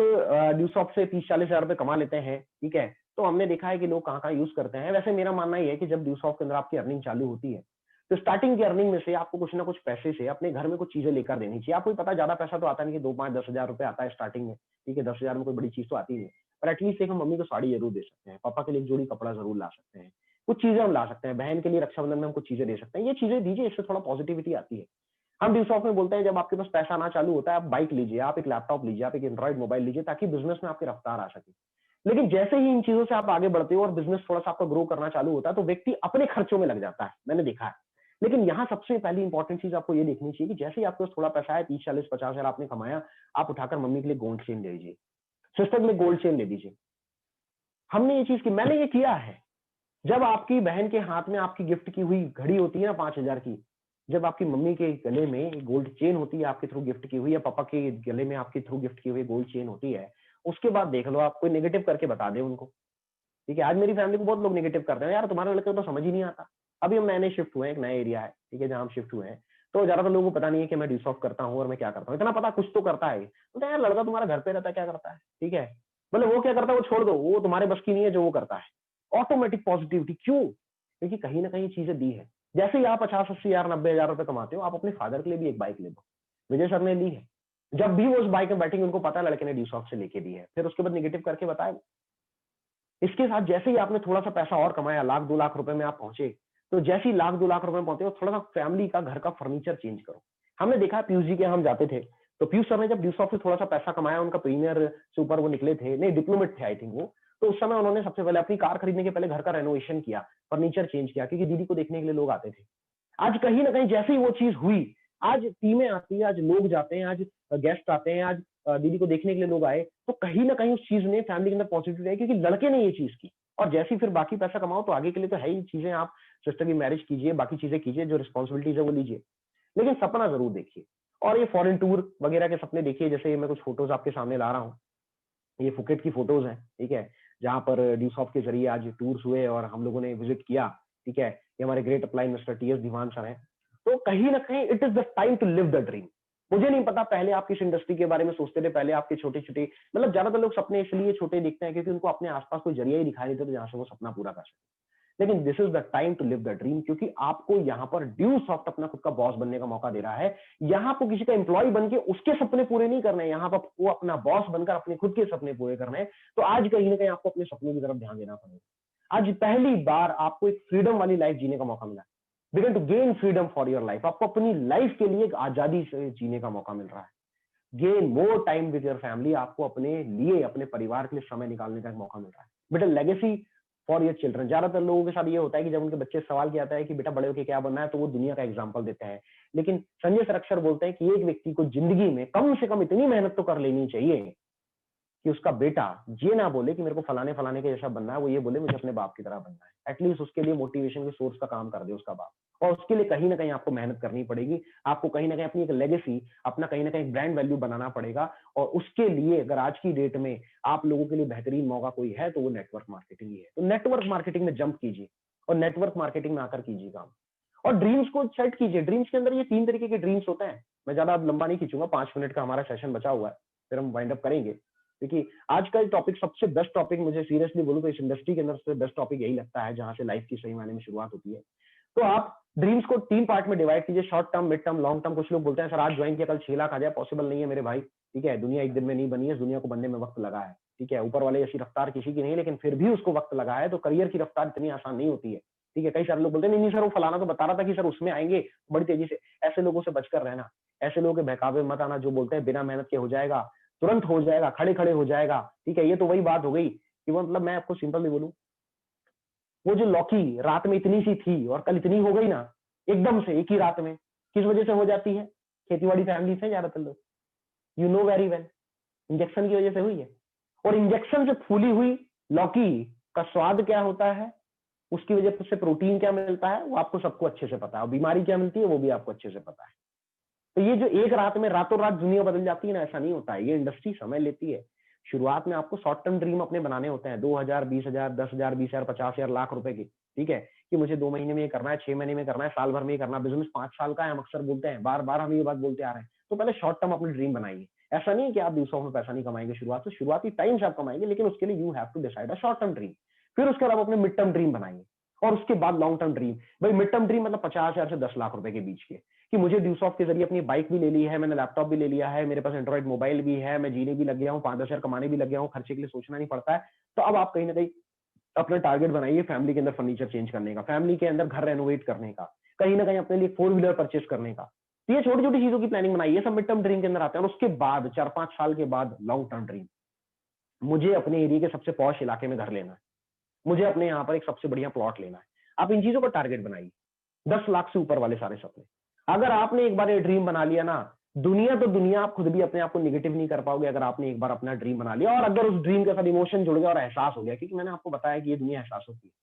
[SPEAKER 1] ड्यूसॉफ्ट से 30-40 हजार रुपए कमा लेते हैं, ठीक है, तो हमने देखा है कि लोग कहाँ कहाँ यूज करते हैं। वैसे मेरा मानना यह है कि जब ड्यूसॉफ्ट के अंदर आपकी अर्निंग चालू होती है, तो स्टार्टिंग की अर्निंग में से आपको कुछ ना कुछ पैसे से अपने घर में कुछ चीजें लेकर देनी चाहिए। आपको पता ज्यादा पैसा तो आता नहीं कि 2, 5, 10 हजार रुपए आता है स्टार्टिंग में, ठीक है, 10 हजार में कोई बड़ी चीज तो आती नहीं है। पर एटलीस्ट एक हम मम्मी को साड़ी जरूर दे सकते हैं, पापा के लिए एक जोड़ी कपड़ा जरूर ला सकते हैं, कुछ चीजें हम ला सकते हैं, बहन के लिए रक्षाबंधन में हम कुछ चीजें दे सकते हैं, ये चीजें दीजिए, इससे थोड़ा पॉजिटिविटी आती है। हम ड्यूस ऑफ में बोलते हैं जब आपके पास पैसा आना चालू होता है, आप बाइक लीजिए, आप एक लैपटॉप लीजिए, आप एक एंड्रॉइड मोबाइल लीजिए, ताकि बिजनेस में आपकी रफ्तार आ सके। लेकिन जैसे ही इन चीजों से आप आगे बढ़ते हो और बिजनेस थोड़ा सा आपका ग्रो करना चालू होता है, तो व्यक्ति अपने खर्चों में लग जाता है, मैंने देखा है। लेकिन यहाँ सबसे पहली इंपॉर्टेंट चीज आपको ये देखनी चाहिए कि जैसे ही आपके पास थोड़ा पैसा है, 30, 40, 50 हजार आपने कमाया, आप उठाकर मम्मी के लिए गोल्ड चेन ले लीजिए, सिस्टर के लिए गोल्ड चेन ले दीजिए। हमने ये चीज की, मैंने ये किया है। जब आपकी बहन के हाथ में आपकी गिफ्ट की हुई घड़ी होती है ना 5,000 की, जब आपकी मम्मी के गले में गोल्ड चेन होती है आपके थ्रू गिफ्ट की हुई, या पापा के गले में आपके थ्रू गिफ्ट की हुई गोल्ड चेन होती है, उसके बाद देख लो, आप कोई नेगेटिव करके बता दे उनको। ठीक है, आज मेरी फैमिली को बहुत लोग नेगेटिव करते हैं, यार तुम्हारे लड़के को तो समझ ही नहीं आता। अभी हम नए नए शिफ्ट हुए हैं, एक नया एरिया है, ठीक है, जहाँ हम शिफ्ट हुए हैं, तो ज्यादातर लोगों को पता नहीं है कि मैं ड्यूस ऑफ करता हूँ और मैं क्या करता हूँ। इतना पता कुछ तो करता है, तो यार लड़का तुम्हारा घर पे रहता है, क्या करता है, ठीक है, बोले वो क्या करता है वो छोड़ दो, वो तुम्हारे बस की नहीं है जो वो करता है। ऑटोमेटिक पॉजिटिविटी, क्यों? क्योंकि कहीं ना कहीं चीजें दी है। जैसे ही आप 50, 80 हजार, 90 हजार रुपए कमाते हो, आप अपने फादर के लिए भी एक बाइक ले दो। विजय सर ने ली है, जब भी वो उस बाइक में बैठेंगे उनको पता है लड़के ने ड्यूस ऑफ से लेके दी है, फिर उसके बाद निगेटिव करके बताए। इसके साथ जैसे ही आपने थोड़ा सा पैसा और कमाया, 1,00,000-2,00,000 रुपए में आप पहुंचे, तो जैसे ही 1,00,000-2,00,000 रुपए में पहुंचे, थोड़ा सा फैमिली का घर का फर्नीचर चेंज करो। हमने देखा है पीयूष जी के, हम जाते थे, तो पीयूष सर ने जब ड्यूस ऑफ से थोड़ा सा पैसा कमाया, उनका प्रीमियर से ऊपर वो निकले थे, नहीं डिप्लोमेट थे आई थिंक वो, तो उस समय उन्होंने सबसे पहले अपनी कार खरीदने के पहले घर का रेनोवेशन किया, फर्नीचर चेंज किया, क्योंकि दीदी को देखने के लिए लोग आते थे। आज कहीं ना कहीं जैसे ही वो चीज हुई, आज टीमें आती है, आज लोग जाते हैं, आज गेस्ट आते हैं, आज दीदी को देखने के लिए लोग आए, तो कहीं ना कहीं उस चीज ने फैमिली के अंदर पॉजिटिव है, क्योंकि लड़के ने ये चीज की। और जैसे ही फिर बाकी पैसा कमाओ, तो आगे के लिए तो है ही चीजें, आप सिस्टर की मैरिज कीजिए, बाकी चीजें कीजिए, जो रिस्पॉन्सिबिलिटीज है वो लीजिए, लेकिन सपना जरूर देखिए। और ये फॉरेन टूर वगैरह के सपने देखिए, जैसे मैं कुछ फोटोज आपके सामने ला रहा हूँ, ये फुकेट की फोटोज हैं, ठीक है, जहां पर ड्यूस ऑफ के जरिए आज टूर्स हुए और हम लोगों ने विजिट किया, ठीक है, ये हमारे great upline mister T S Diwan sir हैं। तो कहीं ना कहीं it is the time to live the dream. मुझे नहीं पता पहले आप किस इंडस्ट्री के बारे में सोचते थे, पहले आपके छोटे छोटे, मतलब ज्यादातर लोग सपने इसलिए छोटे देखते हैं क्योंकि उनको अपने आसपास कोई जरिया ही दिखाई नहीं देता जहां से वो सपना पूरा कर सके। लेकिन this is the time to live the dream, क्योंकि आपको यहाँ पर ड्यू सॉफ्ट अपना खुद का बॉस बनने का मौका दे रहा है। यहाँ आपको किसी का एम्प्लॉय बन के उसके सपने पूरे नहीं करने हैं, यहाँ पर वो अपना बॉस बनकर अपने खुद के सपने पूरे करने हैं। तो आज कहीं ना कहीं आपको अपने सपनों की तरफ ध्यान देना पड़ेगा। आज पहली बार आपको एक फ्रीडम वाली लाइफ जीने का मौका मिला, begin to gain freedom for your life. आपको अपनी लाइफ के लिए एक आजादी से जीने का मौका मिल रहा है। Gain more time with your family, आपको अपने लिए, अपने परिवार के लिए समय निकालने का एक मौका मिल रहा है। बेटा लेगेसी फॉर योर चिल्ड्रन। ज्यादातर लोगों के साथ ये होता है कि जब उनके बच्चे सवाल किया जाता है कि बेटा बड़े होकर क्या बनना है, तो वो दुनिया का एग्जाम्पल देते हैं। लेकिन संजय सर अक्सर बोलते हैं कि एक व्यक्ति को जिंदगी में कम से कम इतनी मेहनत तो कर लेनी चाहिए कि उसका बेटा ये ना बोले कि मेरे को फलाने फलाने के जैसा बनना है, वो ये बोले मुझे अपने बाप की तरह बनना है। एटलीस्ट उसके लिए मोटिवेशन के सोर्स का काम कर दे उसका बाप। और उसके लिए कहीं ना कहीं आपको मेहनत करनी पड़ेगी, आपको कहीं ना कहीं अपनी एक लेगेसी, अपना कहीं ना कहीं ब्रांड वैल्यू बनाना पड़ेगा। और उसके लिए अगर आज की डेट में आप लोगों के लिए बेहतरीन मौका कोई है तो वो नेटवर्क मार्केटिंग ही है। तो नेटवर्क मार्केटिंग में जंप कीजिए और नेटवर्क मार्केटिंग में आकर कीजिए काम, और ड्रीम्स को सेट कीजिए। ड्रीम्स के अंदर ये 3 तरीके के ड्रीम्स होते हैं। मैं ज्यादा लंबा नहीं खींचूंगा, 5 मिनट का हमारा सेशन बचा हुआ है, फिर हम वाइंड अप करेंगे। देखिए आज का टॉपिक सबसे बेस्ट टॉपिक, मुझे सीरियसली बोलूं तो इस इंडस्ट्री के अंदर सबसे बेस्ट टॉपिक यही लगता है, जहां से लाइफ की सही मायने में शुरुआत होती है। तो आप ड्रीम्स को 3 पार्ट में डिवाइड कीजिए, short term, mid term, long term. कुछ लोग बोलते हैं सर आज ज्वाइन किया कल 6 लाख आ जाए, पॉसिबल नहीं है मेरे भाई, ठीक है, दुनिया एक दिन में नहीं बनी है, दुनिया को बनने में वक्त लगा है, ठीक है, ऊपर वाले ऐसी रफ्तार किसी की नहीं, लेकिन फिर भी उसको वक्त लगा है। तो करियर की रफ्तार इतनी आसान नहीं होती है, ठीक है। कई सारे लोग बोलते हैं नहीं सर वो फलाना तो बता रहा था कि सर उसमें आएंगे बड़ी तेजी से। ऐसे लोगों से बचकर रहना, ऐसे लोगों के बहकावे मत आना जो बोलते हैं बिना मेहनत के हो जाएगा, तुरंत हो जाएगा, खड़े खड़े हो जाएगा, ठीक है। ये तो वही बात हो गई कि वो, मतलब मैं आपको सिंपल भी बोलूं, वो जो लौकी रात में इतनी सी थी और कल इतनी हो गई ना, एकदम से एक ही रात में, किस वजह से हो जाती है? खेतीबाड़ी फैमिली से ज्यादातर लोग, you know very well, injection की वजह से हुई है। और इंजेक्शन से फूली हुई लौकी का स्वाद क्या होता है, उसकी वजह से प्रोटीन क्या मिलता है, वो आपको सबको अच्छे से पता है। और बीमारी क्या मिलती है वो भी आपको अच्छे से पता है। तो ये जो एक रात में रातों रात दुनिया बदल जाती है ना, ऐसा नहीं होता है। ये इंडस्ट्री समय लेती है। शुरुआत में आपको शॉर्ट टर्म ड्रीम अपने बनाने होते हैं, 2,000, 20,000, 10,000, 20,000, 50,000, लाख रुपए की, ठीक है, कि मुझे 2 महीने में ये करना है, 6 महीने में करना है, साल भर में ये करना है। बिजनेस 5 साल का है, हम अक्सर बोलते हैं, बार बार हम ये बात बोलते आ रहे हैं। तो पहले शॉर्ट टर्म अपनी ड्रीम बनाइए। ऐसा नहीं है कि आप दिवसों में पैसा नहीं कमाएंगे शुरुआत से, शुरुआती टाइम से आप कमाएंगे, लेकिन उसके लिए you have to decide a short term dream. फिर उसके बाद अपने मिड टर्म ड्रीम बनाइए और उसके बाद लॉन्ग टर्म ड्रीम, भाई मिड टर्म ड्रीम मतलब 50,000 से 10 लाख रुपए के बीच के, कि मुझे ड्यूसॉफ्ट के जरिए अपनी बाइक भी ले ली है, मैंने लैपटॉप भी ले लिया है, मेरे पास एंड्रॉइड मोबाइल भी है, मैं जीने भी लग गया हूँ, 5-10 हजार कमाने भी लग गया हूँ, खर्चे के लिए सोचना नहीं पड़ता है। तो अब आप कहीं ना कहीं अपना टारगेट बनाइए फैमिली के अंदर फर्नीचर चेंज करने का, फैमिली के अंदर घर रेनोवेट करने का, कहीं ना कहीं अपने लिए 4 व्हीलर परचेस करने का। तो ये छोटी छोटी चीजों की प्लानिंग बनाइए, सब मिड टर्म ड्रीम के अंदर आते हैं। और उसके बाद 4-5 साल के बाद लॉन्ग टर्म ड्रीम, मुझे अपने एरिया के सबसे पॉश इलाके में घर लेना है, मुझे अपने यहाँ पर एक सबसे बढ़िया प्लॉट लेना है। आप इन चीजों का टारगेट बनाइए, 10 लाख से ऊपर वाले सारे सपने। अगर आपने एक बार ये ड्रीम बना लिया ना, दुनिया तो दुनिया, आप खुद भी अपने आप को निगेटिव नहीं कर पाओगे अगर आपने एक बार अपना ड्रीम बना लिया। और अगर उस ड्रीम के साथ इमोशन जुड़ गया और एहसास हो गया, क्योंकि मैंने आपको बताया कि ये दुनिया एहसास होती है,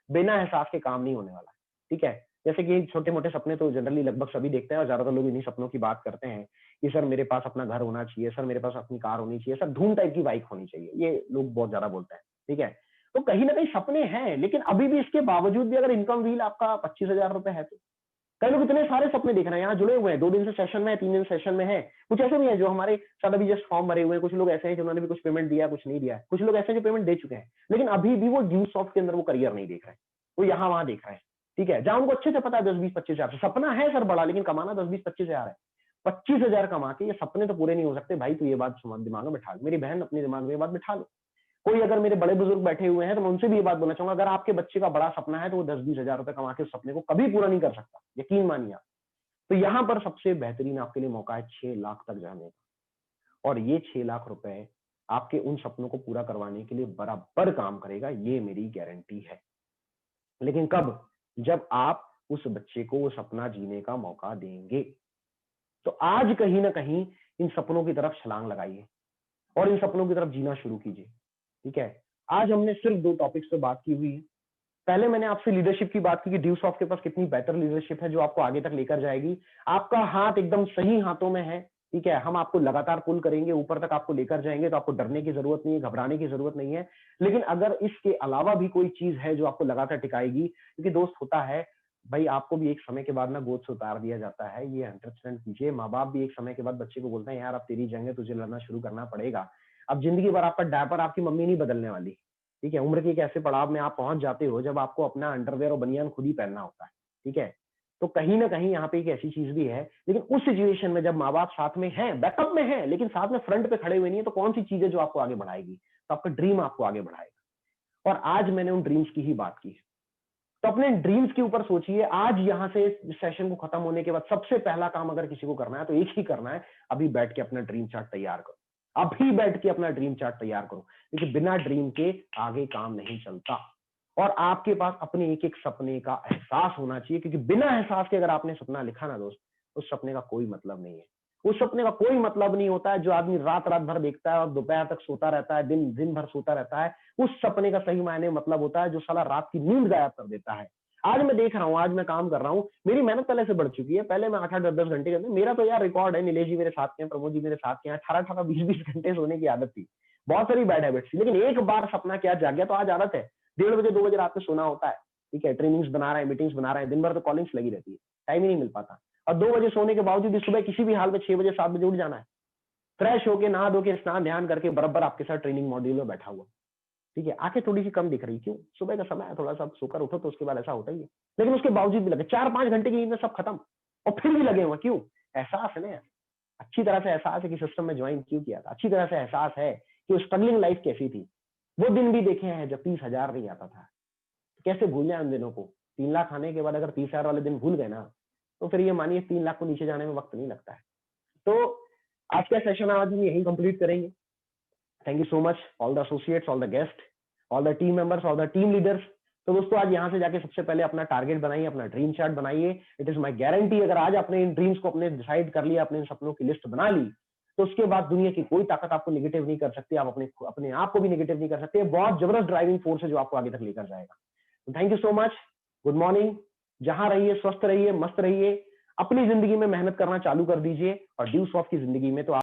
[SPEAKER 1] बिना एहसास के काम नहीं होने वाला है। ठीक है, जैसे कि छोटे मोटे सपने तो जनरली लगभग सभी देखते हैं और ज्यादातर लोग इन्हीं सपनों की बात करते हैं कि सर मेरे पास अपना घर होना चाहिए, सर मेरे पास अपनी कार होनी चाहिए, सर धूम टाइप की बाइक होनी चाहिए, ये लोग बहुत ज्यादा बोलते हैं। ठीक है, तो कहीं ना कहीं सपने हैं, लेकिन अभी भी इसके बावजूद भी अगर इनकम व्हील आपका 25,000 रुपए है तो कई लोग इतने सारे सपने देख रहे हैं, यहाँ जुड़े हुए हैं, 2 दिन से सेशन में है, 3 दिन सेशन में है। कुछ ऐसे भी हैं जो हमारे साथ अभी जस्ट फॉर्म भरे हुए हैं, कुछ लोग ऐसे हैं जिन्होंने भी कुछ पेमेंट दिया, कुछ नहीं दिया है, कुछ लोग ऐसे हैं जो पेमेंट दे चुके हैं, लेकिन अभी भी वो ड्यू सॉफ्ट के अंदर वो करियर नहीं देख रहे हैं, वो यहाँ वहां देख रहे हैं। ठीक है, जहां उनको अच्छे से पता है 10-20-25 हजार सपना है सर बड़ा, लेकिन कमाना 10-20-25 हजार है। 25,000 कमा के ये सपने तो पूरे नहीं हो सकते भाई, तो ये बात दिमाग में बैठा लो, मेरी बहन अपने दिमाग में ये बात बैठा लो। कोई अगर मेरे बड़े बुजुर्ग बैठे हुए हैं तो मैं उनसे भी ये बात बोलना चाहूंगा, अगर आपके बच्चे का बड़ा सपना है तो वो 10-20 हजार रुपए कमा के उस सपने को कभी पूरा नहीं कर सकता, यकीन मानिए आप। तो यहां पर सबसे बेहतरीन आपके लिए मौका है 6 लाख तक जाने का, और ये 6 लाख रुपए आपके उन सपनों को पूरा करवाने के लिए बराबर काम करेगा, ये मेरी गारंटी है। लेकिन कब? जब आप उस बच्चे को वो सपना जीने का मौका देंगे। तो आज कहीं ना कहीं इन सपनों की तरफ छलांग लगाइए और इन सपनों की तरफ जीना शुरू कीजिए। ठीक है, आज हमने सिर्फ 2 टॉपिक्स पे बात की हुई है। पहले मैंने आपसे लीडरशिप की बात की कि ड्यू सॉफ्ट के पास कितनी बेहतर लीडरशिप है जो आपको आगे तक लेकर जाएगी। आपका हाथ एकदम सही हाथों में है। ठीक है, हम आपको लगातार पुल करेंगे, ऊपर तक आपको लेकर जाएंगे, तो आपको डरने की जरूरत नहीं है, घबराने की जरूरत नहीं है। लेकिन अगर इसके अलावा भी कोई चीज है जो आपको लगातार टिकाएगी, क्योंकि दोस्त होता है भाई, आपको भी एक समय के बाद ना गोद से उतार दिया जाता है, ये 100% कीजिए। माँ बाप भी एक समय के बाद बच्चे को बोलते हैं यार अब तेरी जंग है, तुझे लड़ना शुरू करना पड़ेगा। अब जिंदगी भर आपका डायपर आपकी मम्मी नहीं बदलने वाली। ठीक है, उम्र के एक ऐसे पड़ाव में आप पहुंच जाते हो जब आपको अपना अंडरवेयर और बनियान खुद ही पहनना होता है। ठीक है, तो कहीं ना कहीं यहाँ पे एक ऐसी चीज भी है, लेकिन उस सिचुएशन में जब माँ बाप साथ में हैं, बैकअप में हैं, लेकिन साथ में फ्रंट पे खड़े हुए नहीं है, तो कौन सी चीज है जो आपको आगे बढ़ाएगी? तो आपका ड्रीम आपको आगे बढ़ाएगा। और आज मैंने उन ड्रीम्स की ही बात की, तो अपने ड्रीम्स के ऊपर सोचिए। आज यहाँ से सेशन को खत्म होने के बाद सबसे पहला काम अगर किसी को करना है तो एक ही करना है, अभी बैठ के अपना ड्रीम चार्ट तैयार करो। अभी बैठ के अपना ड्रीम चार्ट तैयार करो, क्योंकि बिना ड्रीम के आगे काम नहीं चलता। और आपके पास अपने एक एक सपने का एहसास होना चाहिए, क्योंकि बिना एहसास के अगर आपने सपना लिखा ना दोस्त, उस सपने का कोई मतलब नहीं है। उस सपने का कोई मतलब नहीं होता है जो आदमी रात रात भर देखता है और दोपहर तक सोता रहता है, दिन दिन भर सोता रहता है। उस सपने का सही मायने मतलब होता है जो साला रात की नींद गायब कर देता है। आज मैं देख रहा हूँ, आज मैं काम कर रहा हूँ, मेरी मेहनत पहले से बढ़ चुकी है। पहले मैं 8-8 10-10 घंटे करता, मेरा तो यार रिकॉर्ड है, नीलेश जी मेरे साथ के हैं, प्रमोद जी मेरे साथ के हैं, 18-18 20-20 घंटे सोने की आदत थी। बहुत सारी बैड हैबिट्स थी, लेकिन एक बार सपना क्या जाग गया तो आज आदत है 1:30 बजे 2 बजे रात में सोना होता है। ठीक है, ट्रेनिंग्स बना रहे हैं, मीटिंग्स बना रहे हैं, दिन भर तो कॉलिंग्स लगी रहती है, टाइम ही नहीं मिल पाता। और 2 बजे सोने के बावजूद भी सुबह किसी भी हाल में 6 बजे 7 बजे उठ जाना है, फ्रेश होके नहा धो के स्नान ध्यान करके बराबर आपके साथ ट्रेनिंग मॉड्यूल में बैठा हुआ। ठीक है, आंखें थोड़ी सी कम दिख रही, क्यों? सुबह का समय है, थोड़ा सा सोकर उठो तो उसके बाद ऐसा होता ही है। लेकिन उसके बावजूद भी लगे 4-5 घंटे की नींद में सब खत्म, और फिर भी लगे हुए, क्यों? एहसास है ना, अच्छी तरह से एहसास है कि सिस्टम में ज्वाइन क्यों किया था, अच्छी तरह से एहसास है कि स्ट्रगलिंग लाइफ कैसी थी। वो दिन भी देखे हैं जब 30,000 नहीं आता था। कैसे भूल जाए उन दिनों को? 3 लाख आने के बाद अगर 30,000 वाले दिन भूल गए ना, तो फिर ये मानिए 3 लाख को नीचे जाने में वक्त नहीं लगता है। तो आज का सेशन आज हम यही कंप्लीट करेंगे। Thank you so much all the associates, all the guest, all the team members, all the team leaders. तो दोस्तों आज यहाँ से जाके सबसे पहले अपना टारगेट बनाइए, अपना ड्रीम चार्ट बनाइए। इट इज माय गारंटी, अगर आज आपने इन ड्रीम्स को अपने डिसाइड कर लिया, अपने सपनों की लिस्ट बना ली, तो उसके बाद दुनिया की कोई ताकत आपको नेगेटिव नहीं कर सकती। आप अपने आप को भी नेगेटिव नहीं कर सकते। बहुत जबरदस्त ड्राइविंग फोर्स है जो आपको आगे तक लेकर जाएगा। Thank you so much, good morning. जहां रहिए स्वस्थ रहिए, मस्त रहिए, अपनी जिंदगी में मेहनत करना चालू कर दीजिए, और ड्यू सॉफ्ट की जिंदगी में तो